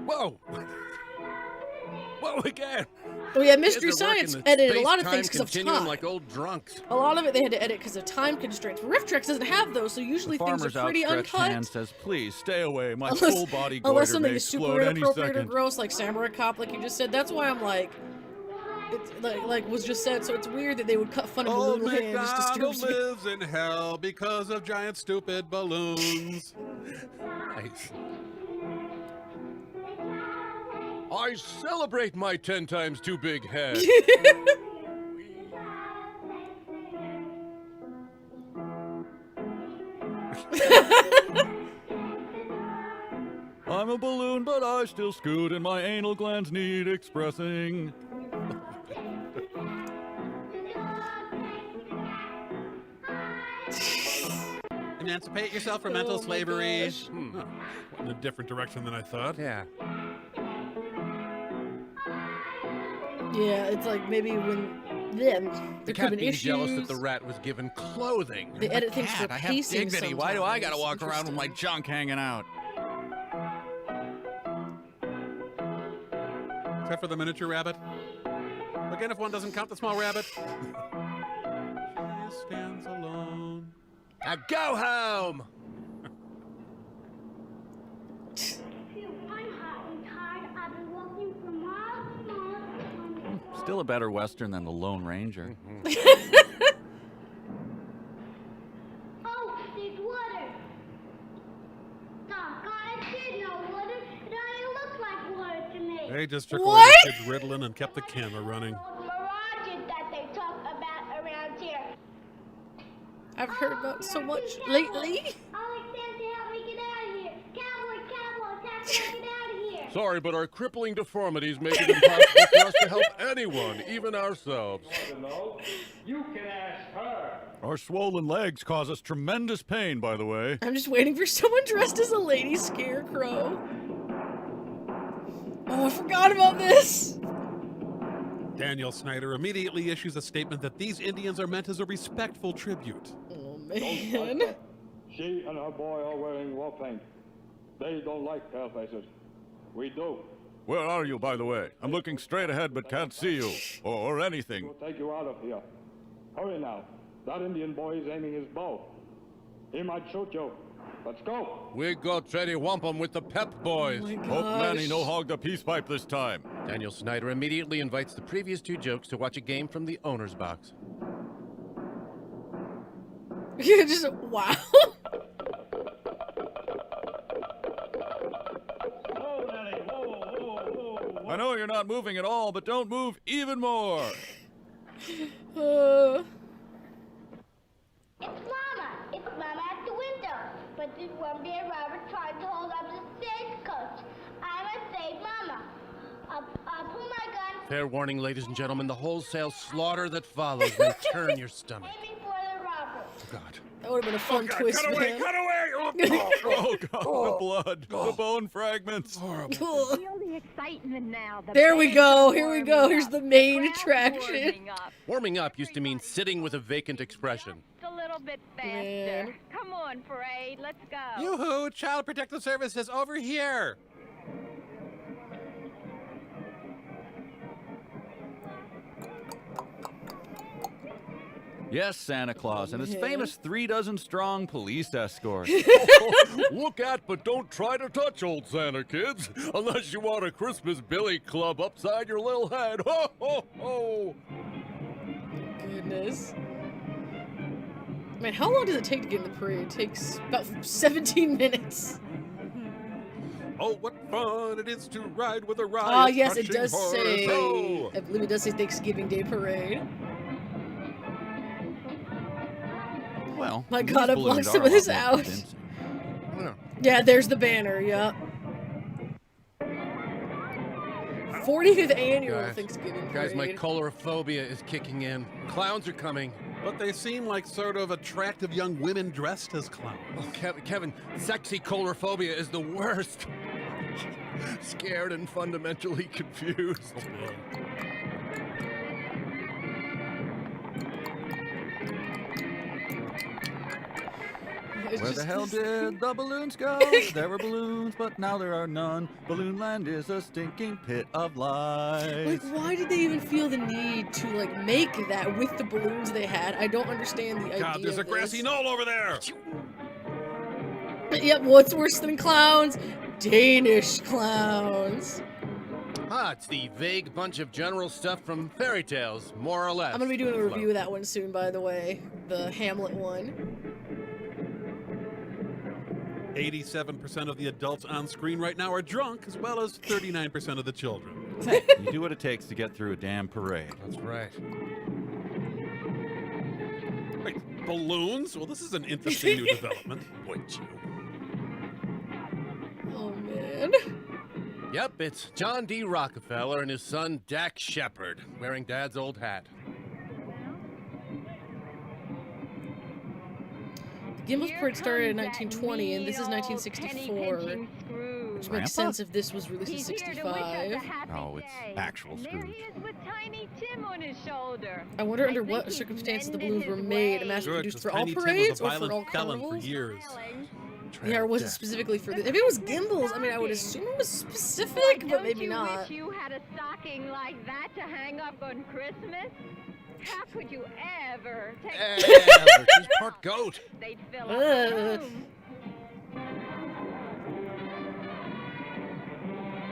Whoa! Whoa again! Oh yeah, Mystery Science edited a lot of things because of time. Like old drunks. A lot of it they had to edit because of time constraints. RiffTrax doesn't have those, so usually things are pretty uncut. Hand says, "Please stay away. My full body goiter unless something may is super explode any inappropriate or second." gross, like Samurai Cop, like you just said. That's why I'm like, it's like was just said. So it's weird that they would cut Fun of Old Balloonland. It just disturbs me. lives in hell because of giant stupid balloons. Nice. I celebrate my 10 times too big head. I'm a balloon, but I still scoot, and my anal glands need expressing. Emancipate yourself from mental slavery. Went in a different direction than I thought. Yeah. Yeah, it's like maybe when then The there could cat have been being issues. jealous that the rat was given clothing. They edit things for I have pacing. dignity. Why do I gotta walk sometimes. around with my junk hanging out? Except for the miniature rabbit. Again, if one doesn't count the small rabbit. She stands alone. Now go home! I'm hot and tired. I've been walking for miles and miles. Still a better Western than the Lone Ranger. Oh, there's water. Doc, I did know water. It only looked like water to me. They just took away the kids' Ritalin and kept the camera running. Mirages that they talk about around here. I've heard about so much lately. Alexander, help me get out of here. Cowboy, taxi, get out of here. Sorry, but our crippling deformities make it impossible for us to help anyone, even ourselves. You can ask her. Our swollen legs cause us tremendous pain, by the way. I'm just waiting for someone dressed as a lady scarecrow. Oh, I forgot about this. Daniel Snyder immediately issues a statement that these Indians are meant as a respectful tribute. Oh, man. She and her boy are wearing war paint. They don't like pale faces. We do. Where are you, by the way? I'm looking straight ahead but can't see you. Or anything. We'll take you out of here. Hurry now. That Indian boy is aiming his bow. He might shoot you. Let's go. We got ready wampum with the Pep Boys. Hope Manny no hog the peace pipe this time. Daniel Snyder immediately invites the previous two jokes to watch a game from the owner's box. Just, wow. Whoa, Nanny, whoa. I know you're not moving at all, but don't move even more. It's Mama. It's Mama at the window. But there's one bear Robert trying to hold up the stagecoach. I must save Mama. I'll pull my gun. Fair warning, ladies and gentlemen, the wholesale slaughter that follows may turn your stomach. Aiming for the robber. Oh, God. That would have been a fun twist, cut away, man. cut away! Oh, God, the blood, the bone fragments. Feel the excitement now. The There we band go. is Here we warming go. up. Here's the main Crowd's attraction. warming up. Warming up used to mean sitting with a vacant expression. Just a little bit faster. Man. Come on, parade. Let's go. Yoo-hoo! Child Protective Services over here! Yes, Santa Claus and his famous 3-dozen-strong police escort. Look at but don't try to touch, old Santa kids, unless you want a Christmas Billy Club upside your little head. Ho, ho, ho! Goodness. Man, how long does it take to get in the parade? It takes about 17 minutes. Oh, what fun it is to ride with a riot. Ah, yes, it crushing does horse. say. Oh. I believe it does say Thanksgiving Day Parade. Well, My these God, I balloons blocked are some of this awfully out. convincing. Yeah, there's the banner, yeah. 45th annual Thanksgiving Guys, my Parade. colorophobia is kicking in. Clowns are coming. But they seem like sort of attractive young women dressed as clowns. Oh, Kevin, sexy colorophobia is the worst. Scared and fundamentally confused. Where the hell did the balloons go? There were balloons, but now there are none. Balloonland is a stinking pit of lies. Like, why did they even feel the need to, like, make that with the balloons they had? I don't understand the idea God, there's a of grassy this. knoll over there! Yep, what's worse than clowns? Danish clowns. Ah, it's the vague bunch of general stuff from fairy tales, more or less. I'm gonna be doing a review of that one soon, by the way. The Hamlet one. 87% of the adults on screen right now are drunk, as well as 39% of the children. You do what it takes to get through a damn parade. That's right. Wait, balloons? Well, this is an interesting new development. Would you? Oh, man. Yep, it's John D. Rockefeller and his son Dak Shepard, wearing Dad's old hat. Gimbals Parade started in 1920, and this is 1964, which makes sense if this was released in 65. Oh, it's actual Scrooge. I wonder under what circumstances the balloons were made. I'm asking produced for all parades or for all carnivals? Years. Yeah, or was it specifically for this? If it was Gimbals, I mean, I would assume it was specific, but maybe not. Wish you had a stocking like that to hang up on Christmas? How could you ever take She's part goat. They'd fill up the room.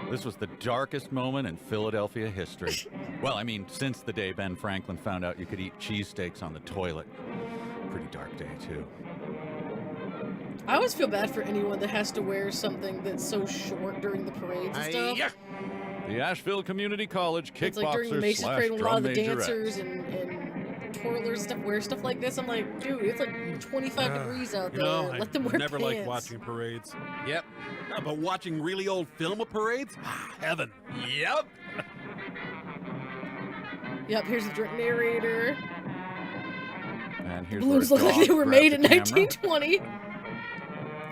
This was the darkest moment in Philadelphia history. Well, I mean, since the day Ben Franklin found out you could eat cheesesteaks on the toilet. Pretty dark day, too. I always feel bad for anyone that has to wear something that's so short during the parades and stuff. The Asheville Community College It's like during the Macy's kickboxers parade when a lot of the / drum dancers majorettes. and twirlers stuff wear stuff like this. I'm like, dude, it's like 25 degrees out there. You know, Let I them wear never pants. liked watching parades. Yep. Yeah, but watching really old film of parades? Heaven. Yep. Yep, here's the narrator. And here's Balloons where look a like they dog were grabbed made the in camera. 1920.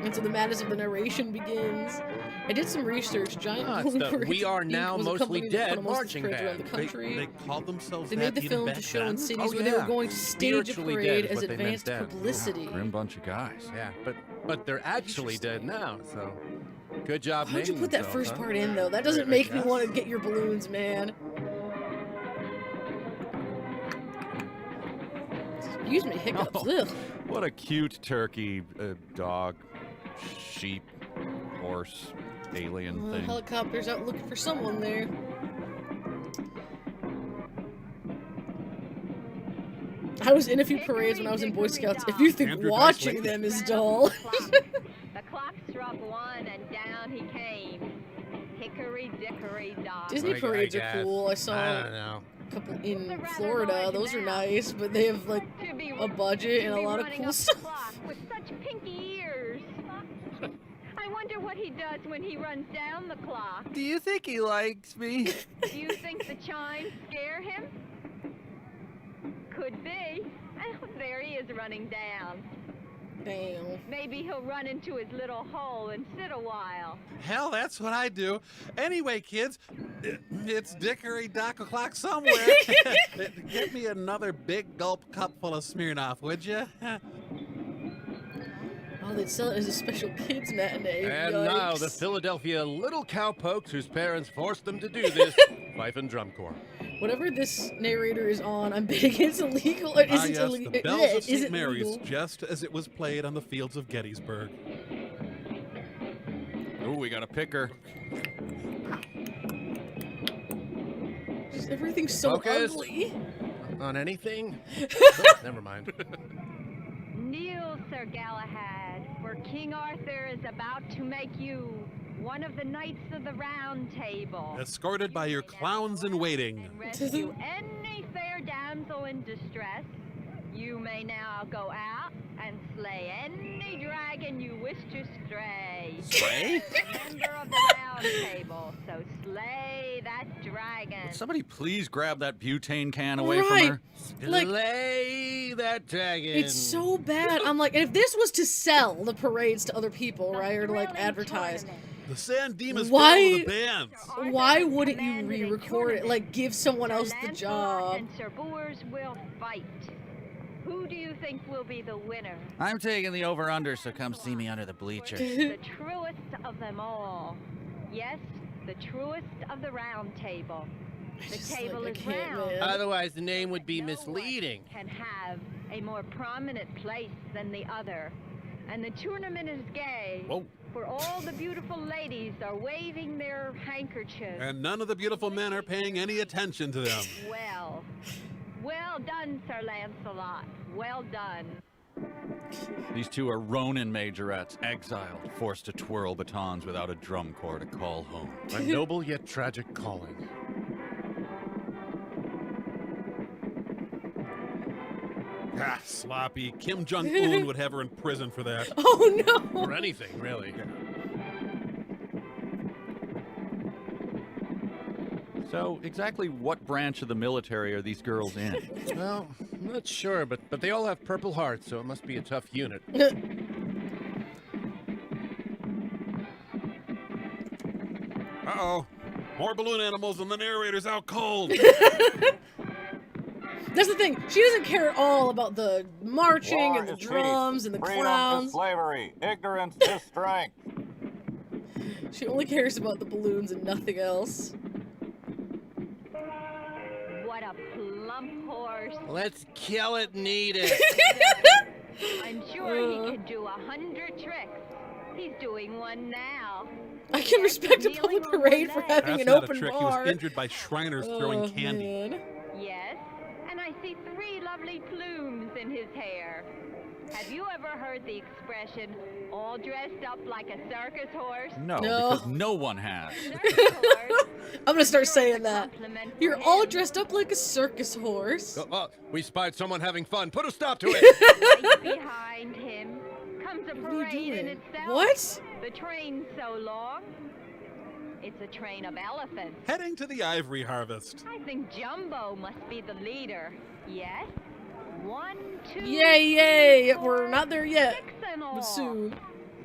And so the madness of the narration begins. I did some research. Giant balloon the parades. We Are Inc. Now was a Mostly company that put Dead on most of marching the parades around band. the country. They called themselves They that made the even film back to show then? in cities Oh, where they were yeah. going to stage a Spiritually dead parade is as what they meant advanced then. publicity. Grim bunch of guys. Yeah, but they're actually dead now, so good job How'd you naming put that themselves, first huh? part in, though? That doesn't make me guess. want to get your balloons, man. Excuse me, hiccups. Oh, Ugh. what a cute turkey, dog, sheep, horse, alien thing. Helicopter's out looking for someone there. I was in a few parades when I was in Boy Scouts. If you think Andrew Dice watching Lady. them is dull. The clock struck 1 and down he came. hickory dickory dock. Disney parades are guess. cool. I saw I don't know. a couple in Florida. Those are nice, but they have like a budget and a lot of cool stuff. With such pinky ears. I wonder what he does when he runs down the clock. Do you think he likes me? Do you think the chimes scare him? Could be. Oh, there he is running down. Damn. Maybe he'll run into his little hole and sit a while. Hell, that's what I do. Anyway, kids, it's Dickory Dock o'clock somewhere. Get me another big gulp cup full of Smirnoff, would you? Oh, they'd sell it as a special kids matinee. And Yikes. now the Philadelphia little cowpokes whose parents forced them to do this, Fife and Drum Corps. Whatever this narrator is on, I'm betting it's illegal. Or is it yes, illegal? the bells of Is St. it Mary's, legal? just as it was played on the fields of Gettysburg. Ooh, we got a picker. Just everything's so Focus. ugly. On anything? Oh, never mind. Kneel, Sir Galahad, for King Arthur is about to make you one of the knights of the Round Table. Escorted by your clowns in waiting. Rescue any fair damsel in distress. You may now go out and slay any dragon you wish to stray. Slay? Member of the Round Table, so slay that dragon. Would somebody please grab that butane can away Right. from her? Like, Slay that dragon. it's so bad. I'm like, if this was to sell the parades to other people, right, or to like advertise, The San Dimas Why- Battle of the Bands. why wouldn't you re-record it? Like, give someone else the Lancelot job. and Sir Bors will fight. Who do you think will be the winner? I'm taking the over-under, so come see me under the bleachers. The truest of them all. Yes, the truest of the Round Table. The table is round. Otherwise, the name would be misleading. Can have a more prominent place than the other. And the tournament is gay. Whoa. For all the beautiful ladies are waving their handkerchiefs. And none of the beautiful men are paying any attention to them. Well done, Sir Lancelot. Well done. These two are Ronin majorettes, exiled, forced to twirl batons without a drum corps to call home. A noble yet tragic calling. Ah, sloppy. Kim Jong-un would have her in prison for that. Oh no! Or anything, really. So, exactly what branch of the military are these girls in? Well, I'm not sure, but they all have purple hearts, so it must be a tough unit. Uh-oh. More balloon animals and the narrator's out cold. That's the thing. She doesn't care at all about the marching War and the is peace. drums and the Freedom clowns. is slavery. Ignorance is strength. She only cares about the balloons and nothing else. What a plump horse. Let's kill it and eat it. I'm sure he could do 100 tricks. He's doing one now. I can respect a public parade for having That's an not open a trick. bar. He was injured by Shriners throwing candy. Man. Yes, and I see 3 lovely plumes in his hair. Have you ever heard the expression, all dressed up like a circus horse? No, because no one has. I'm gonna start saying that. You're all dressed up like a circus horse. We spied someone having fun. Put a stop to it. Right behind him comes a parade in itself. What? The train's so long. It's a train of elephants. Heading to the ivory harvest. I think Jumbo must be the leader. Yes? 1, 2, Yay, yay! We're not there yet, 6 and all. but soon.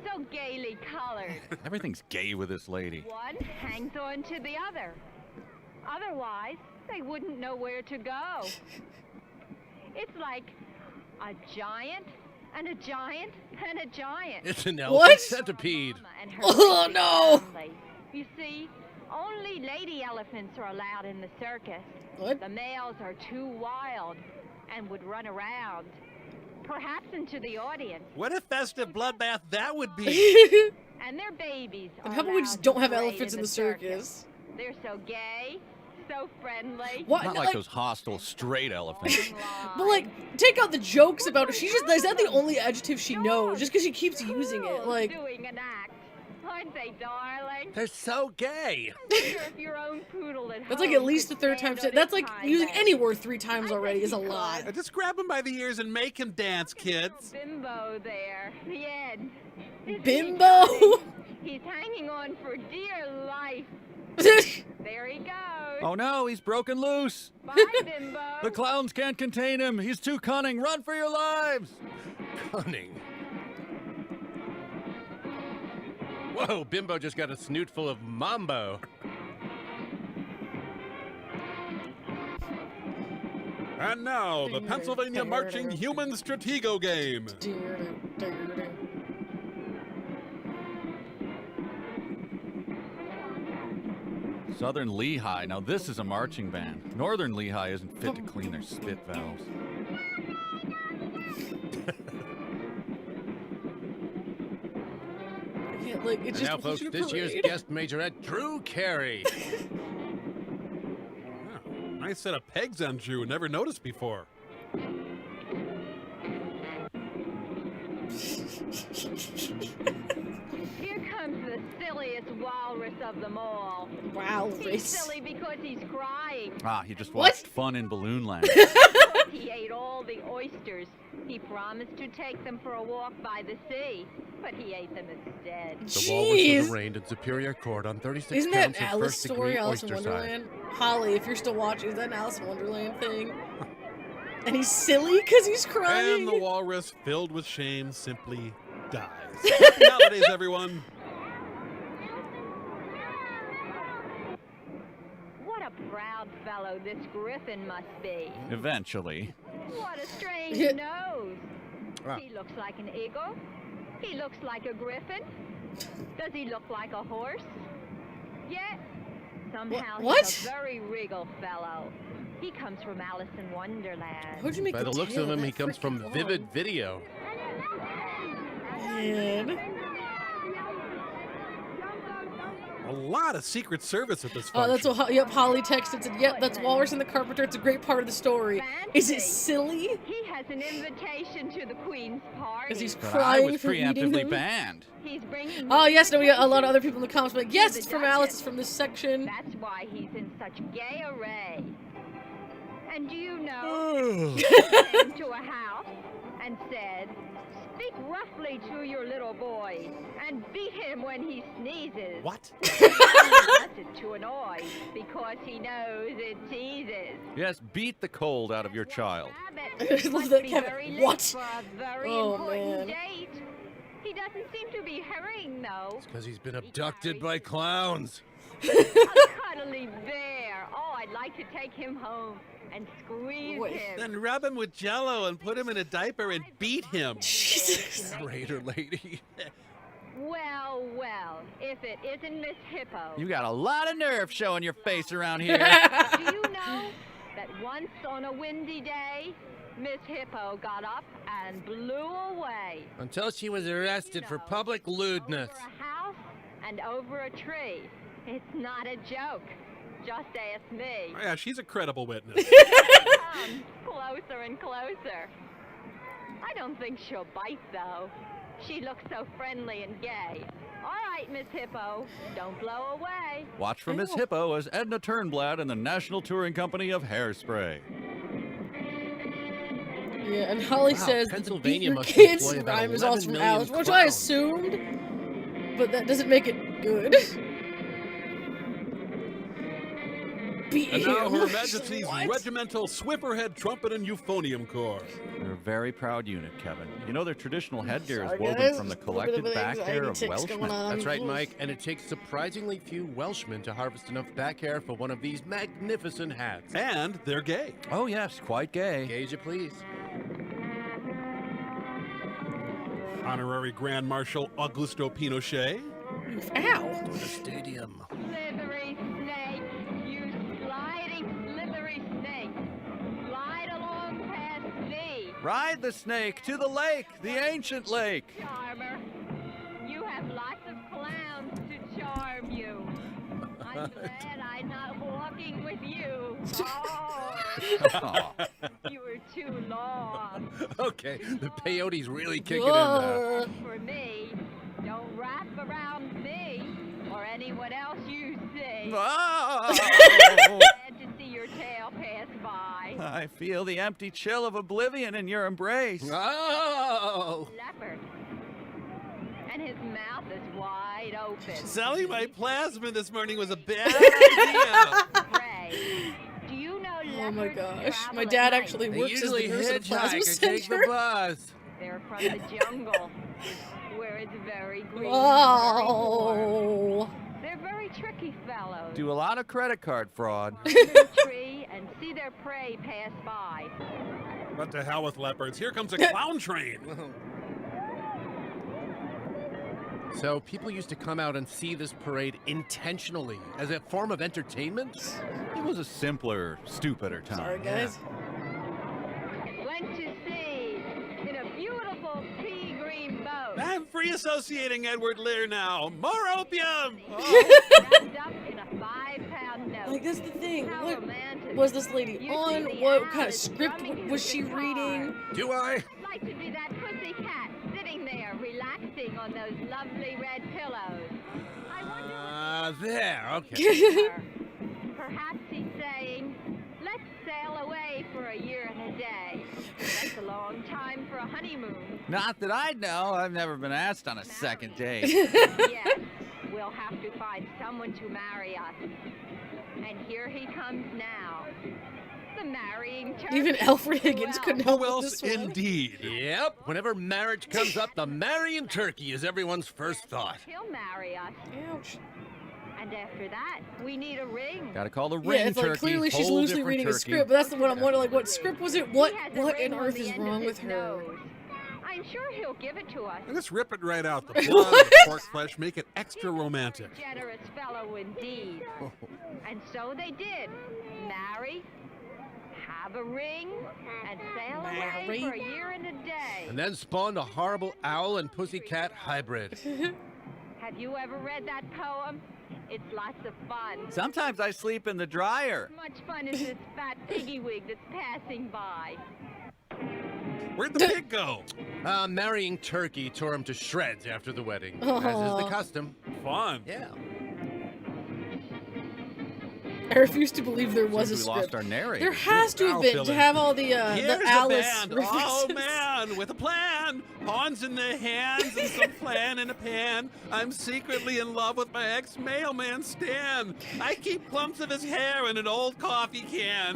So gaily colored. Everything's gay with this lady. One hangs on to the other. Otherwise, they wouldn't know where to go. It's like a giant and a giant and a giant. It's an elephant What? centipede. And her Oh, big no. family. You see, only lady elephants are allowed in the circus. What? The males are too wild and would run around, perhaps into the audience. What a festive bloodbath that would be. And their babies are And how about we allowed just don't to have parade elephants in the circus? They're so gay, so friendly. What? Not like those hostile straight elephants. But like, take out the jokes about it. She just—is that the only adjective she knows? Just because she keeps using it, like. Doing an act. aren't they, darling? They're so gay. I wonder if your own poodle at That's like home at least the could third stand time. on That's its like hind using legs. any word 3 times already is a lot. Just grab him by the ears and make him dance, kids. Bimbo there, the end. Isn't he Bimbo? charming? He's hanging on for dear life. There he goes. Oh no, he's broken loose. Bye, Bimbo. The clowns can't contain him. He's too cunning. Run for your lives. Cunning. Whoa, Bimbo just got a snoot full of mambo. And now, the Pennsylvania Marching Human Stratego game. Southern Lehigh. Now this is a marching band. Northern Lehigh isn't fit to clean their spit valves. Like, And now, folks, this year's guest majorette, Drew Carey. Nice set of pegs on Drew. Never noticed before. Here comes the silliest walrus of them all. Walrus. He's silly because he's crying. Ah, he just watched Fun in Balloonland. He ate all the oysters. He promised to take them for a walk by the sea, but he ate them instead. The walrus was arraigned in Superior Court on 36 Isn't counts that of Alice first-degree story, Alice in oyster Wonderland? Holly, if you're still watching, is that an Alice in Wonderland thing? And he's silly because he's crying? And the walrus, filled with shame, simply dies. Happy holidays, everyone. What a proud fellow this griffin must be. Eventually. What a strange nose. He looks like an eagle. He looks like a griffin. Does he look like a horse? Yet, somehow he's a very regal fellow. He comes from Alice in Wonderland. Who'd you make By the looks of him, he comes from Vivid Video. Man. A lot of Secret Service at this Oh, function. that's what, yep, Holly texted, said, yep, that's Walrus and the Carpenter. It's a great part of the story. Is it silly? He has an invitation to the Queen's party. Because he's But crying I was for eating preemptively them? banned. He's bringing Oh, yes, no, we got a lot of other people in the comments like, yes, it's from Alice, it's from this section. That's why he's in such gay array. And do you know, he came to a house and said, speak roughly to your little boy and beat him when he sneezes. What? He does it to annoy because he knows it teases. Yes, beat the cold out of your child. Rabbit must be very late What? for a very Oh, important man. date. He doesn't seem to be hurrying, though. Because he's been abducted by clowns. A cuddly bear. Oh, I'd like to take him home and squeeze him. Then rub him with Jell-O and put him in a diaper and beat him. Raider lady. Well, well, if it isn't Miss Hippo. You got a lot of nerve showing your face around here. Do you know that once on a windy day, Miss Hippo got up and blew away Until she was arrested for public lewdness. over a house and over a tree? It's not a joke. Just ask me. Oh, yeah, she's a credible witness. Come closer and closer. I don't think she'll bite, though. She looks so friendly and gay. All right, Miss Hippo, don't blow away. Watch for Miss Hippo as Edna Turnblad and the National Touring Company of Hairspray. Yeah, and Holly Wow, says, Pennsylvania beat your must kids employ about rhyme is 11 also from million Alice, which I clowns. assumed, but that doesn't make it good. Beat And now him. Her Majesty's What? Regimental Swifferhead Trumpet and Euphonium Corps. They're a very proud unit, Kevin. You know their traditional headgear is Sorry, woven guys. from the Just a bit collected of back hair anxiety of tics going Welshmen. on. That's right, Mike, and it takes surprisingly few Welshmen to harvest enough back hair for one of these magnificent hats. And they're gay. Oh, yes, quite gay. Gay as you please. Honorary Grand Marshal Augusto Pinochet. Ow. The stadium. Slithery snake, you sliding slithery snake. Slide along past me. Ride the snake to the lake, the ancient lake. Charmer, you have lots of clowns to charm you. I'm glad I'm not walking with you. Oh, you were too long. Okay, the peyote's really kicking in there. For me, don't wrap around me. anyone else you see. Oh! Glad to see your tail pass by. I feel the empty chill of oblivion in your embrace. Oh! Leopard. And his mouth is wide open. Selling my plasma this morning was a bad idea. Ray, do you know Oh my leopards gosh. travel My at dad night? actually They works as the usually nurse at a plasma hitchhike or take the center. bus. They're from the jungle, where it's very green. and very Oh. warm. They're very tricky fellows. Do a lot of credit card fraud. Climb in a tree and see their prey pass by. What to hell with leopards? Here comes a clown train. So people used to come out and see this parade intentionally as a form of entertainment? It was a simpler, stupider time. Sorry, guys. Went to sea in a beautiful pea green boat. I'm free associating Edward Lear now. More opium. Wrapped up in a 5-pound note. Like, that's the thing. How What romantic. was this lady You on? see the What owl kind of is script strumming was his she guitar. reading? Do I? I'd like to be that pussy cat sitting there relaxing on those lovely red pillows. I wonder There, okay. Perhaps he's saying, let's sail away for a year and a day. That's a long time for a honeymoon. Not that I know. I've never been asked on a second date. Yes, we'll have to find someone to marry us. And here he comes now. The marrying turkey. Even Alfred Who Higgins else? couldn't help Who with else this one. indeed? Yep, whenever marriage comes up, the marrying turkey is everyone's first thought. He'll marry us. Ouch. And after that, we need a ring. Gotta call the ring Yeah, it's like turkey. clearly she's Whole loosely different reading a turkey. script, but that's the one I'm wondering, like, what script was it? What He has a what ring on on earth the is end wrong of with his her? nose. I'm sure he'll give it to us. Just rip it right out. The blood, the pork flesh, make it extra romantic. Generous fellow indeed. And so they did. Marry, have a ring, and sail away Marry. for a year and a day. And then spawned a horrible owl and pussycat hybrid. Have you ever read that poem? It's lots of fun. Sometimes I sleep in the dryer. Much fun is this fat piggy wig that's passing by. Where'd the pig go? Marrying turkey tore him to shreds after the wedding, as is Aw. the custom. Fun. Yeah. I refuse to believe there was a Seems we script. lost our narrator. There has to have I'll been fill to in. have all the Here's Alice the band. Oh references. man, with a plan. Pawns in their hands and some flan in a pan. I'm secretly in love with my ex-mailman Stan. I keep clumps of his hair in an old coffee can.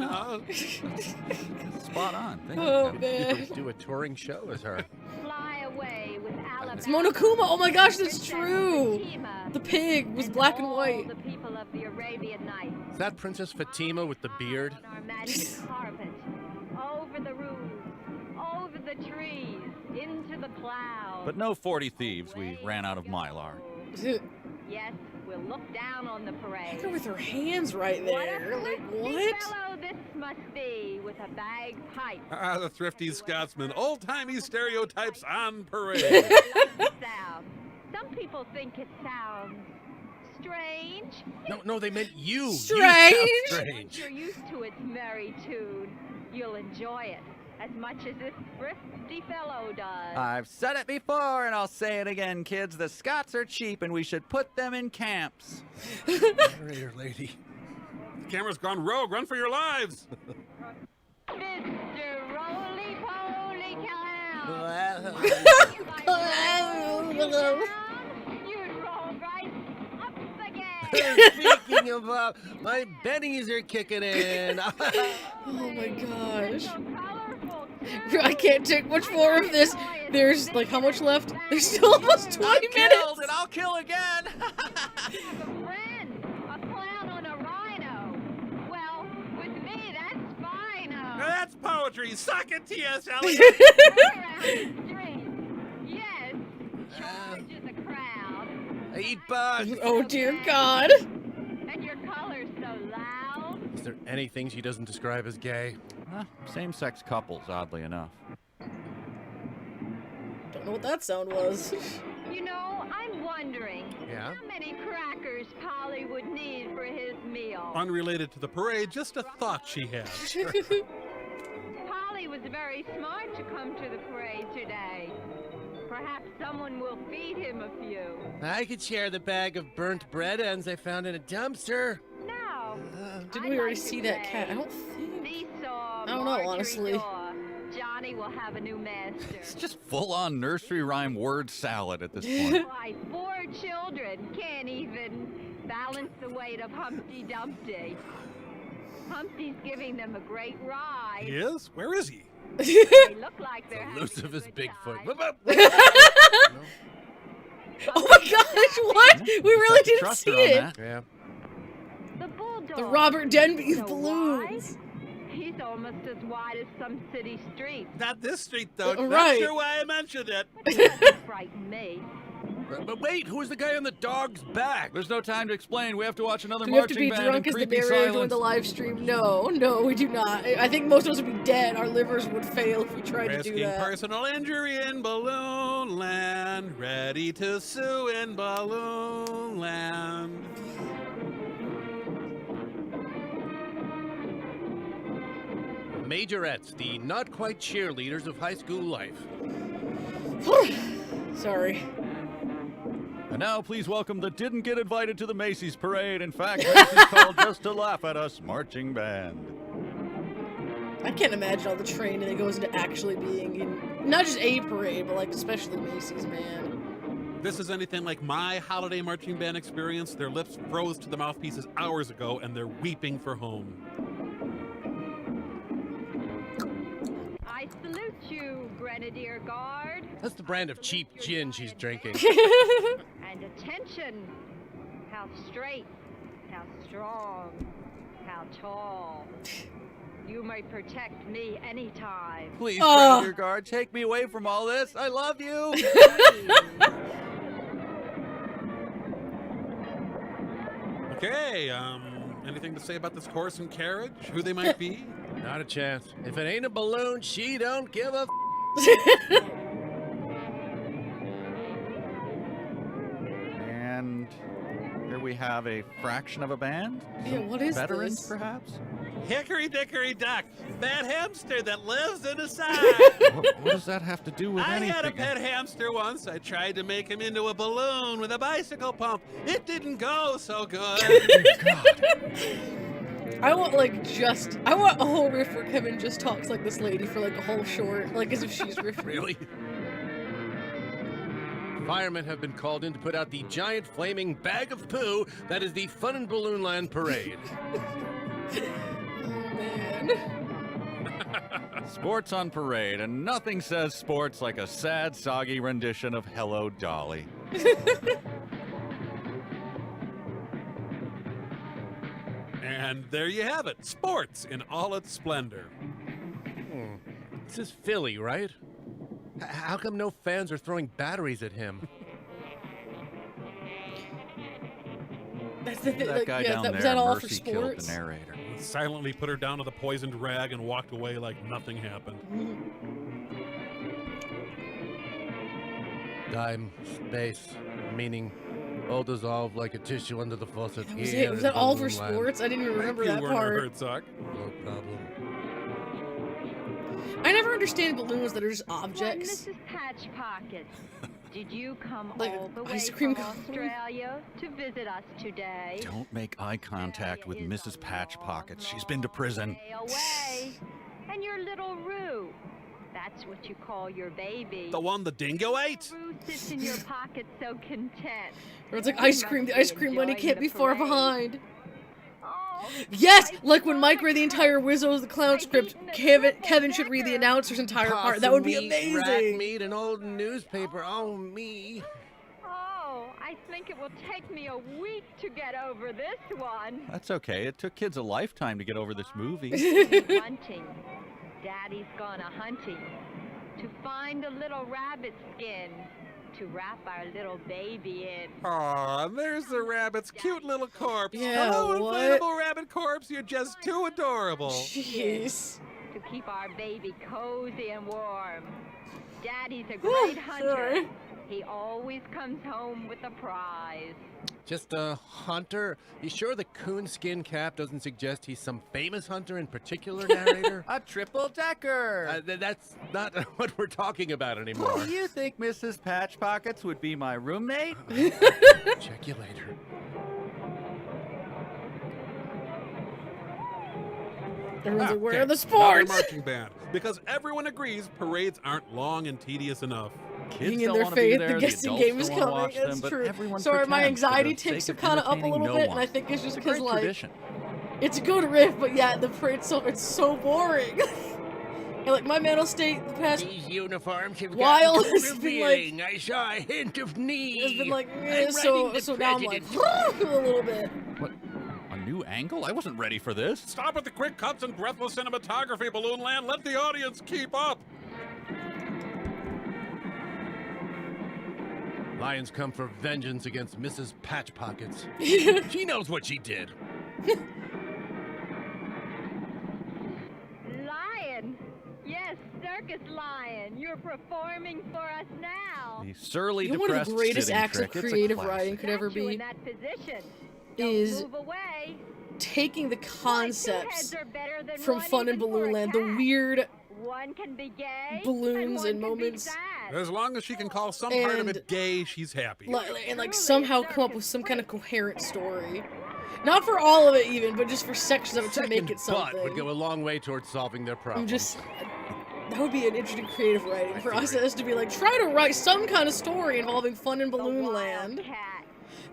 Spot on. Thank Oh you. man. Do a touring show as her. Fly away with Alabama. It's Monokuma. Oh my gosh, that's Princess true. Fatima, The pig was black and all white. the people of the Arabian Nights. Is that Princess Fatima with the beard? On our magic carpet, over the roofs, over the trees, into the clouds. But no 40 thieves. We ran out of Mylar. Yes, we'll look down on the parade. Look with her hands right there. Like What what? fellow this must be with a bagpipe. The thrifty Scotsman. Old-timey stereotypes on parade. Like the sound. Some people think it sounds strange. No, they meant you. Strange? You sound Once strange. you're used to its merry tune, you'll enjoy it as much as this thrifty fellow does. I've said it before and I'll say it again, kids. The Scots are cheap and we should put them in camps. Narrator lady. Camera's gone rogue. Run for your lives. Mr. Roly Poly Clown. You'd roll right up again. Speaking of, my bennies are kicking in. Oh my gosh. Colorful I can't take much more of this. There's like how much left? There's still almost 20 minutes. And I'll kill again. have a friend, a clown on a rhino. Well, with me, that's fino. Now that's poetry. Suck it, T.S. Eliot. Around the street. Yes, charge is a crowd. I eat bugs. Oh dear God. And your color's so loud. Is there anything she doesn't describe as gay? Same-sex couples, oddly enough. Don't know what that sound was. You know, I'm wondering Yeah? how many crackers Polly would need for his meal. Unrelated to the parade, just a thought she had. Polly was very smart to come to the parade today. Perhaps someone will feed him a few. I could share the bag of burnt bread ends I found in a dumpster. No. Didn't we already see that cat? I don't think. Seesaw, I don't know, honestly. Door. Johnny will have a new master. It's just full-on nursery rhyme word salad at this point. Why, 4 children can't even balance the weight of Humpty Dumpty. Humpty's giving them a great ride. He is? Where is he? They look like they're Elusive as Bigfoot. Oh my gosh, what? We really didn't Trust see her on it. that. Yeah. The bulldog. The Robert Denby's So balloons. wide? He's almost as wide as some city street. Not this street, though. Not Right. sure why I mentioned it. But it doesn't frighten me. But wait, who's the guy on the dog's back? There's no time to explain. We have to watch another Do we have to marching be band drunk and as the creepy narrator doing silence. the live stream? No, we do not. I think most of us would be dead. Our livers would fail if we tried to do Risking that. personal injury in Balloonland. Ready to sue in Balloonland. Majorettes, the not quite cheerleaders of high school life. Sorry. And now, please welcome the didn't get invited to the Macy's parade. In fact, Macy's called just to laugh at us marching band. I can't imagine all the training that goes into actually being in not just a parade, but like especially Macy's, man. This is anything like my holiday marching band experience. Their lips froze to the mouthpieces hours ago, and they're weeping for home. I salute you, Grenadier Guard. That's the brand of cheap gin she's drinking. And attention! How straight, how strong, how tall. You may protect me anytime. Please, Grenadier Guard, take me away from all this. I love you. Okay, anything to say about this horse and carriage? Who they might be? Not a chance. If it ain't a balloon, she don't give a And here we have a fraction of a band. Yeah, what is Veterans, this? perhaps? Hickory dickory dock, fat hamster that lives in a sock. What does that have to do with I anything? had a pet hamster once. I tried to make him into a balloon with a bicycle pump. It didn't go so good. I want a whole riff where Kevin just talks like this lady for like a whole short, like as if she's riffing. Really? Firemen have been called in to put out the giant flaming bag of poo that is the Fun in Balloonland parade. Sports on parade, and nothing says sports like a sad, soggy rendition of Hello, Dolly. And there you have it. Sports in all its splendor. This is Philly, right? How come no fans are throwing batteries at him? That's the thing. That Like, guy yeah, down that, there, was that all for Mercy killed sports? the narrator. Silently put her down to the poisoned rag and walked away like nothing happened. Time, space, meaning, all dissolved like a tissue under the faucet. Was that all for sports? I didn't even remember that part. Herzog. No problem. I never understand balloons that are just objects. Mrs. Patchpocket, did you come Like all the way ice cream from cone? Australia to visit us today? Don't make eye contact with Mrs. Patchpocket. She's been to prison. Stay away. And your little Roo. That's what you call your baby. The one the dingo ate? Roo sits in your pocket so content. Or it's like ice cream. The ice cream bunny enjoying can't the be far parade. behind. Yes, like when Mike read the entire Wizzo's the Clown script, Kevin should read the announcer's entire part. That would be Possum meat, rat amazing. meat, an old newspaper. Oh, me. Oh, I think it will take me a week to get over this one. That's okay. It took kids a lifetime to get over this movie. Hunting. Daddy's gone a hunting to find a little rabbit skin to wrap our little baby in. Aw, there's the rabbit's cute little corpse. Yeah, Hello, what? inflatable rabbit corpse. You're just too adorable. Jeez. To keep our baby cozy and warm. Daddy's a great hunter. Sorry. He always comes home with a prize. Just a hunter? You sure the coonskin cap doesn't suggest he's some famous hunter in particular, narrator? A triple-decker! That's not what we're talking about anymore. You think Mrs. Patchpockets would be my roommate? Check you later. Everyone's like, where are the Another sports? marching band, because everyone agrees parades aren't long and tedious enough. Being in their faith, the guessing game is coming. It's true. Sorry, my anxiety ticks are kind of up a little bit, and I think it's just because, like, it's a good riff, but yeah, the parade's it's so boring. And, like, my mental state the past These uniforms have while gotten has been revealing. like, I saw a hint of knee. it's been like, I'm so writing the now I'm like, president. a little bit. What? A new angle? I wasn't ready for this. Stop with the quick cuts and breathless cinematography, Balloonland. Let the audience keep up. Lions come for vengeance against Mrs. Patchpockets. She knows what she did. Lion! Yes, Circus Lion, you're performing for us now. The surly, You know, one of depressed the greatest sitting acts of trick. It's a creative classic. writing could ever Got you be in that position. is Move away. taking the concepts Heads are better than from one, Fun in even for a Balloonland, the cat. weird One can be gay, balloons and one can be moments, sad. As long as she can call some part of And- it gay, she's happy. and like somehow come up with some kind of coherent story. Not for all of it even, but just for sections of it to make it But something. would go a long way towards solving their problem. I'm just, that would be an interesting creative writing process to be like, try to write some kind of story involving Fun in Balloonland.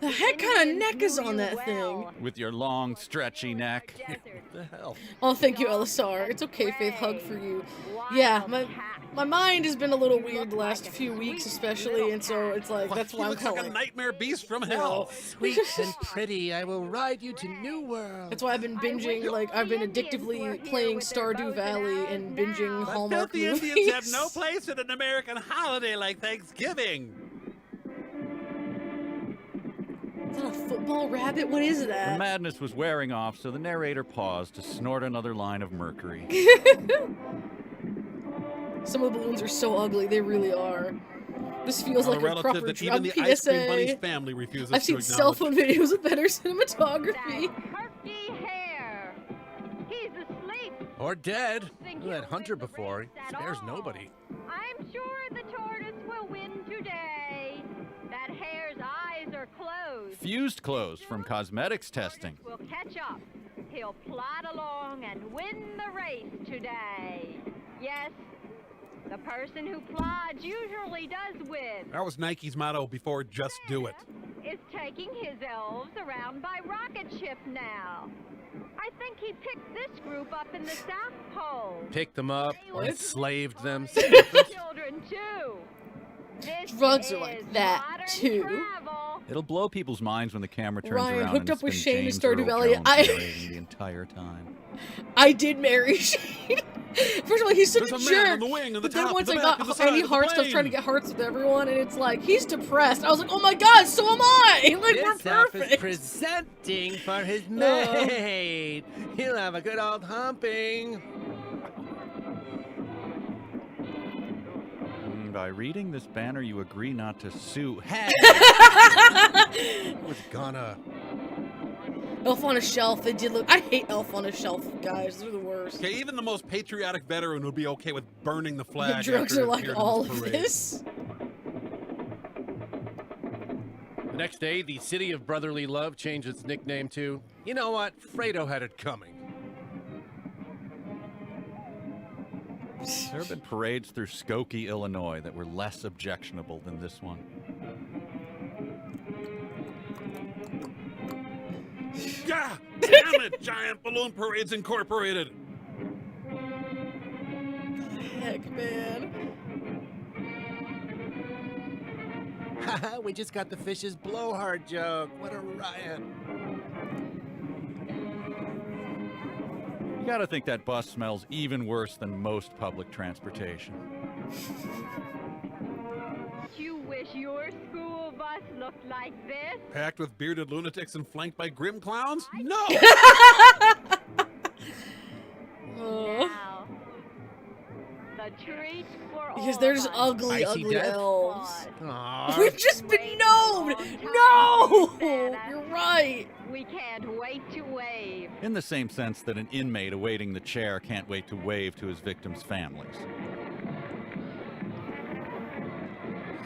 The heck kind of neck is on that thing? With your long, stretchy neck. What the hell? Oh, thank you, Elisar. It's okay, Faith. Hug for you. Yeah, my mind has been a little weird the last few weeks, especially, and so it's like that's why I'm looks kind like of a like, nightmare beast from hell. Sweet and pretty, I will ride you to New World. that's why I've been binging. Like I've been addictively playing Stardew Valley and binging But Hallmark filthy movies. Indians have no place at an American holiday like Thanksgiving. Is that a football rabbit? What is The that? madness was wearing off, so the narrator paused to snort another line of mercury. Some of the balloons are so ugly. They really are. This feels A like a relative proper that drug even the ice cream bunny's PSA. family refuses I've to seen acknowledge. cell phone videos with better cinematography. Turkey hair. He's asleep. Or dead. That hunter before. He spares nobody. I'm sure the tortoise will win today. That hare's eyes are closed. Fused clothes from cosmetics testing. Will catch up. He'll plod along and win the race today. Yes, the person who plods usually does win. That was Nike's motto before Just Do It. Is taking his elves around by rocket ship now. I think he picked this group up in the South Pole. Picked them up, What? enslaved them. Children too. This Drugs are is like that modern too. travel. It'll blow people's minds when the camera turns Ryan, around hooked and up it's with been Shane in James Stardew Earl Valley. Jones narrating the entire time. I did marry Shane. First of all, he's such There's a a man jerk. on the wing, on the But then top, once the I back, got and the side any of the hearts, I was plane. trying to get hearts with everyone, and it's like he's depressed. I was like, oh my god, so am I. Like we're This elf is perfect. presenting for his No. mate. He'll have a good old humping. By reading this banner, you agree not to sue. Hey! Was gonna. Elf on a Shelf. They did look. I hate Elf on a Shelf, guys. They're the worst. Okay, even the most patriotic veteran would be okay with burning the The flag. drugs after are it like appeared in all this of parade. this. The next day, the city of brotherly love changed its nickname to, you know what, Fredo had it coming. There have been parades through Skokie, Illinois that were less objectionable than this one. God damn it! Giant Balloon Parades Incorporated. Heck, man. Haha, we just got the fish's blowhard joke. What a riot. You gotta think that bus smells even worse than most public transportation. You wish your school bus looked like this? Packed with bearded lunatics and flanked by grim clowns? No! Now, a treat for Because all they're of just us. ugly, Icy ugly death? elves. Aw. We've just been gnomed! No! You're right. We can't wait to wave. In the same sense that an inmate awaiting the chair can't wait to wave to his victims' families.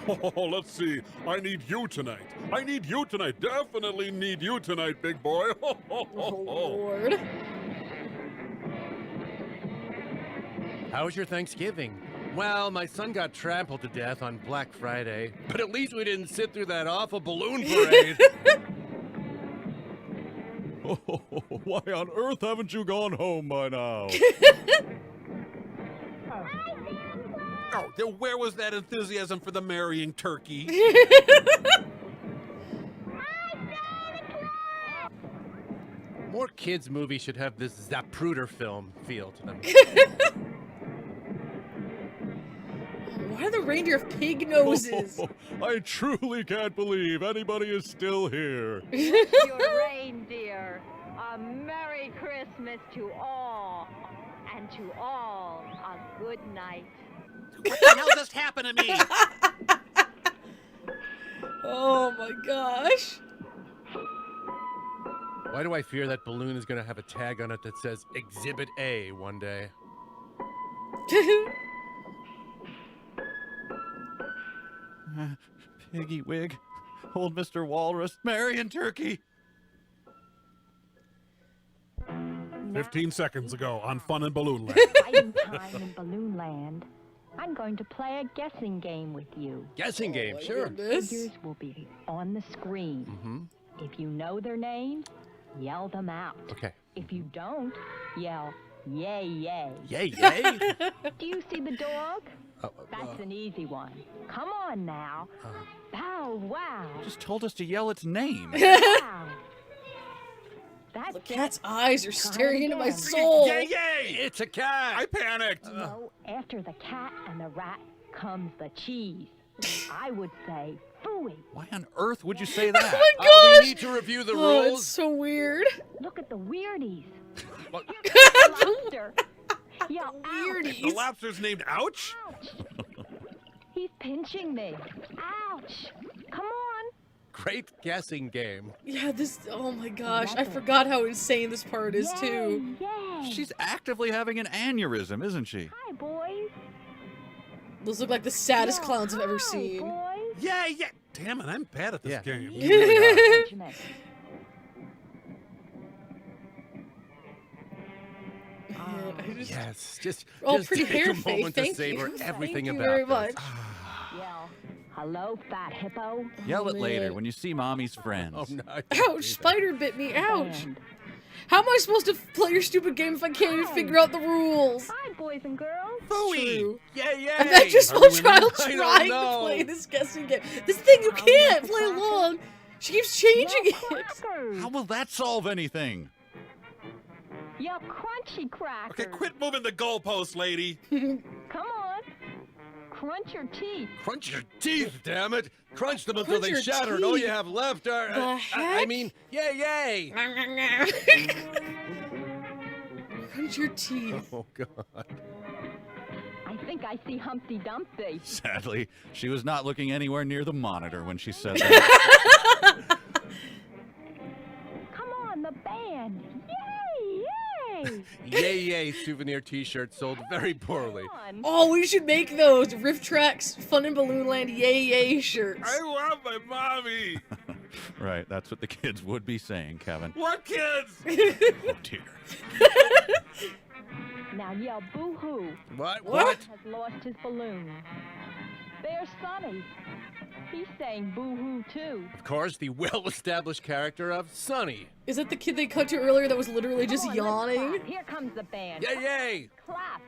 Oh, let's see. I need you tonight. I need you tonight. Definitely need you tonight, big boy. Oh, Lord. How was your Thanksgiving? Well, my son got trampled to death on Black Friday, but at least we didn't sit through that awful balloon parade. Why on earth haven't you gone home by now? Oh, then where was that enthusiasm for the marrying turkey? More kids' movies should have this Zapruder film feel to them. Why do the reindeer have pig noses? I truly can't believe anybody is still here. Your reindeer. A Merry Christmas to all. And to all, a good night. What the hell just happened to me? Oh my gosh. Why do I fear that balloon is going to have a tag on it that says Exhibit A one day? Piggy wig, old Mr. Walrus, Marion Turkey. 15 seconds ago on Fun and Balloonland. Exciting time in Balloonland. I'm going to play a guessing game with you. Guessing game, sure. Figures will be on the screen. Mm-hmm. If you know their names, yell them out. Okay. If you don't, yell, yay, yay. Yay, yay? Do you see the dog? That's an easy one. Come on now. Bow wow. Just told us to yell its name. Wow. That's The it. cat's eyes are Try staring into my again. soul. Yay, yay! It's a cat! I panicked! No, after the cat and the rat comes the cheese. I would say phooey. Why on earth would you say that? Oh my gosh! We need to review the Oh, rules. it's so weird. Look at the weirdies. What? Lobster. Yell, ouch. The lobster's named Ouch? Ouch. He's pinching me. Ouch. Come on. Great guessing game. Yeah, this. Oh my gosh, I forgot how insane this part is too. Yay. She's actively having an aneurysm, isn't she? Hi, boys. Those look like the saddest Yeah, clowns I've ever hi, seen. Boys. Yeah, yeah. Damn it, I'm bad at this Yeah. game. You really are. Benjamin. I just, Yes, just pretty take hair a Faye, moment to thank savor you. everything Thank you about very this. much. Yell, hello, fat hippo. Yell it man. later when you see mommy's friends. Oh, no, I can't do Ouch! that. Spider bit me. Ouch! And How am I supposed to play your stupid game if I can't even figure out the rules? hi, boys and girls. Phooey! True. Yay, yay! I'm not just Are small we winning? child I don't trying to know. play this guessing game. This thing you can't play along. She keeps changing Yell it. crackers. How will that solve anything? Yell crunchy crackers. Okay, quit moving the goalpost, lady. Come on. Crunch your teeth. Crunch your teeth, damn it! Crunch them until Crunch they your shatter, and all you teeth. have left are. The I heck? mean, yay, yay! Crunch your teeth. Oh, God. I think I see Humpty Dumpty. Sadly, she was not looking anywhere near the monitor when she said that. Come on, the band. Yay, yay. Yay, yay! Souvenir t-shirt sold very poorly. Come on. Oh, we should make those RiffTrax Fun in Balloonland Yay Yay shirts. I love my mommy. Right, that's what the kids would be saying, Kevin. What kids? Oh, dear. Now yell boo-hoo. What? Has lost his balloon. There's Sonny. He's saying boo-hoo too. Of course, the well-established character of Sonny. Is that the kid they cut to earlier that was literally just Come on, let's yawning? clap. Here comes the band. Yay, yay! Clap.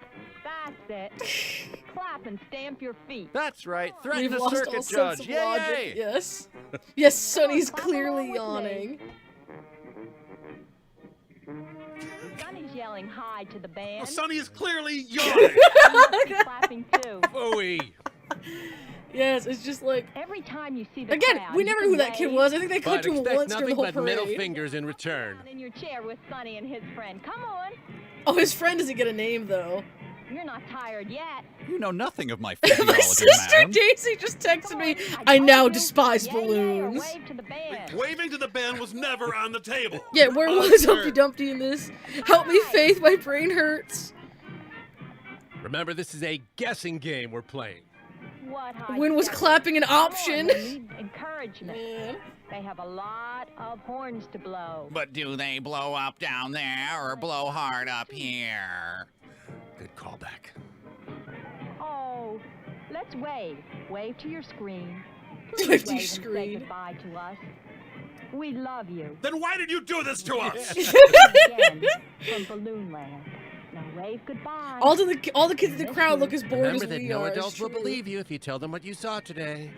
That's it. Clap and stamp your feet. That's right. Threaten We've the lost all circuit sense judge. of Yay, logic. yay! Yes. Yes, Sonny's clap clearly along with me. yawning. Sonny's yelling hi to the band. Well, Sonny is clearly yawning. He's clapping too. Phooey! Yes, it's just like Every time you see the again, crowd, we you never can knew who that kid wave. was. I think they cut But to him expect once during the nothing whole but middle parade. fingers in return. Down in your chair with Sonny and his friend. Come on. Oh, his friend doesn't get a name though. You're not tired yet. You know nothing of my physiology, My sister madam. Daisy just texted me, I now despise balloons. Waving to the band was never on the table. Yeah, where was Humpty Dumpty in this? Help me, Faith, my brain hurts. Remember, this is a guessing game we're playing. When was clapping an option? Encouragement. They have a lot of horns to blow. But do they blow up down there or blow hard up here? Good callback. Oh, let's wave. Wave to your screen. Wave to your and screen. say goodbye to us. We love you. Then why did you do this to us? Again, from Balloonland. Now wave goodbye. All the kids in the crowd look as bored Remember as that we no are. adults will believe you if you tell them what you saw today.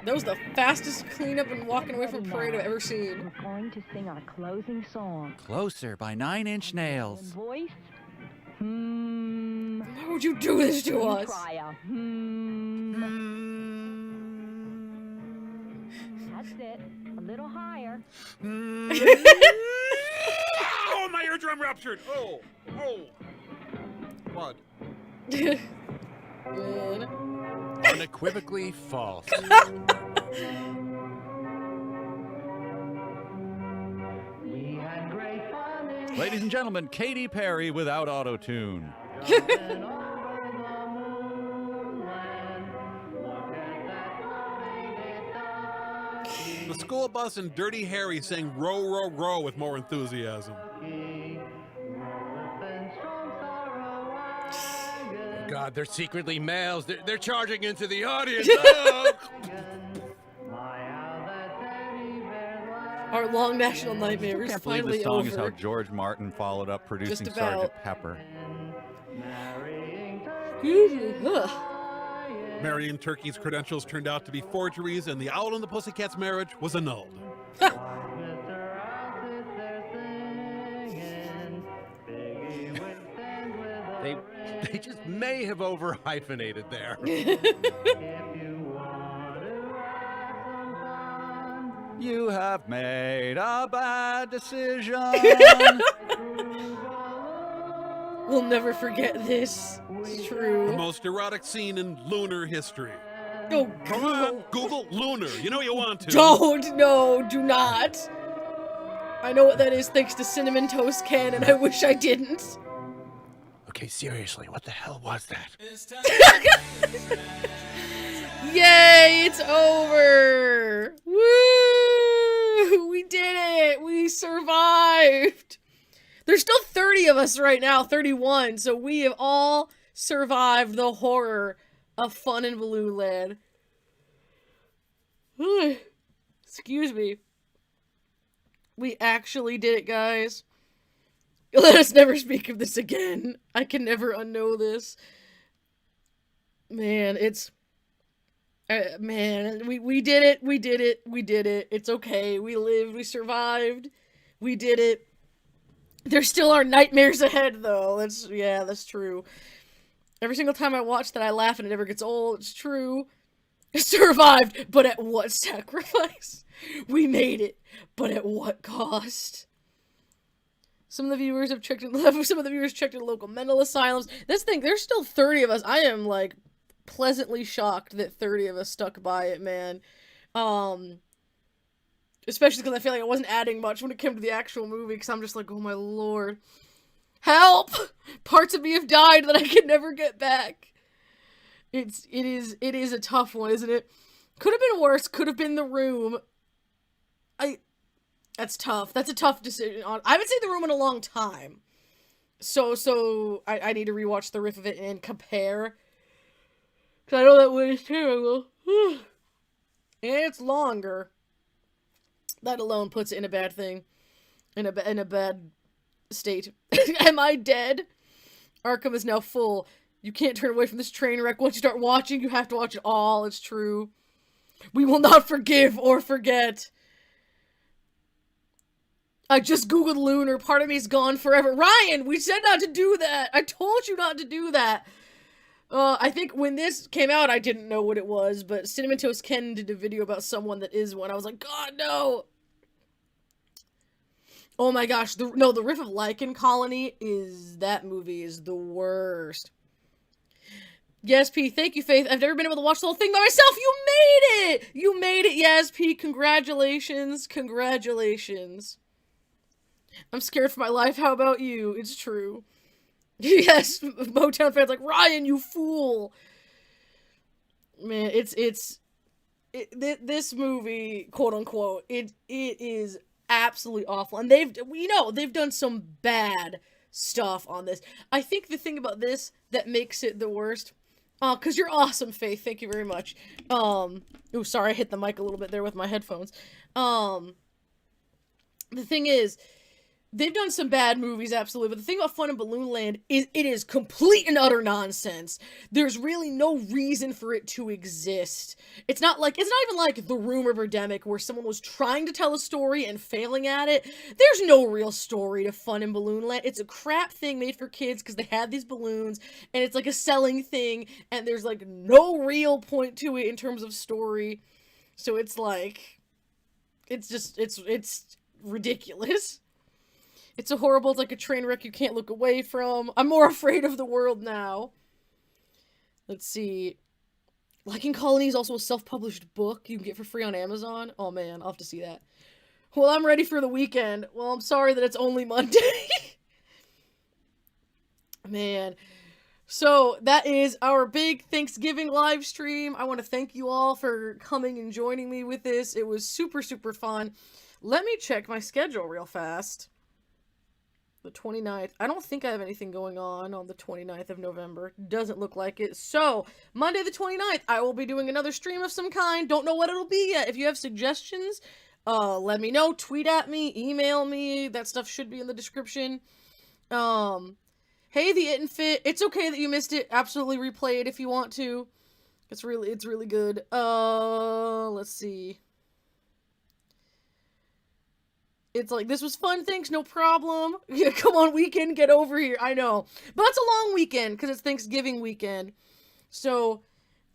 That was the fastest cleanup and walking away from parade I've ever seen. We're going to sing our closing song. Closer by 9 Inch Nails. Voice. Why would you do this to us? Try a That's it. A little higher. Oh, my eardrum ruptured. Oh. Blood. Unequivocally false. Ladies and gentlemen, Katy Perry without auto-tune. The school bus and Dirty Harry sang Row, Row, Row with more enthusiasm. God, they're secretly males. They're charging into the audience. Oh! Our long national nightmare I is can't believe finally this song over. is how George Martin followed up producing Just about. Sgt. Pepper. Ugh. Marrying Turkey's credentials turned out to be forgeries, and the Owl and the Pussycat's marriage was annulled. They just may have over-hyphenated there. You have made a bad decision. We'll never forget this. It's true. The most erotic scene in lunar history. Oh, Come on, Google lunar. You know you want to. Don't, no, do not. I know what that is thanks to Cinnamon Toast Ken, and I wish I didn't. Okay, seriously, what the hell was that? Yay, it's over. Woo! We did it. We survived. There's still 30 of us right now, 31, so we have all survived the horror of Fun in Balloonland. Excuse me. We actually did it, guys. Let us never speak of this again. I can never unknow this. Man, it's... man, we did it. We did it. We did it. It's okay. We lived. We survived. We did it. There still are nightmares ahead, though. That's true. Every single time I watch that, I laugh and it never gets old. It's true. Survived, but at what sacrifice? We made it, but at what cost? Some of the viewers have checked in, some of the viewers checked in local mental asylums. This thing, there's still 30 of us. I am, like, pleasantly shocked that 30 of us stuck by it, man. Especially because I feel like I wasn't adding much when it came to the actual movie, because I'm just like, oh my lord. Help! Parts of me have died that I can never get back. It is a tough one, isn't it? Could have been worse, could have been The Room. That's tough. That's a tough decision. I haven't seen The Room in a long time. So I need to rewatch the riff of it and compare. Because I know that one is terrible. And it's longer. That alone puts it in a bad thing. In a bad state. Am I dead? Arkham is now full. You can't turn away from this train wreck. Once you start watching, you have to watch it all. It's true. We will not forgive or forget. I just googled lunar. Part of me is gone forever. Ryan, we said not to do that. I told you not to do that. I think when this came out, I didn't know what it was, but Cinnamon Toast Ken did a video about someone that is one. I was like, God, no. Oh my gosh, the Riff of Lichen Colony that movie is the worst. Yes, P, thank you, Faith. I've never been able to watch the whole thing by myself. You made it! You made it, yes, P. Congratulations. Congratulations. I'm scared for my life. How about you? It's true. Yes, Motown fans like, Ryan, you fool. Man, this movie, quote unquote, it is absolutely awful. And they've done some bad stuff on this. I think the thing about this that makes it the worst, cause you're awesome, Faith. Thank you very much. Oh, sorry, I hit the mic a little bit there with my headphones. The thing is, they've done some bad movies, absolutely, but the thing about Fun in Balloonland is it is complete and utter nonsense. There's really no reason for it to exist. It's not even like The Room or Birdemic, where someone was trying to tell a story and failing at it. There's no real story to Fun in Balloonland. It's a crap thing made for kids because they have these balloons, and it's like a selling thing, and there's like no real point to it in terms of story. So it's like, it's ridiculous. It's like a train wreck you can't look away from. I'm more afraid of the world now. Let's see. Lichen Colony is also a self-published book you can get for free on Amazon. Oh man, I'll have to see that. Well, I'm ready for the weekend. Well, I'm sorry that it's only Monday. Man. So, that is our big Thanksgiving live stream. I want to thank you all for coming and joining me with this. It was super, super fun. Let me check my schedule real fast. The 29th. I don't think I have anything going on the 29th of November. Doesn't look like it. So, Monday the 29th, I will be doing another stream of some kind. Don't know what it'll be yet. If you have suggestions, let me know. Tweet at me. Email me. That stuff should be in the description. Hey, the It and Fit. It's okay that you missed it. Absolutely replay it if you want to. It's really good. Let's see. It's like, this was fun, thanks, no problem. Yeah, come on, weekend, get over here. I know. But it's a long weekend, because it's Thanksgiving weekend. So,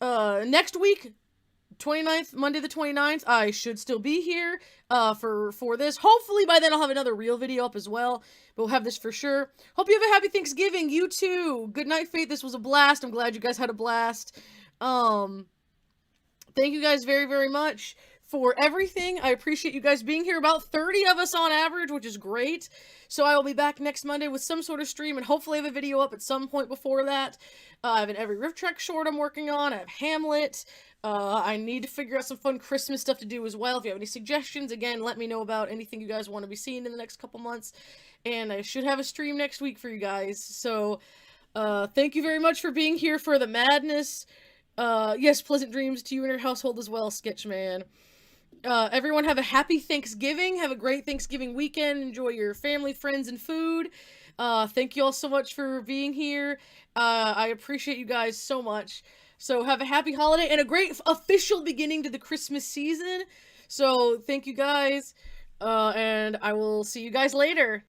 next week, 29th, Monday the 29th, I should still be here, for this. Hopefully by then I'll have another real video up as well. But we'll have this for sure. Hope you have a happy Thanksgiving, you too. Good night, Faith, this was a blast. I'm glad you guys had a blast. Thank you guys very, very much for everything. I appreciate you guys being here. About 30 of us on average, which is great. So I will be back next Monday with some sort of stream, and hopefully have a video up at some point before that. I have an Every RiffTrax short I'm working on. I have Hamlet. I need to figure out some fun Christmas stuff to do as well. If you have any suggestions, again, let me know about anything you guys want to be seeing in the next couple months. And I should have a stream next week for you guys. So, thank you very much for being here for the madness. Yes, pleasant dreams to you and your household as well, Sketchman. Everyone have a happy Thanksgiving. Have a great Thanksgiving weekend. Enjoy your family, friends, and food. Thank you all so much for being here. I appreciate you guys so much. So have a happy holiday and a great official beginning to the Christmas season. So thank you guys. And I will see you guys later.